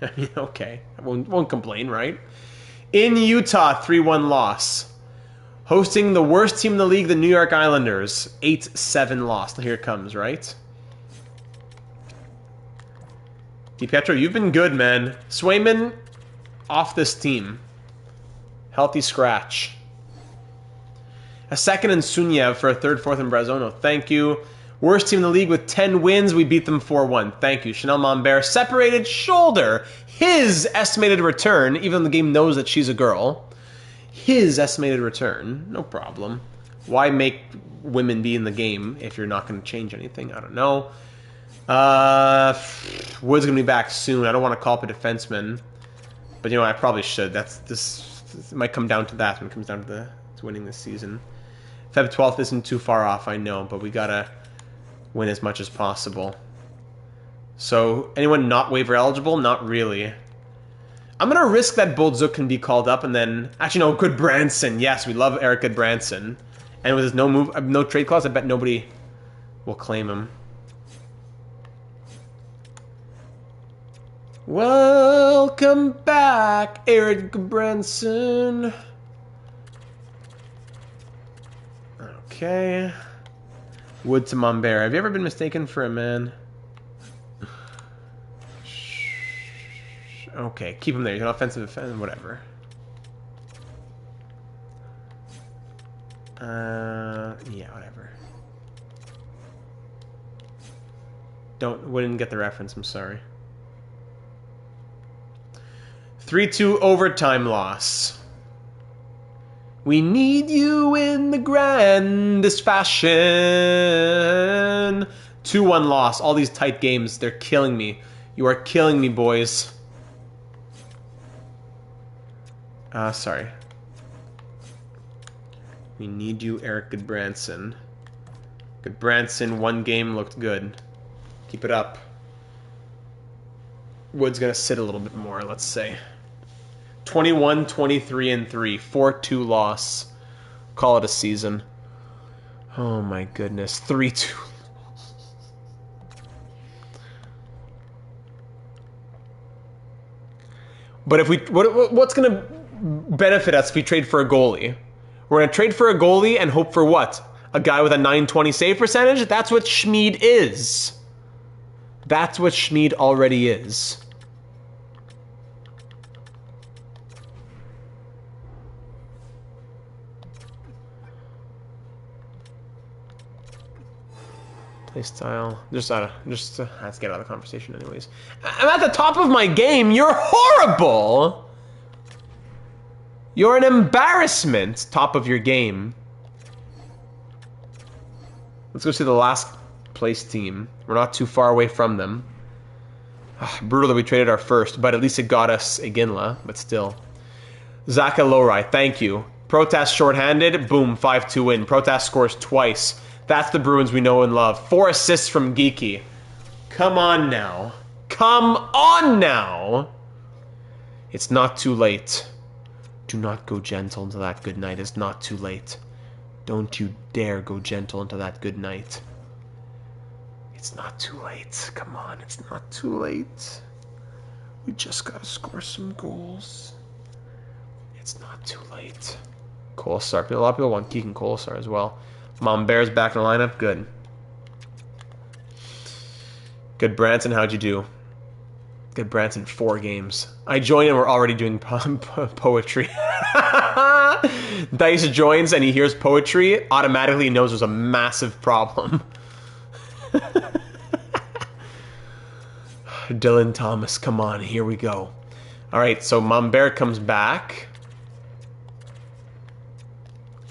I mean, okay. I won't complain, right? In Utah, 3-1 loss. Hosting the worst team in the league, the New York Islanders. 8-7 loss. Here it comes, right? DiPietro, you've been good, man. Swayman... off this team. Healthy scratch. A second in Sunyev for a third, fourth in Brazono. Thank you. Worst team in the league with 10 wins. We beat them 4-1. Thank you. Chanel Mombert. Separated shoulder. His estimated return, even though the game knows that she's a girl. His estimated return. No problem. Why make women be in the game if you're not going to change anything? I don't know. Wood's going to be back soon. I don't want to call up a defenseman. But you know, I probably should. This might come down to that when it comes down to winning this season. Feb 12th isn't too far off, I know, but we gotta win as much as possible. So, anyone not waiver eligible? Not really. I'm gonna risk that Boldzuk can be called up, and then actually no, Goodbranson. Yes, we love Eric Goodbranson, and with his no trade clause, I bet nobody will claim him. Welcome back, Eric Branson. Okay. Wood to Mombert. Have you ever been mistaken for a man? Okay, keep him there. He's an offensive defender, whatever. Yeah, whatever. Wouldn't get the reference, I'm sorry. 3-2 overtime loss. We need you in the grandest fashion. 2-1 loss. All these tight games, they're killing me. You are killing me, boys. Sorry. We need you, Eric Goodbranson. Goodbranson, one game looked good. Keep it up. Wood's gonna sit a little bit more, let's say. 21, 23, and 3. 4-2 loss. Call it a season. Oh my goodness. 3-2. But if we, what's going to benefit us if we trade for a goalie? We're going to trade for a goalie and hope for what? A guy with a 920 save percentage? That's what Schmid is. That's what Schmid already is. Play style. Let's get out of the conversation anyways. I'm at the top of my game. You're horrible. You're an embarrassment. Top of your game. Let's go see the last place team. We're not too far away from them. Brutal that we traded our first, but at least it got us Iginla, but still. Zaka Lorai, thank you. Protest shorthanded. Boom, 5-2 win. Protest scores twice. That's the Bruins we know and love. 4 assists from Geeky. Come on now. Come on now. It's not too late. Do not go gentle into that good night. It's not too late. Don't you dare go gentle into that good night. It's not too late. Come on, it's not too late. We just gotta score some goals. It's not too late. Kolesar. A lot of people want Keegan Kolesar as well. Mom Bear's back in the lineup. Good. Good, Branson. How'd you do? Good, Branson. 4 games. I joined and we're already doing poetry. Dice joins and he hears poetry. Automatically knows there's a massive problem. Dylan Thomas, come on, here we go. Alright, so Mombert comes back.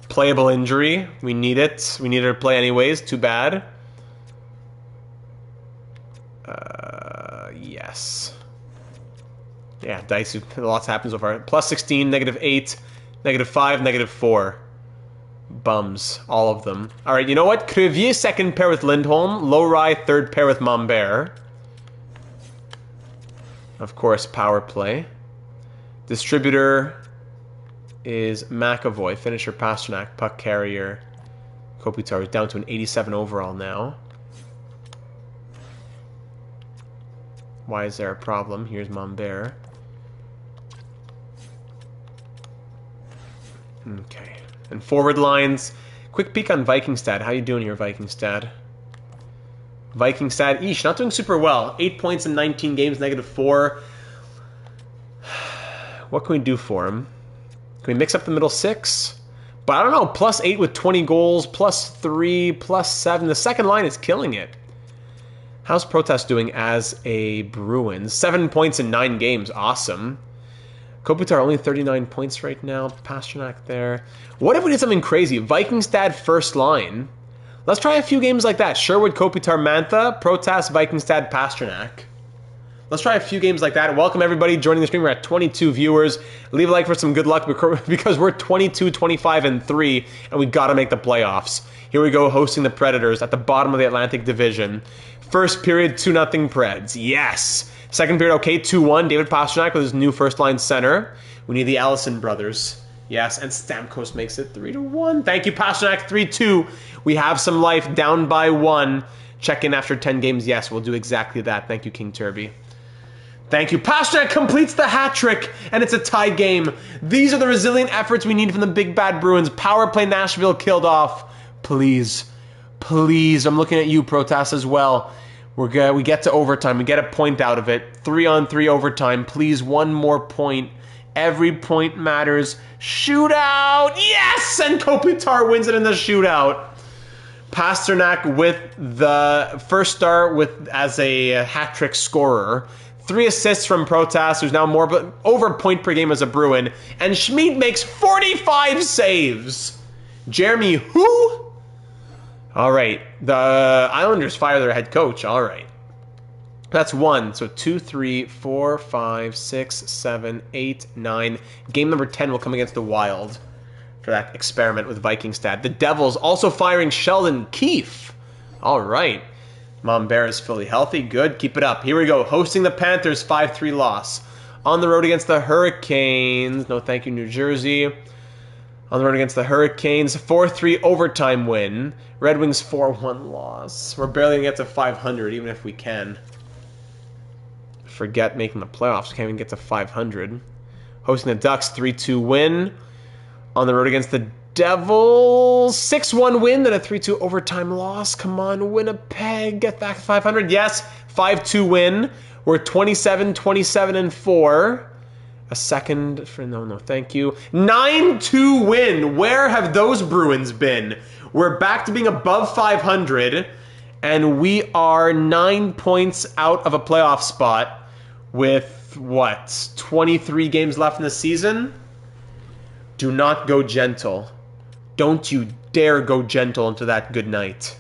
Playable injury. We need it. We need her to play anyways. Too bad. Yes. Yeah, Dice, lots happens so far. Plus 16, -8, -5, -4. Bums. All of them. Alright, you know what? Crevier second pair with Lindholm. Lowry third pair with Mombert. Of course, power play. Distributor is McAvoy. Finisher Pasternak. Puck carrier Kopitar is down to an 87 overall now. Why is there a problem? Here's Mombert. Okay. And forward lines. Quick peek on Vikingstad. How you doing here, Vikingstad? Vikingstad, eesh, not doing super well. 8 points in 19 games, -4. What can we do for him? Can we mix up the middle 6? But I don't know, +8 with 20 goals, +3, +7. The second line is killing it. How's Protest doing as a Bruins? 7 points in 9 games, awesome. Kopitar only 39 points right now. Pasternak there. What if we did something crazy? Vikingstad first line. Let's try a few games like that. Sherwood, Kopitar, Mantha, Protest, Vikingstad, Pasternak. Let's try a few games like that. Welcome everybody joining the stream. We're at 22 viewers. Leave a like for some good luck because we're 22, 25, and 3, and we got to make the playoffs. Here we go, hosting the Predators at the bottom of the Atlantic Division. First period, 2-0 Preds. Yes. Second period, okay, 2-1. David Pasternak with his new first-line center. We need the Allison brothers. Yes, and Stamkos makes it 3-1. Thank you, Pasternak, 3-2. We have some life, down by 1. Check in after 10 games. Yes, we'll do exactly that. Thank you, King Turby. Thank you. Pasternak completes the hat trick, and it's a tie game. These are the resilient efforts we need from the Big Bad Bruins. Power play Nashville killed off. Please. Please. I'm looking at you, Protest, as well. We get to overtime. We get a point out of it. 3-on-3 overtime. Please, one more point. Every point matters. Shootout! Yes! And Kopitar wins it in the shootout. Pasternak with the first star as a hat trick scorer. 3 assists from Protest, who's now over a point per game as a Bruin. And Schmid makes 45 saves. Jeremy who? All right. The Islanders fire their head coach. All right. That's 1. So 2, 3, 4, 5, 6, 7, 8, 9. Game number 10 will come against the Wild for that experiment with Vikingstad. The Devils also firing Sheldon Keefe. All right. Mombert is fully healthy. Good. Keep it up. Here we go. Hosting the Panthers, 5-3 loss. On the road against the Hurricanes. No thank you, New Jersey. On the road against the Hurricanes, 4-3 overtime win. Red Wings 4-1 loss. We're barely going to get to 500, even if we can. Forget making the playoffs. Can't even get to 500. Hosting the Ducks, 3-2 win. On the road against the Devils, 6-1 win, then a 3-2 overtime loss. Come on, Winnipeg, get back to 500. Yes, 5-2 win. We're 27, 27, and 4. A second for no, thank you. 9-2 win. Where have those Bruins been? We're back to being above 500, and we are 9 points out of a playoff spot with, what, 23 games left in the season? Do not go gentle. Don't you dare go gentle into that good night.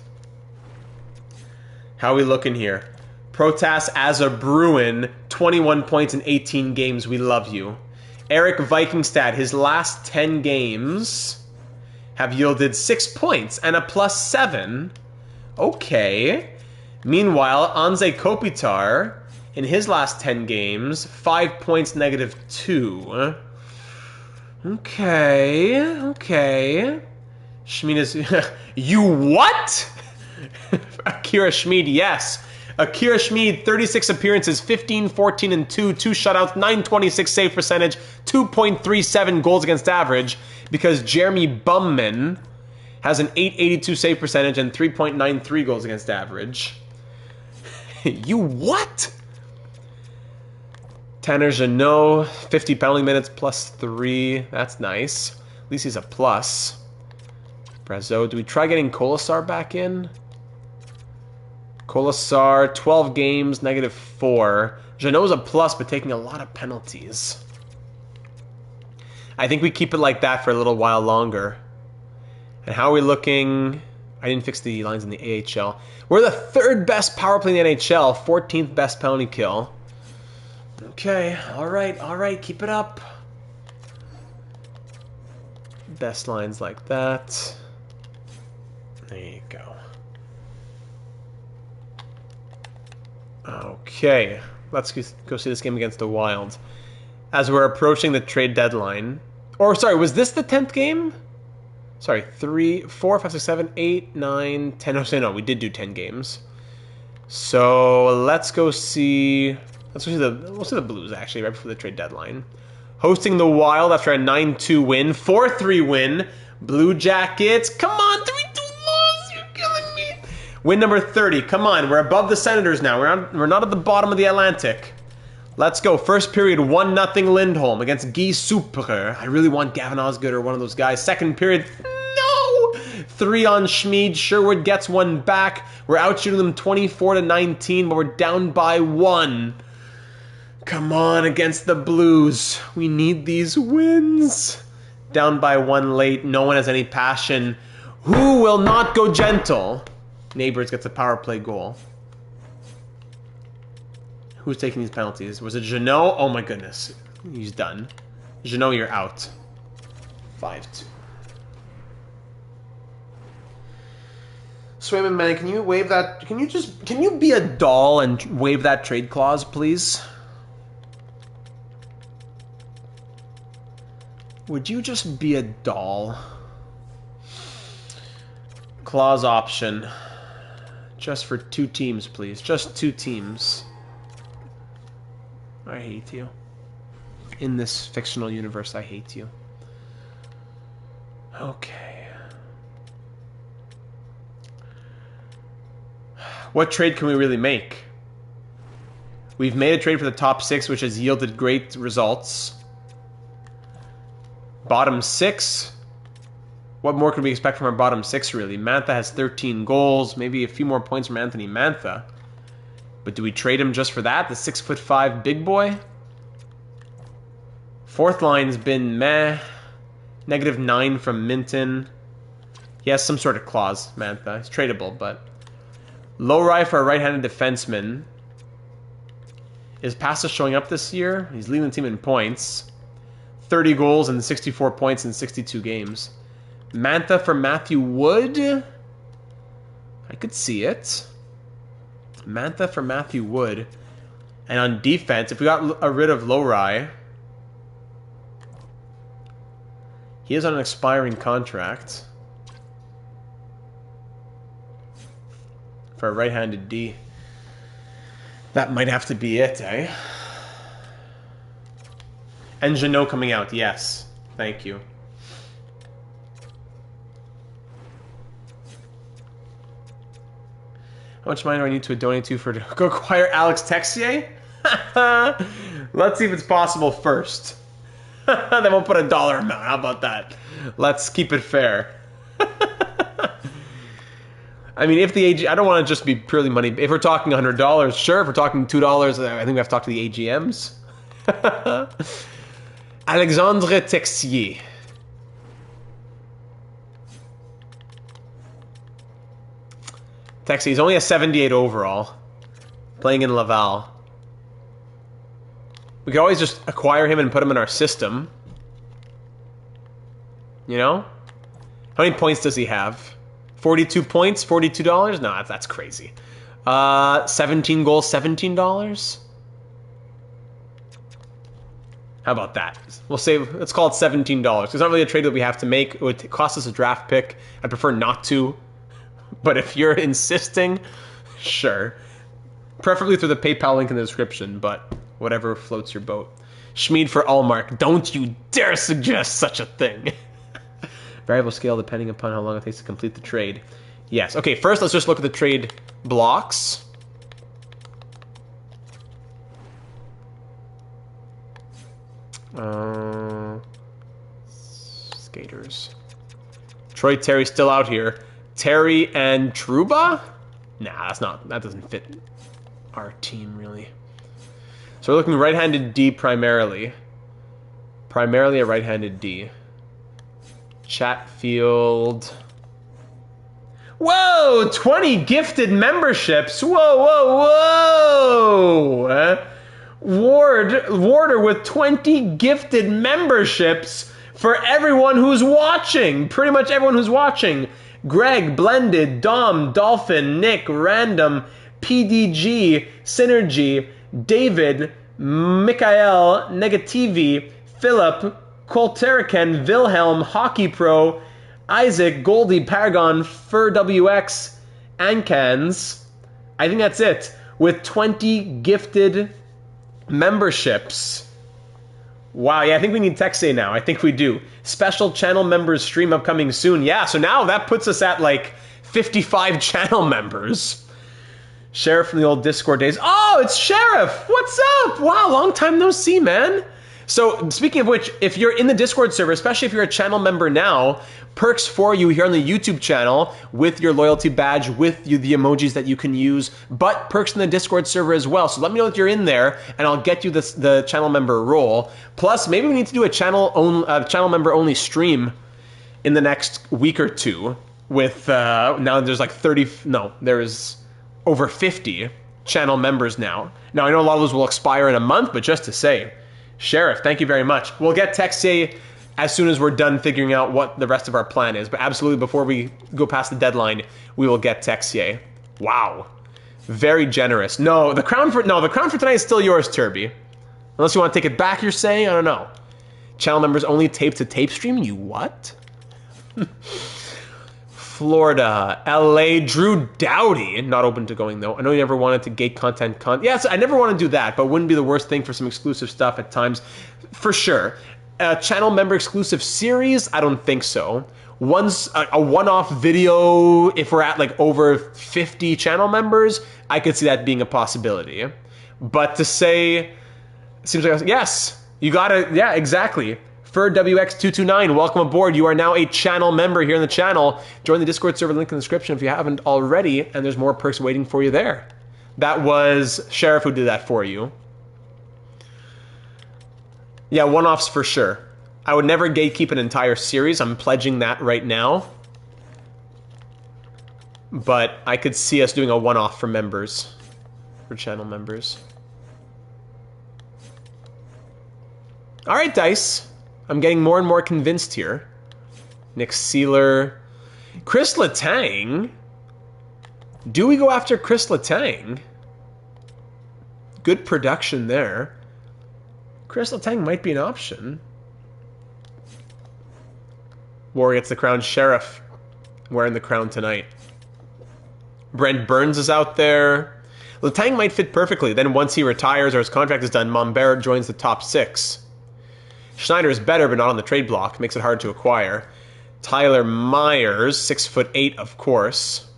How are we looking here? Protest as a Bruin, 21 points in 18 games. We love you. Eric Vikingstad, his last 10 games have yielded 6 points and a +7. Okay. Meanwhile, Anze Kopitar, in his last 10 games, 5 points, -2. Okay. Schmid is... You what? Akira Schmid, yes. Akira Schmid, 36 appearances, 15, 14, and 2 shutouts, 926 save percentage, 2.37 goals against average, because Jeremy Bumman has an 882 save percentage and 3.93 goals against average. You what? Tanner Jeannot, 50 penalty minutes, +3. That's nice. At least he's a plus. Brazeau, do we try getting Kolasar back in? Kolasar, 12 games, -4. Jeannot's a plus, but taking a lot of penalties. I think we keep it like that for a little while longer. And how are we looking? I didn't fix the lines in the AHL. We're the 3rd best power play in the NHL, 14th best penalty kill. Okay, all right, keep it up. Best lines like that. There you go. Okay, let's go see this game against the Wild. As we're approaching the trade deadline. Or, sorry, was this the 10th game? Sorry, 3, 4, 5, 6, 7, 8, 9, 10. No, we did do 10 games. So, let's go see... We'll see the Blues, actually, right before the trade deadline. Hosting the Wild after a 9-2 win. 4-3 win. Blue Jackets. Come on, 3-2 loss. You're killing me. Win number 30. Come on, we're above the Senators now. We're not at the bottom of the Atlantic. Let's go. First period, 1-0 Lindholm against Guy Supre. I really want Gavin Osgood or one of those guys. Second period, no! 3 on Schmid. Sherwood gets one back. We're outshooting them 24-19, but we're down by 1. Come on, against the Blues. We need these wins. Down by 1 late. No one has any passion. Who will not go gentle? Neighbors gets a power play goal. Who's taking these penalties? Was it Jeannot? Oh my goodness. He's done. Jeannot, you're out. 5-2. Swayman, man, can you waive that? Can you be a doll and waive that trade clause, please? Would you just be a doll? Clause option. Just for 2 teams, please. Just 2 teams. I hate you. In this fictional universe, I hate you. Okay. What trade can we really make? We've made a trade for the top 6, which has yielded great results. Bottom 6. What more could we expect from our bottom 6, really? Mantha has 13 goals. Maybe a few more points from Anthony Mantha. But do we trade him just for that? The 6'5" big boy? 4th line's been meh. -9 from Minton. He has some sort of clause, Mantha. He's tradable, but... Lowry for a right-handed defenseman. Is Pasta showing up this year? He's leading the team in points. 30 goals and 64 points in 62 games. Mantha for Matthew Wood? I could see it. Mantha for Matthew Wood. And on defense, if we got rid of Lowry, he is on an expiring contract. For a right-handed D. That might have to be it, eh? And Jeannot coming out, yes. Thank you. How much money do I need to donate to go acquire Alex Texier? Let's see if it's possible first. Then we'll put a dollar amount. How about that? Let's keep it fair. I mean, if the AG, I don't want to just be purely money. If we're talking $100, sure. If we're talking $2, I think we have to talk to the AGMs. Alexandre Texier. Texier is only a 78 overall. Playing in Laval. We could always just acquire him and put him in our system. You know? How many points does he have? 42 points, $42? No, that's crazy. 17 goals, $17? How about that? We'll say, let's call it $17. It's not really a trade that we have to make. It would cost us a draft pick. I'd prefer not to. But if you're insisting, sure. Preferably through the PayPal link in the description, but whatever floats your boat. Schmid for Allmark. Don't you dare suggest such a thing. Variable scale depending upon how long it takes to complete the trade. Yes. Okay, first let's just look at the trade blocks. Skaters. Troy Terry still out here. Terry and Trouba? Nah, that doesn't fit our team really. So we're looking right-handed D primarily. Primarily a right-handed D. Chatfield. Whoa! 20 gifted memberships. Whoa, whoa, whoa! Warder with 20 gifted memberships for everyone who's watching. Pretty much everyone who's watching. Greg, Blended, Dom, Dolphin, Nick, Random, PDG, Synergy, David, Mikael, Negativi, Philip, Colterican, Wilhelm, Hockey Pro, Isaac, Goldie, Paragon, Fur WX, Ankans. I think that's it. With 20 gifted memberships. Wow, yeah, I think we need Texay now. I think we do. Special channel members stream upcoming soon. Yeah, so now that puts us at like 55 channel members. Sheriff from the old Discord days. Oh, it's Sheriff! What's up? Wow, long time no see, man. So, speaking of which, if you're in the Discord server, especially if you're a channel member now, perks for you here on the YouTube channel with your loyalty badge, with the emojis that you can use, but perks in the Discord server as well. So let me know that you're in there, and I'll get you the channel member role. Plus, maybe we need to do a channel member only stream in the next week or two. With now there's like there's over 50 channel members now. Now I know a lot of those will expire in a month, but just to say. Sheriff, thank you very much. We'll get Texay as soon as we're done figuring out what the rest of our plan is. But absolutely, before we go past the deadline, we will get Texay. Wow. Very generous. No, the crown for tonight is still yours, Turby. Unless you want to take it back, you're saying? I don't know. Channel members only tape-to-tape stream? You what? Florida, LA, Drew Dowdy. Not open to going, though. I know you never wanted to gate content. Yes, I never want to do that, but wouldn't be the worst thing for some exclusive stuff at times. For sure. Channel member exclusive series? I don't think so. Once a one-off video, if we're at like over 50 channel members, I could see that being a possibility. But to say, it seems like, yes, you gotta, yeah, exactly. Fur WX229, welcome aboard. You are now a channel member here in the channel. Join the Discord server, link in the description if you haven't already, and there's more perks waiting for you there. That was Sheriff who did that for you. Yeah, one-offs for sure. I would never gatekeep an entire series. I'm pledging that right now. But I could see us doing a one-off for members, for channel members. All right, Dice. I'm getting more and more convinced here. Nick Sealer. Chris Letang? Do we go after Chris Letang? Good production there. Chris Letang might be an option. War gets the crown. Sheriff wearing the crown tonight. Brent Burns is out there. Letang might fit perfectly. Then once he retires or his contract is done, Mombert joins the top 6. Schneider is better, but not on the trade block. Makes it hard to acquire. Tyler Myers, 6'8", of course.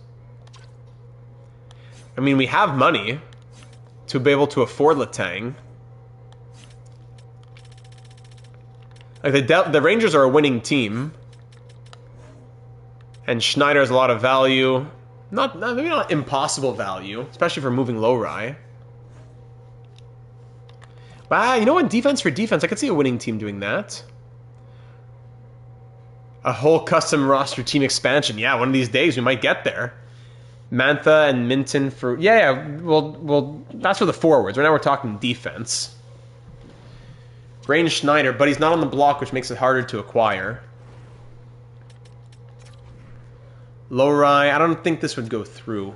I mean, we have money to be able to afford Letang. Like the Rangers are a winning team, and Schneider has a lot of value. Maybe not impossible value, especially for moving low-ri. Wow, you know what? Defense for defense. I could see a winning team doing that. A whole custom roster team expansion. Yeah, one of these days we might get there. Mantha and Minton for... Yeah, well, that's for the forwards. Right now we're talking defense. Brain Schneider, but he's not on the block, which makes it harder to acquire. Lowry, I don't think this would go through.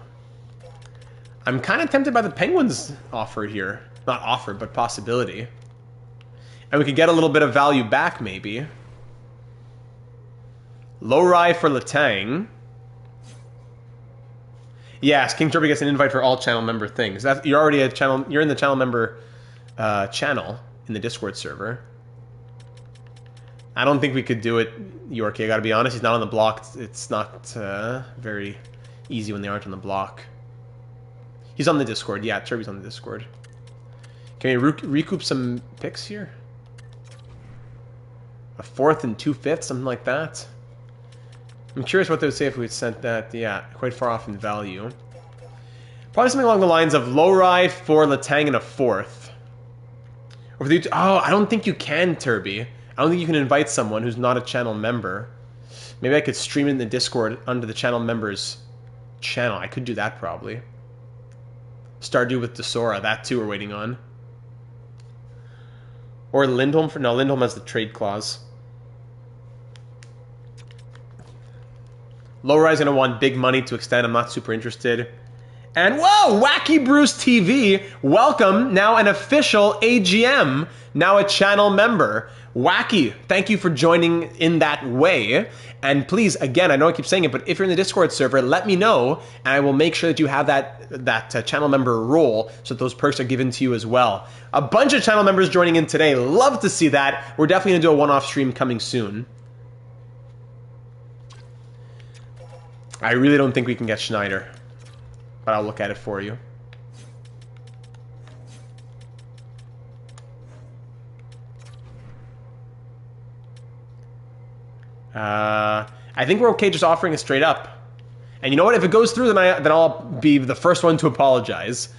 I'm kind of tempted by the Penguins offer here. Not offer, but possibility. And we could get a little bit of value back, maybe. Lowry for Letang. Yes, King Turby gets an invite for all channel member things. You're already a channel. You're in the channel member channel in the Discord server. I don't think we could do it, Yorkie. I gotta be honest. He's not on the block. It's not very easy when they aren't on the block. He's on the Discord. Yeah, Turby's on the Discord. Can we recoup some picks here? A 4th and 2/5, something like that. I'm curious what they would say if we had sent that. Yeah, quite far off in value. Probably something along the lines of Lowry for Letang and a 4th. Or for oh, I don't think you can, Turby. I don't think you can invite someone who's not a channel member. Maybe I could stream it in the Discord under the channel members channel. I could do that probably. Stardew with Desora, that too we're waiting on. Or Lindholm for no, Lindholm has the trade clause. Lowry's gonna want big money to extend. I'm not super interested. And whoa, Wacky Bruce TV, welcome, now an official AGM, now a channel member. Wacky, thank you for joining in that way. And please, again, I know I keep saying it, but if you're in the Discord server, let me know, and I will make sure that you have that channel member role, so that those perks are given to you as well. A bunch of channel members joining in today. Love to see that. We're definitely gonna do a one-off stream coming soon. I really don't think we can get Schneider, but I'll look at it for you. I think we're okay just offering it straight up. And you know what? If it goes through, then I'll be the first one to apologize.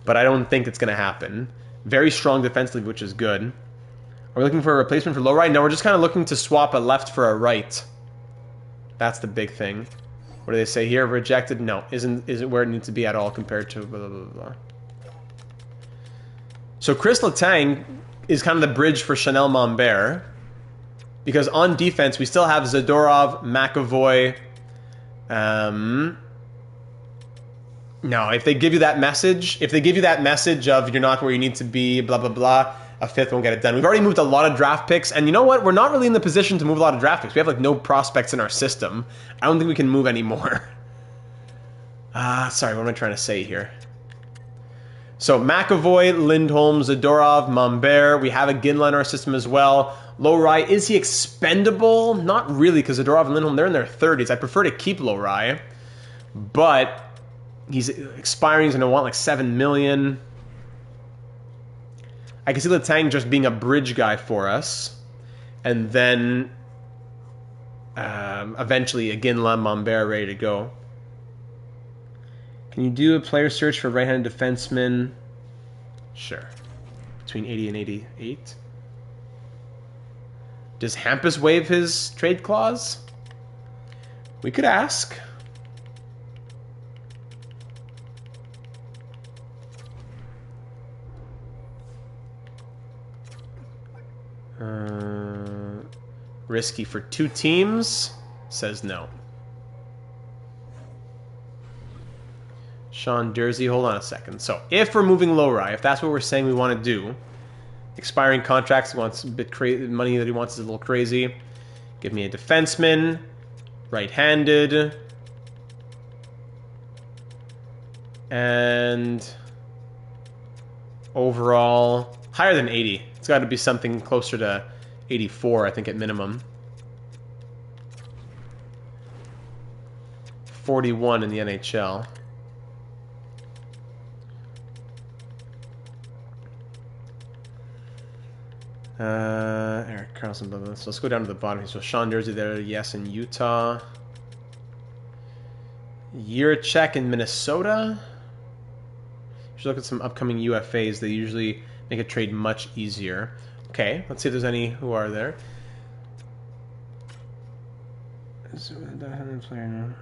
But I don't think it's going to happen. Very strong defensively, which is good. Are we looking for a replacement for Lowry? No, we're just kind of looking to swap a left for a right. That's the big thing. What do they say here? Rejected? No, isn't where it needs to be at all compared to blah, blah, blah, blah. So Chris Letang is kind of the bridge for Chanel Mombert. Because on defense, we still have Zadorov, McAvoy. No, if they give you that message, of you're not where you need to be, blah, blah, blah, a 5th won't get it done. We've already moved a lot of draft picks, and you know what? We're not really in the position to move a lot of draft picks. We have like no prospects in our system. I don't think we can move anymore. Sorry, what am I trying to say here? So McAvoy, Lindholm, Zadorov, Mombert. We have a Ginla in our system as well. Lowry, is he expendable? Not really, because Zadorov and Lindholm, they're in their 30s. I prefer to keep Lowry, but he's expiring. He's going to want like $7 million. I can see Letang just being a bridge guy for us. And then eventually a Ginla, Mombert ready to go. Can you do a player search for right-handed defenseman? Sure. Between 80 and 88. Does Hampus waive his trade clause? We could ask. Risky for 2 teams? Says no. Sean Dursey, hold on a second. So if we're moving Lowry, if that's what we're saying we want to do, expiring contracts, he wants a bit crazy, money that he wants is a little crazy. Give me a defenseman, right-handed, and overall higher than 80. It's got to be something closer to 84, I think, at minimum. 41 in the NHL. Eric Carlson, blah, blah, blah. So let's go down to the bottom here. So Sean Dursey there, yes, in Utah. Yurchek in Minnesota. You should look at some upcoming UFAs. They usually make a trade much easier. Okay, let's see if there's any who are there. Is that player now?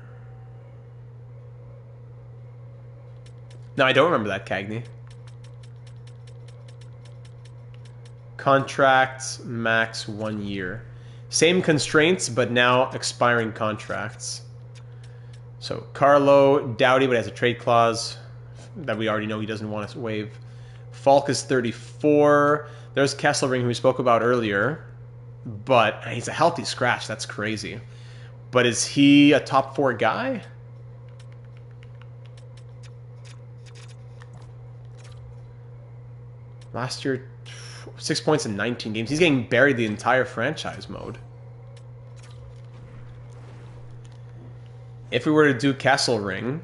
No, I don't remember that, Cagney. Contracts max 1 year. Same constraints, but now expiring contracts. So Carlo, Doughty, but has a trade clause that we already know he doesn't want to waive. Falk is 34. There's Kesselring, who we spoke about earlier, but he's a healthy scratch. That's crazy. But is he a top 4 guy? Last year, 6 points in 19 games. He's getting buried the entire franchise mode. If we were to do Kesselring,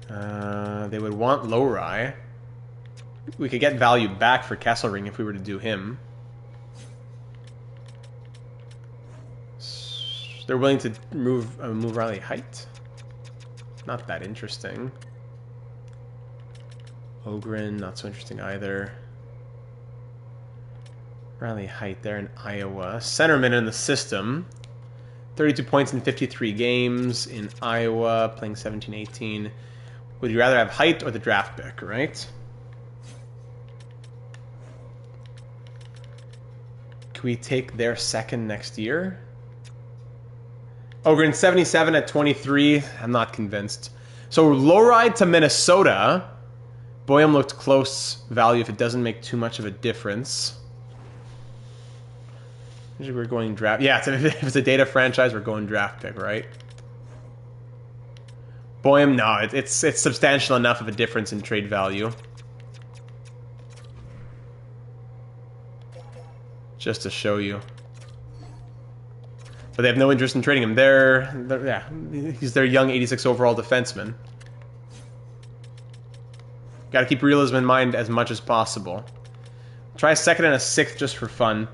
they would want Lowry. We could get value back for Kesselring if we were to do him. They're willing to move Riley Height. Not that interesting. Ogren, not so interesting either. Riley Height there in Iowa. Centerman in the system. 32 points in 53 games in Iowa, playing 17-18. Would you rather have Height or the draft pick, right? Can we take their second next year? Ogren 77 at 23. I'm not convinced. So low ride to Minnesota. Boyum looked close value if it doesn't make too much of a difference. Usually we're going draft. Yeah, if it's a data franchise, we're going draft pick, right? Boyum, no, it's substantial enough of a difference in trade value. Just to show you. But they have no interest in trading him. Yeah, he's their young 86 overall defenseman. Got to keep realism in mind as much as possible. Try a second and a sixth just for fun.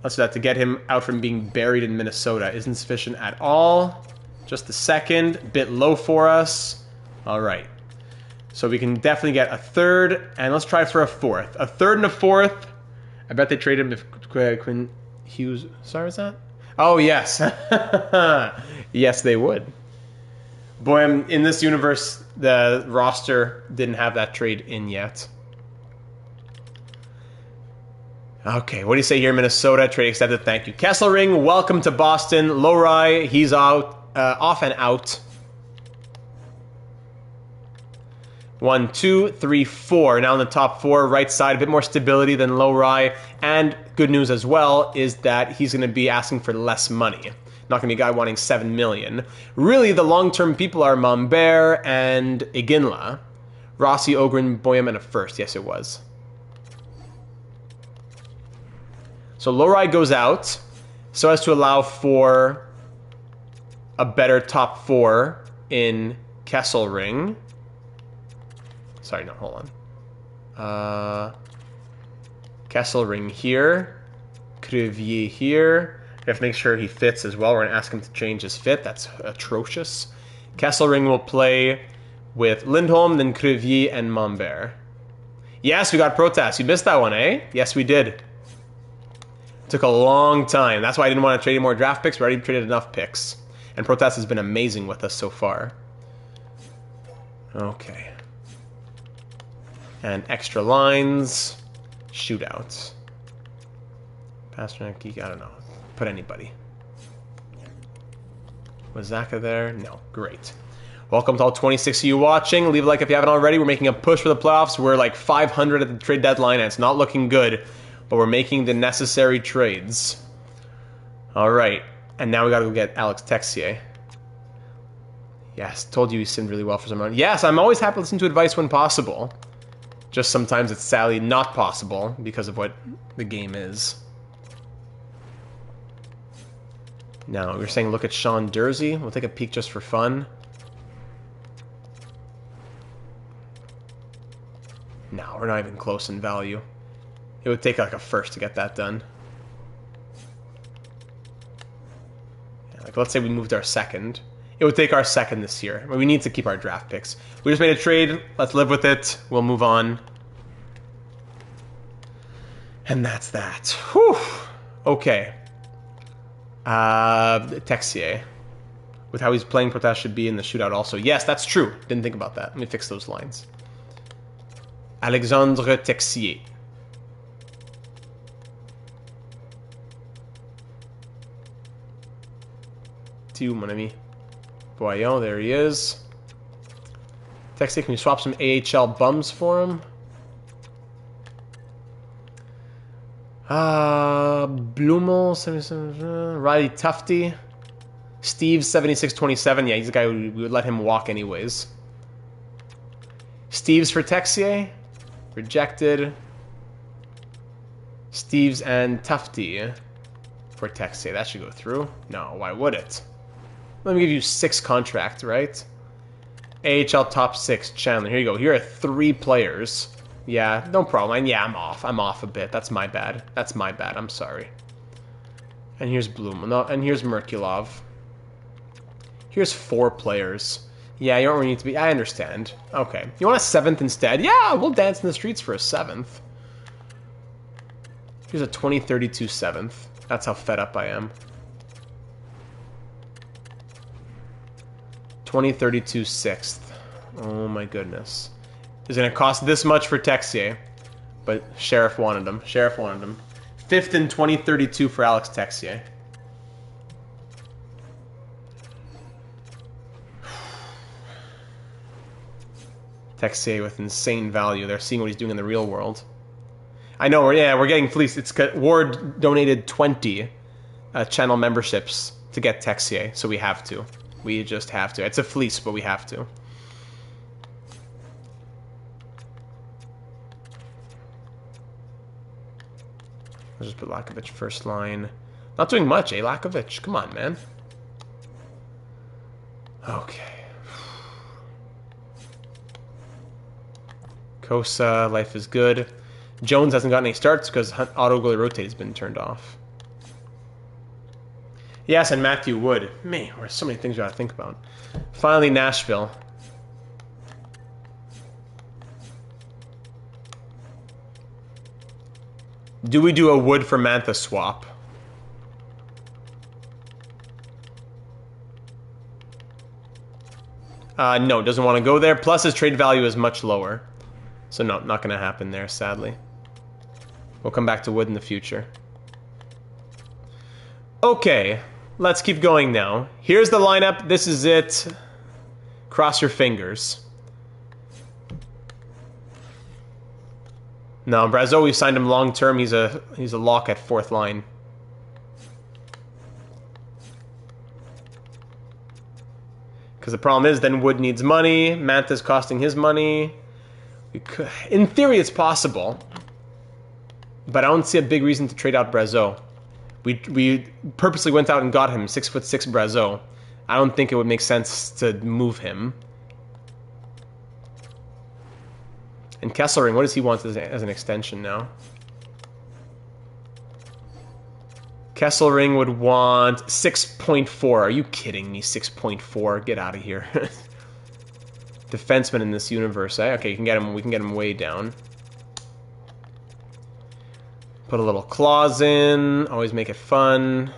Let's do that to get him out from being buried in Minnesota. Isn't sufficient at all. Just the second. Bit low for us. All right. So we can definitely get a third. And let's try for a fourth. A third and a fourth. I bet they traded him if Quinn Hughes... Sorry, was that? Oh, yes. Yes, they would. Boy, in this universe, the roster didn't have that trade in yet. Okay, what do you say here, Minnesota? Trade accepted, thank you. Kesselring, welcome to Boston. Lowry, he's out, off and out. 1, 2, 3, 4. Now in the top 4, right side, a bit more stability than Lowry. And good news as well is that he's going to be asking for less money. Not going to be a guy wanting $7 million. Really, the long-term people are Mambert and Iginla. Rossi, Ogren, Boyum, and a first. Yes, it was. So Lowry goes out so as to allow for a better top 4 in Kesselring. Sorry, no, hold on. Kesselring here. Crevier here. We have to make sure he fits as well. We're going to ask him to change his fit. That's atrocious. Kesselring will play with Lindholm, then Crevier, and Mambert. Yes, we got Protas. You missed that one, eh? Yes, we did. Took a long time. That's why I didn't want to trade any more draft picks. We already traded enough picks. And Protas has been amazing with us so far. Okay. And extra lines. Shootouts. Pasternak, I don't know. Put anybody. Was Zaka there? No. Great. Welcome to all 26 of you watching. Leave a like if you haven't already. We're making a push for the playoffs. We're like 500 at the trade deadline, and it's not looking good. But we're making the necessary trades. All right. And now we got to go get Alex Texier. Yes, told you he simmed really well for some round. Yes, I'm always happy to listen to advice when possible. Just sometimes it's sadly not possible because of what the game is. Now, we're saying look at Sean Dursey. We'll take a peek just for fun. No, we're not even close in value. It would take like a first to get that done. Yeah, like let's say we moved our second. It would take our second this year. But we need to keep our draft picks. We just made a trade. Let's live with it. We'll move on. And that's that. Whew. Okay. Texier. With how he's playing, Protas should be in the shootout also. Yes, that's true. Didn't think about that. Let me fix those lines. Alexandre Texier. To mon ami. Voyons, there he is. Texier, can you swap some AHL bums for him? Blumel, 77, Riley Tufty. Steve, 76-27. Yeah, he's the guy who we would let him walk anyways. Steve's for Texier. Rejected. Steve's and Tufty for Texier. That should go through. No, why would it? Let me give you 6 contract, right? AHL top 6, Chandler. Here you go. Here are 3 players. Yeah, no problem. And yeah, I'm off. I'm off a bit. That's my bad. That's my bad. I'm sorry. And here's Bloom. No, and here's Merkulov. Here's 4 players. Yeah, you don't really need to be... I understand. Okay. You want a 7th instead? Yeah, we'll dance in the streets for a 7th. Here's a 2032 7th. That's how fed up I am. 2032 6th. Oh my goodness. It's going to cost this much for Texier. But Sheriff wanted him. Sheriff wanted him. 5th in 2032 for Alex Texier. Texier with insane value. They're seeing what he's doing in the real world. I know, we're getting fleeced. It's Ward donated 20 channel memberships to get Texier, so we have to. We just have to. It's a fleece, but we have to. I'll just put Lakovic first line. Not doing much, eh, Lakovic? Come on, man. Okay. Kosa, life is good. Jones hasn't gotten any starts because auto goalie rotate has been turned off. Yes, and Matthew Wood. Man, there's so many things you gotta think about. Finally, Nashville. Do we do a Wood for Mantha swap? No, doesn't want to go there. Plus, his trade value is much lower. So no, not going to happen there, sadly. We'll come back to Wood in the future. Okay, let's keep going now. Here's the lineup. This is it. Cross your fingers. No, Brazeau, we signed him long term. He's a lock at 4th line. Because the problem is, then Wood needs money. Mantha's costing his money. In theory, it's possible, but I don't see a big reason to trade out Brazeau. We purposely went out and got him, 6'6" Brazeau. I don't think it would make sense to move him. And Kesselring, what does he want as an extension now? Kesselring would want 6.4. Are you kidding me? 6.4. Get out of here. Defenseman in this universe, eh? Okay, you can get him. We can get him way down. Put a little clause in. Always make it fun.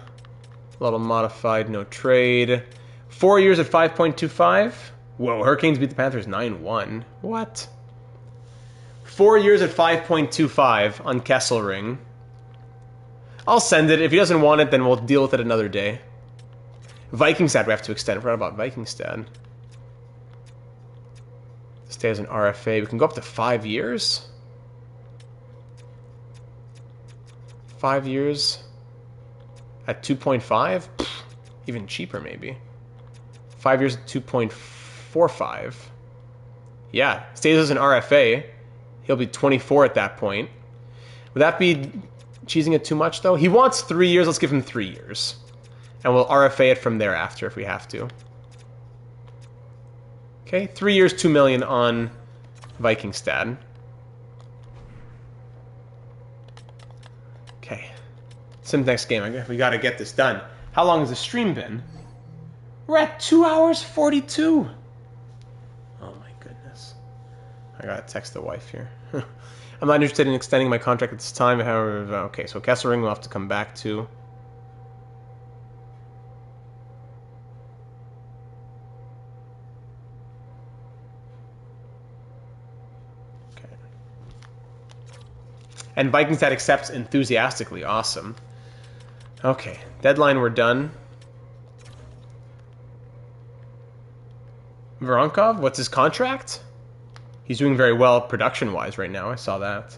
A little modified, no trade. 4 years at 5.25. Whoa, Hurricanes beat the Panthers 9-1. What? 4 years at 5.25 on Kesselring. I'll send it. If he doesn't want it, then we'll deal with it another day. Vikingstad we have to extend. I forgot about Vikingstad. Stay as an RFA. We can go up to 5 years. 5 years at 2.5? Even cheaper, maybe. 5 years at 2.45. Yeah, stays as an RFA. He'll be 24 at that point. Would that be cheesing it too much, though? He wants 3 years. Let's give him 3 years. And we'll RFA it from thereafter if we have to. Okay, 3 years, $2 million on Vikingstad. Okay. Sim next game. We got to get this done. How long has the stream been? We're at 2 hours 42. Oh my goodness. I gotta text the wife here. I'm not interested in extending my contract at this time. However, okay, so Kesselring will have to come back to. And Vikings that accepts enthusiastically. Awesome. Okay, deadline, we're done. Voronkov, what's his contract? He's doing very well production-wise right now. I saw that.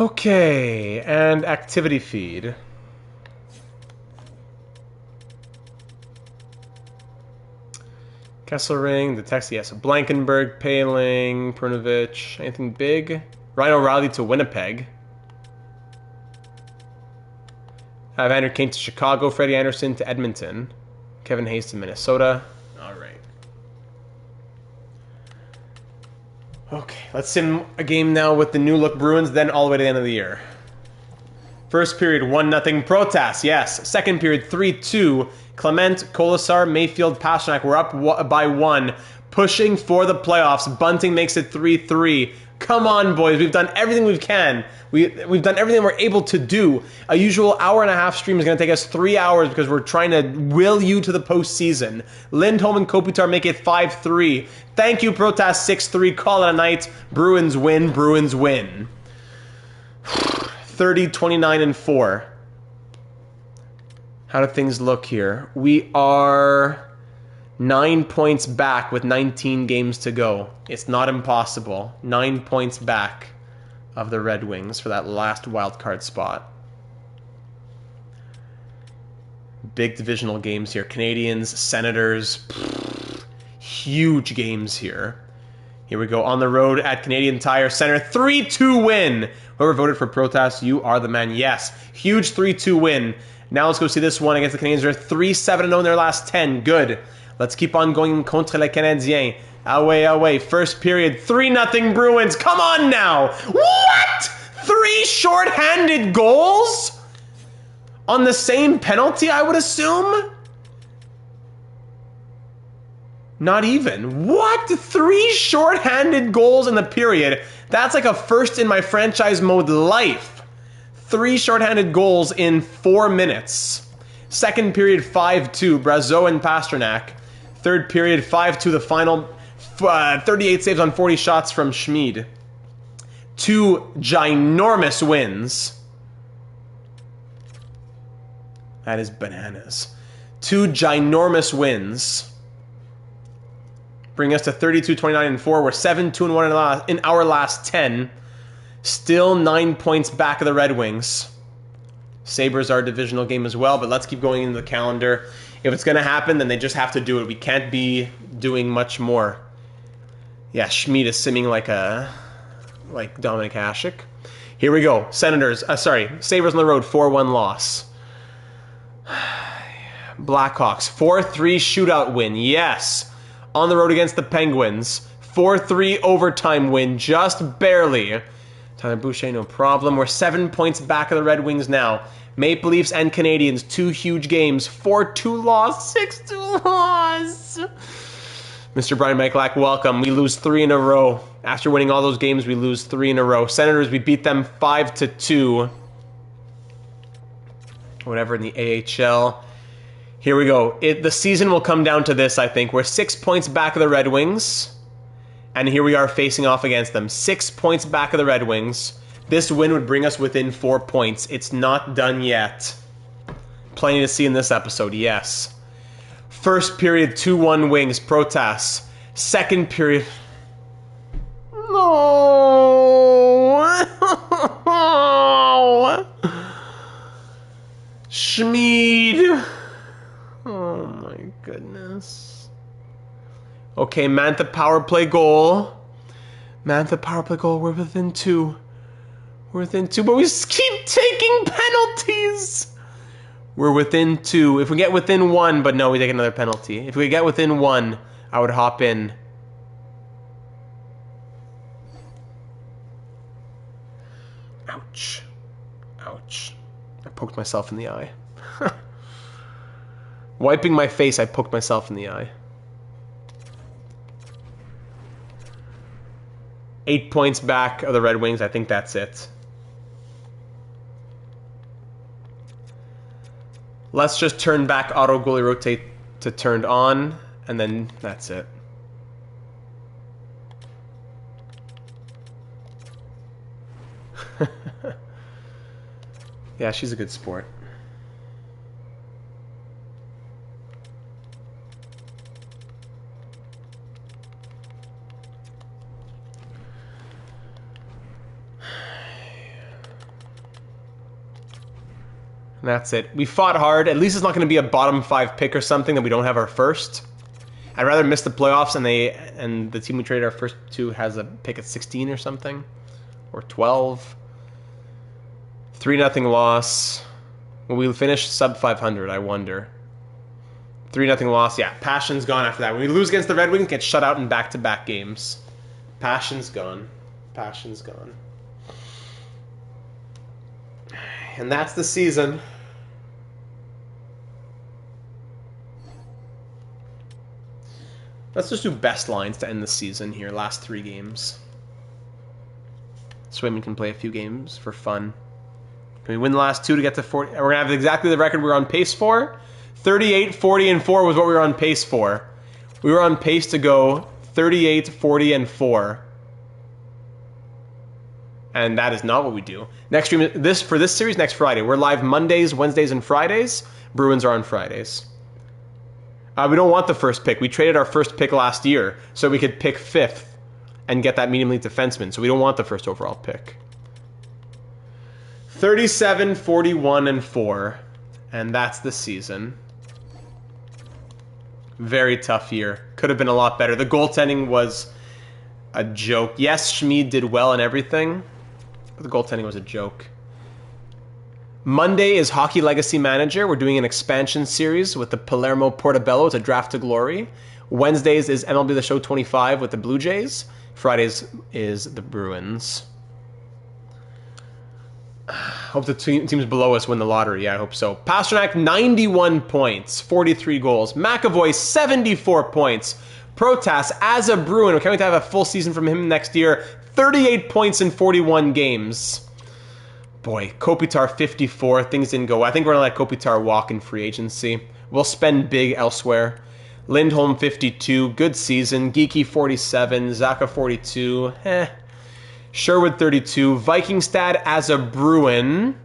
Okay, and activity feed. Kesselring, the text, yes. Blankenberg, Paling, Prunovich. Anything big? Ryan O'Reilly to Winnipeg. Evander Kane to Chicago. Freddie Anderson to Edmonton. Kevin Hayes to Minnesota. All right. Okay, let's sim a game now with the new look Bruins, then all the way to the end of the year. First period, 1-0 Protas, yes. Second period, 3-2. Clement, Kolasar, Mayfield, Pasternak were up by 1, pushing for the playoffs. Bunting makes it 3-3. Come on, boys. We've done everything we can. We've done everything we're able to do. A usual hour-and-a-half stream is going to take us 3 hours because we're trying to will you to the postseason. Lindholm and Kopitar make it 5-3. Thank you, Protas, 6-3. Call it a night. Bruins win. Bruins win. 30, 29, and 4. How do things look here? We are 9 points back with 19 games to go. It's not impossible. 9 points back of the Red Wings for that last wildcard spot. Big divisional games here. Canadiens, Senators. Huge games here. Here we go on the road at Canadian Tire Center. 3-2 win. Whoever voted for Protas, you are the man. Yes. Huge 3-2 win. Now let's go see this one against the Canadiens. They're 3-7-0 in their last 10. Good. Let's keep on going contre les Canadiens. Away, away. First period, 3-0 Bruins. Come on now. What? 3 shorthanded goals? On the same penalty, I would assume? Not even. What? 3 shorthanded goals in the period. That's like a first in my franchise mode life. 3 shorthanded goals in 4 minutes. Second period, 5-2. Brazeau and Pasternak. Third period, 5-2. The final 38 saves on 40 shots from Schmid. 2 ginormous wins. That is bananas. 2 ginormous wins. Bring us to 32, 29, and 4. We're 7-2-1 in our last 10. Still 9 points back of the Red Wings. Sabres are a divisional game as well, but let's keep going into the calendar. If it's going to happen, then they just have to do it. We can't be doing much more. Yeah, Schmid is simming like Dominic Hasek. Here we go. Sabres on the road, 4-1 loss. Blackhawks, 4-3 shootout win. Yes. On the road against the Penguins, 4-3 overtime win, just barely. Tyler Boucher, no problem. We're 7 points back of the Red Wings now. Maple Leafs and Canadiens, 2 huge games. 4-2 loss, 6-2 loss. Mr. Brian Michalak, welcome. We lose 3 in a row. After winning all those games, we lose 3 in a row. Senators, we beat them 5-2. Whatever in the AHL. Here we go. The season will come down to this, I think. We're 6 points back of the Red Wings. And here we are facing off against them. 6 points back of the Red Wings. This win would bring us within 4 points. It's not done yet. Plenty to see in this episode, yes. First period, 2-1 Wings, Protas. Second period... No! Schmid! Oh my goodness. Okay, Mantha power play goal. Mantha power play goal. We're within 2. We're within 2, but we keep taking penalties. We're within 2. If we get within 1, but no, we take another penalty. If we get within 1, I would hop in. Ouch. Ouch. I poked myself in the eye. Wiping my face, I poked myself in the eye. 8 points back of the Red Wings. I think that's it. Let's just turn back auto goalie rotate to turned on. And then that's it. Yeah, she's a good sport. And that's it. We fought hard. At least it's not going to be a bottom 5 pick or something that we don't have our first. I'd rather miss the playoffs and the team we traded our first to has a pick at 16 or something. Or 12. 3-0 loss. Will we finish sub 500, I wonder. 3-0 loss. Yeah, passion's gone after that. When we lose against the Red Wings, get shut out in back-to-back games. Passion's gone. Passion's gone. And that's the season. Let's just do best lines to end the season here. Last 3 games. Swayman can play a few games for fun. Can we win the last 2 to get to 40? We're going to have exactly the record we were on pace for. 38, 40, and 4 was what we were on pace for. We were on pace to go 38, 40, and 4. And that is not what we do. Next stream, for this series, next Friday. We're live Mondays, Wednesdays, and Fridays. Bruins are on Fridays. We don't want the first pick. We traded our first pick last year so we could pick 5th and get that medium elite defenseman. So we don't want the first overall pick. 37, 41, and 4. And that's the season. Very tough year. Could have been a lot better. The goaltending was a joke. Yes, Schmid did well and everything, but the goaltending was a joke. Monday is Hockey Legacy Manager. We're doing an expansion series with the Palermo Portobello. It's a draft to glory. Wednesdays is MLB The Show 25 with the Blue Jays. Fridays is the Bruins. Hope the teams below us win the lottery. Yeah, I hope so. Pasternak, 91 points, 43 goals. McAvoy, 74 points. Protas, as a Bruin, we can't wait to have a full season from him next year. 38 points in 41 games. Boy, Kopitar 54. Things didn't go well. I think we're going to let Kopitar walk in free agency. We'll spend big elsewhere. Lindholm 52. Good season. Geeky 47. Zaka 42. Sherwood 32. Vikingstad as a Bruin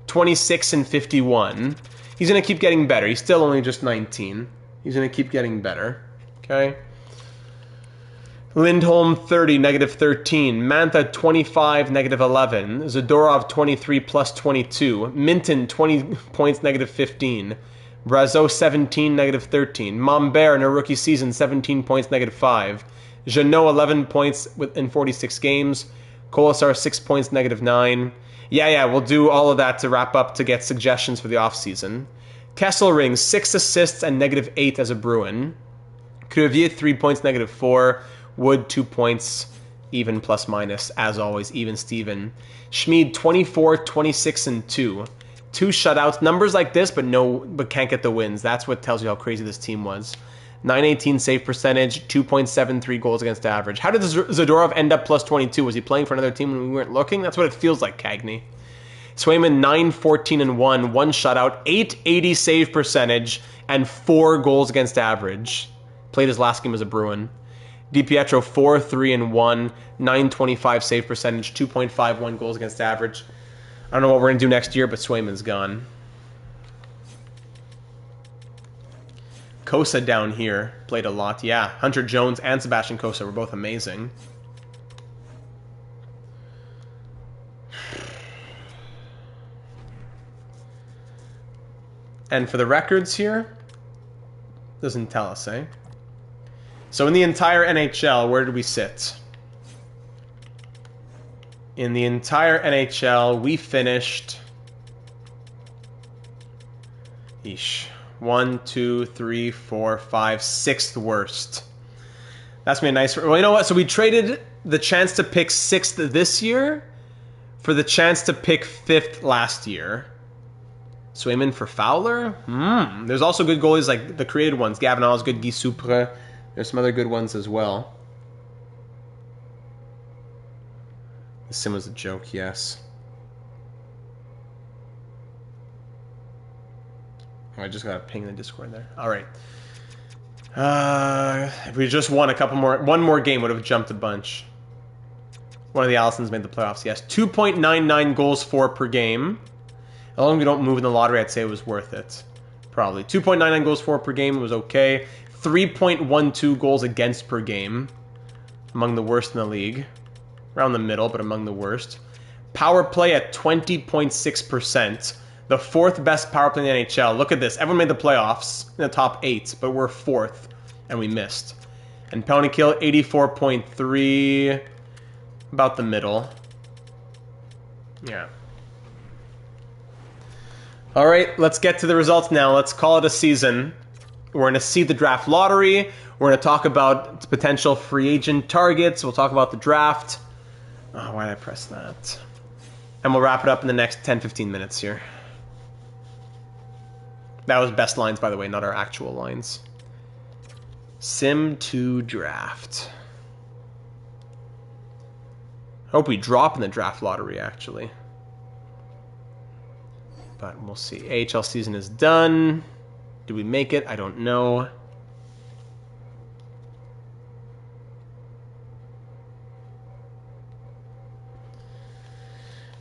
26 and 51. He's going to keep getting better. He's still only just 19. He's going to keep getting better. Okay. Lindholm 30, negative 13. Mantha 25, negative 11. Zadorov 23, plus 22. Minton 20 points, negative 15. Brazeau 17, negative 13. Mombert in a rookie season 17 points, negative 5. Jeannot 11 points in 46 games. Kolasar 6 points, negative 9. Yeah, we'll do all of that to wrap up to get suggestions for the offseason. Kesselring 6 assists and negative 8 as a Bruin. Crevier 3 points, negative 4. Wood 2 points, even plus minus, as always, even Steven. Schmid 24, 26, and 2. 2 shutouts, numbers like this, but can't get the wins. That's what tells you how crazy this team was. 918 save percentage, 2.73 goals against average. How did Zadorov end up plus 22? Was he playing for another team when we weren't looking? That's what it feels like, Cagney. Swayman 9, 14, and 1, 1 shutout, 880 save percentage, and 4 goals against average. Played his last game as a Bruin. DiPietro 4, 3, and 1, 925 save percentage, 2.51 goals against average. I don't know what we're going to do next year, but Swayman's gone. Kosa down here played a lot. Yeah, Hunter Jones and Sebastian Kosa were both amazing. And for the records here, doesn't tell us, eh? So in the entire NHL, where did we sit? In the entire NHL, we finished... 1, 2, 3, 4, 5, 6th worst. That's gonna be a nice... Well, you know what? So we traded the chance to pick 6th this year for the chance to pick 5th last year. Swayman for Fowler? There's also good goalies like the created ones. Gavin Osgood, Guy Supre. There's some other good ones as well. The sim was a joke, yes. Oh, I just got a ping in the Discord there. All right. If we just won one more game would have jumped a bunch. One of the Allisons made the playoffs, yes. 2.99 goals for per game. As long as we don't move in the lottery, I'd say it was worth it. Probably. 2.99 goals for per game was okay. 3.12 goals against per game. Among the worst in the league. Around the middle, but among the worst. Power play at 20.6%. The fourth best power play in the NHL. Look at this. Everyone made the playoffs in the top 8, but we're fourth, and we missed. And penalty kill, 84.3. About the middle. Yeah. All right, let's get to the results now. Let's call it a season. We're going to see the draft lottery. We're going to talk about potential free agent targets. We'll talk about the draft. Oh, why did I press that? And we'll wrap it up in the next 10-15 minutes here. That was best lines, by the way, not our actual lines. Sim to draft. Hope we drop in the draft lottery, actually. But we'll see. AHL season is done. Did we make it? I don't know.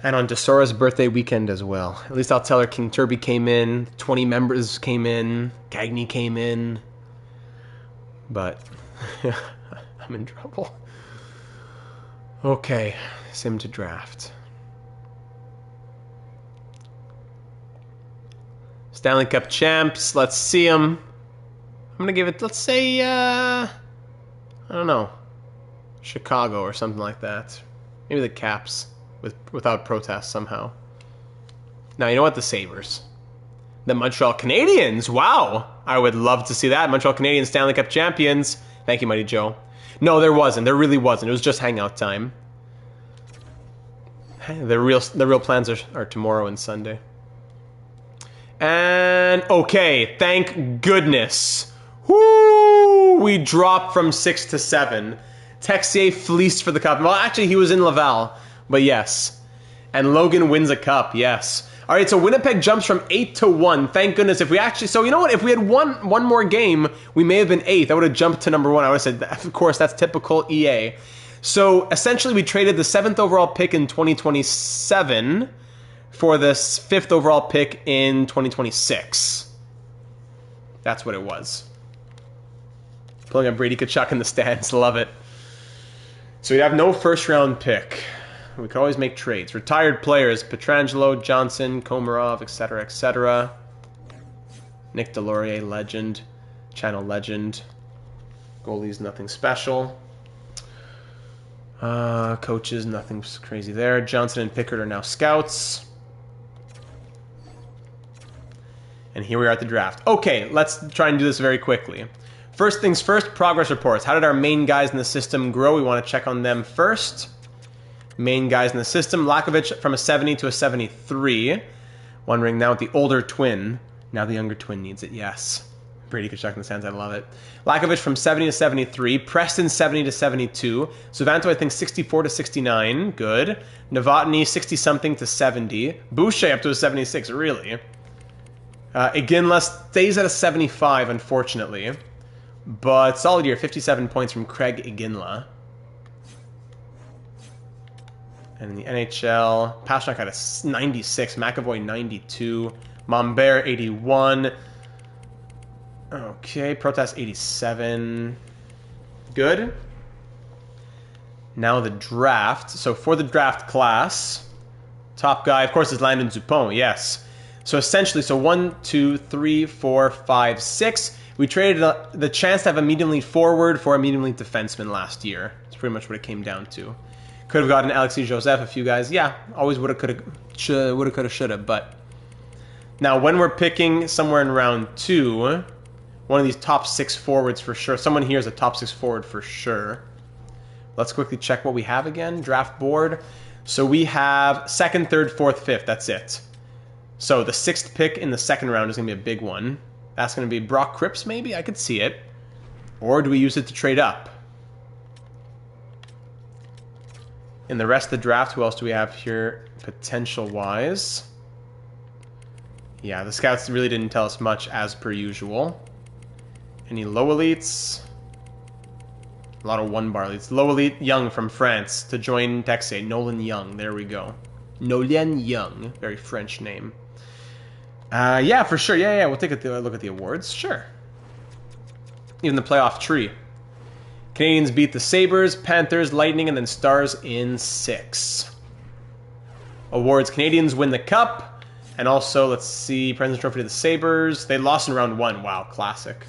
And on Desora's birthday weekend as well. At least I'll tell her King Turby came in, 20 members came in, Cagney came in. But I'm in trouble. Okay, sim to draft. Stanley Cup champs, let's see them. I'm going to give it, let's say, I don't know, Chicago or something like that. Maybe the Caps. Without protest somehow. Now, you know what? The Sabres. The Montreal Canadiens. Wow. I would love to see that. Montreal Canadiens Stanley Cup champions. Thank you, Mighty Joe. No, there wasn't. There really wasn't. It was just hangout time. The real plans are tomorrow and Sunday. And, okay. Thank goodness. Woo! We dropped from 6 to 7. Texier fleeced for the cup. Well, actually, he was in Laval. But yes. And Logan wins a cup, yes. All right, so Winnipeg jumps from 8 to 1. Thank goodness. If we actually... So, you know what? If we had one more game, we may have been 8th. I would have jumped to number 1. I would have said, of course, that's typical EA. So, essentially, we traded the 7th overall pick in 2027 for the 5th overall pick in 2026. That's what it was. Pulling up Brady Tkachuk in the stands. Love it. So, we have no first-round pick. We could always make trades. Retired players, Pietrangelo, Johnson, Komarov, etc., etc. Nick Delorier, legend. Channel legend. Goalies, nothing special. Coaches, nothing crazy there. Johnson and Pickard are now scouts. And here we are at the draft. Okay, let's try and do this very quickly. First things first, progress reports. How did our main guys in the system grow? We want to check on them first. Main guys in the system. Lakovic from a 70 to a 73. Wondering now with the older twin. Now the younger twin needs it, yes. Brady Tkachuk in the stands, I love it. Lakovic from 70 to 73. Preston 70 to 72. Suvanto, I think, 64 to 69. Good. Novotny 60-something to 70. Boucher up to a 76, really. Iginla stays at a 75, unfortunately. But solid year, 57 points from Craig Iginla. And in the NHL, Pastrnak had a 96, McAvoy 92, Mombert 81. Okay, Protest 87. Good. Now the draft. So for the draft class, top guy, of course, is Landon Dupont, yes. So essentially, 1, 2, 3, 4, 5, 6. We traded the chance to have a medium lead forward for a medium lead defenseman last year. That's pretty much what it came down to. Could have gotten Alexis Joseph, a few guys. Yeah, always woulda, coulda, shoulda. But now, when we're picking somewhere in round 2, one of these top 6 forwards for sure. Someone here is a top 6 forward for sure. Let's quickly check what we have again. Draft board. So we have 2nd, 3rd, 4th, 5th. That's it. So the 6th pick in the 2nd round is going to be a big one. That's going to be Brock Cripps, maybe? I could see it. Or do we use it to trade up? In the rest of the draft, who else do we have here potential-wise? Yeah, the scouts really didn't tell us much as per usual. Any low elites? A lot of one-bar elites. Low elite Young from France to join Texas. Nolan Young. There we go. Nolan Young. Very French name. Yeah, for sure. Yeah. We'll take a look at the awards. Sure. Even the playoff tree. Canadians beat the Sabres, Panthers, Lightning, and then Stars in 6. Awards. Canadians win the Cup. And also, let's see, President's Trophy to the Sabres. They lost in round 1. Wow, classic.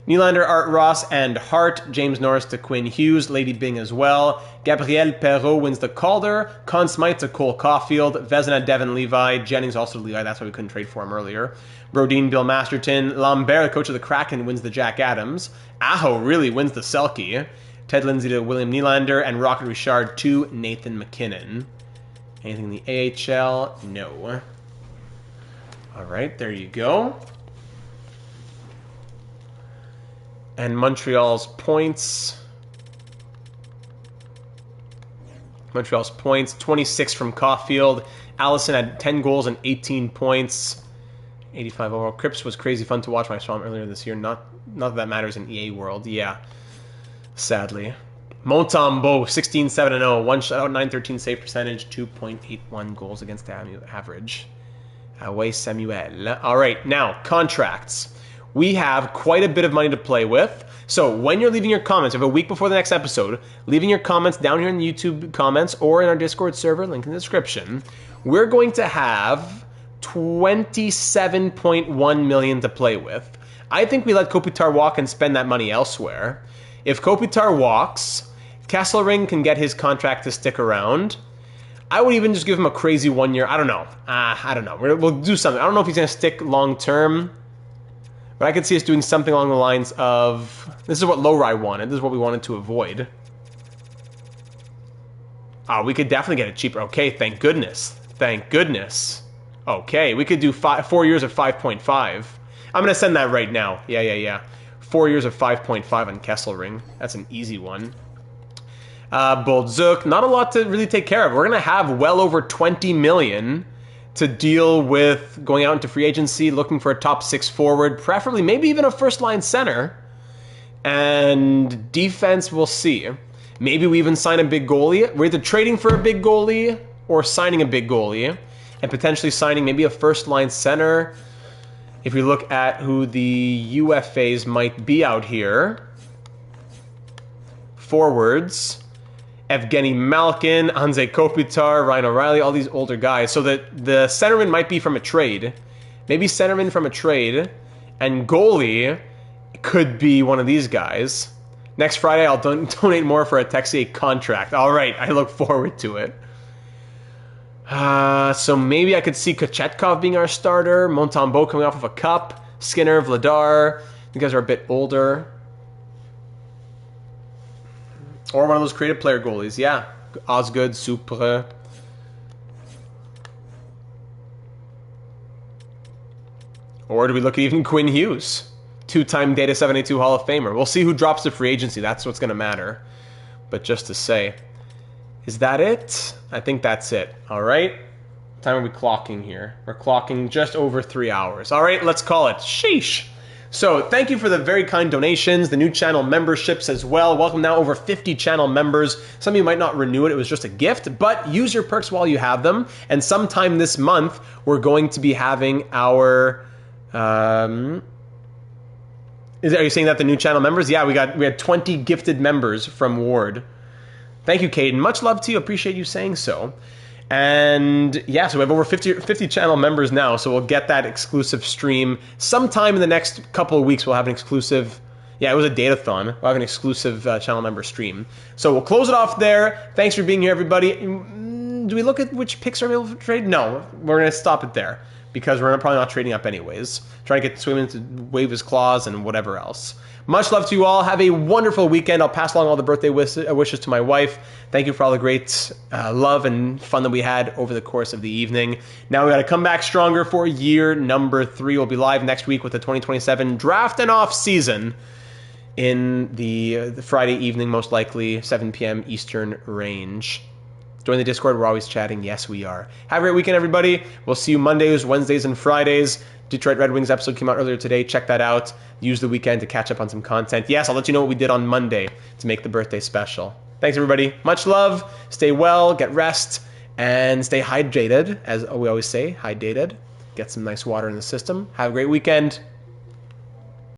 Nylander, Art Ross, and Hart. James Norris to Quinn Hughes. Lady Byng as well. Gabriel Perreault wins the Calder. Conn Smythe to Cole Caulfield. Vezina, Devin Levi. Jennings also to Levi. That's why we couldn't trade for him earlier. Brodin, Bill Masterton. Lambert, the coach of the Kraken, wins the Jack Adams. Aho really wins the Selke. Ted Lindsay to William Nylander. And Rocket Richard to Nathan McKinnon. Anything in the AHL? No. All right, there you go. And Montreal's points. Montreal's points, 26 from Caulfield. Allison had 10 goals and 18 points. 85 overall. Cripps was crazy fun to watch when I saw him earlier this year. Not that matters in EA world. Yeah, sadly. Montembeault, 16-7-0. 1 shutout, 913 save percentage, 2.81 goals against average. Away Samuel. All right, now, contracts. We have quite a bit of money to play with. So when you're leaving your comments, if a week before the next episode, leaving your comments down here in the YouTube comments or in our Discord server, link in the description, we're going to have 27.1 million to play with. I think we let Kopitar walk and spend that money elsewhere. If Kopitar walks, Kesselring can get his contract to stick around. I would even just give him a crazy 1 year. I don't know. I don't know. We'll do something. I don't know if he's going to stick long term. But I could see us doing something along the lines of... This is what Lowry wanted. This is what we wanted to avoid. Oh, we could definitely get it cheaper. Okay, thank goodness. Thank goodness. Okay, we could do 4 years of 5.5. I'm going to send that right now. Yeah. 4 years of 5.5 on Kesselring. That's an easy one. Boldzuk, not a lot to really take care of. We're going to have well over 20 million to deal with going out into free agency, looking for a top 6 forward, preferably maybe even a first-line center. And defense, we'll see. Maybe we even sign a big goalie. We're either trading for a big goalie or signing a big goalie and potentially signing maybe a first-line center. If we look at who the UFAs might be out here, forwards, Evgeny Malkin, Anze Kopitar, Ryan O'Reilly, all these older guys. So the centerman might be from a trade. Maybe centerman from a trade. And goalie could be one of these guys. Next Friday, I'll donate more for a Texier contract. All right, I look forward to it. So maybe I could see Kochetkov being our starter. Montembeault coming off of a cup. Skinner, Vladar. You guys are a bit older. Or one of those creative player goalies, yeah. Osgood, Supre. Or do we look at even Quinn Hughes? 2-time Data 72 Hall of Famer. We'll see who drops to free agency. That's what's going to matter. But just to say. Is that it? I think that's it. All right. What time are we clocking here? We're clocking just over 3 hours. All right, let's call it. Sheesh. So thank you for the very kind donations, the new channel memberships as well. Welcome now over 50 channel members. Some of you might not renew it. It was just a gift, but use your perks while you have them. And sometime this month, we're going to be having our... are you saying that the new channel members? Yeah, we had 20 gifted members from Ward. Thank you, Caden. Much love to you. Appreciate you saying so. And yeah, so we have over 50 channel members now, so we'll get that exclusive stream. Sometime in the next couple of weeks, we'll have an exclusive... Yeah, it was a datathon. We'll have an exclusive channel member stream. So we'll close it off there. Thanks for being here, everybody. Do we look at which picks are available for trade? No, we're going to stop it there because we're probably not trading up anyways. Trying to get Swayman to waive his clause and whatever else. Much love to you all. Have a wonderful weekend. I'll pass along all the birthday wishes to my wife. Thank you for all the great love and fun that we had over the course of the evening. Now we got to come back stronger for year number 3. We'll be live next week with the 2027 draft and off season in the Friday evening, most likely 7 p.m. Eastern range. Join the Discord. We're always chatting. Yes, we are. Have a great weekend, everybody. We'll see you Mondays, Wednesdays, and Fridays. Detroit Red Wings episode came out earlier today. Check that out. Use the weekend to catch up on some content. Yes, I'll let you know what we did on Monday to make the birthday special. Thanks, everybody. Much love. Stay well, get rest, and stay hydrated. As we always say, hydrated. Get some nice water in the system. Have a great weekend.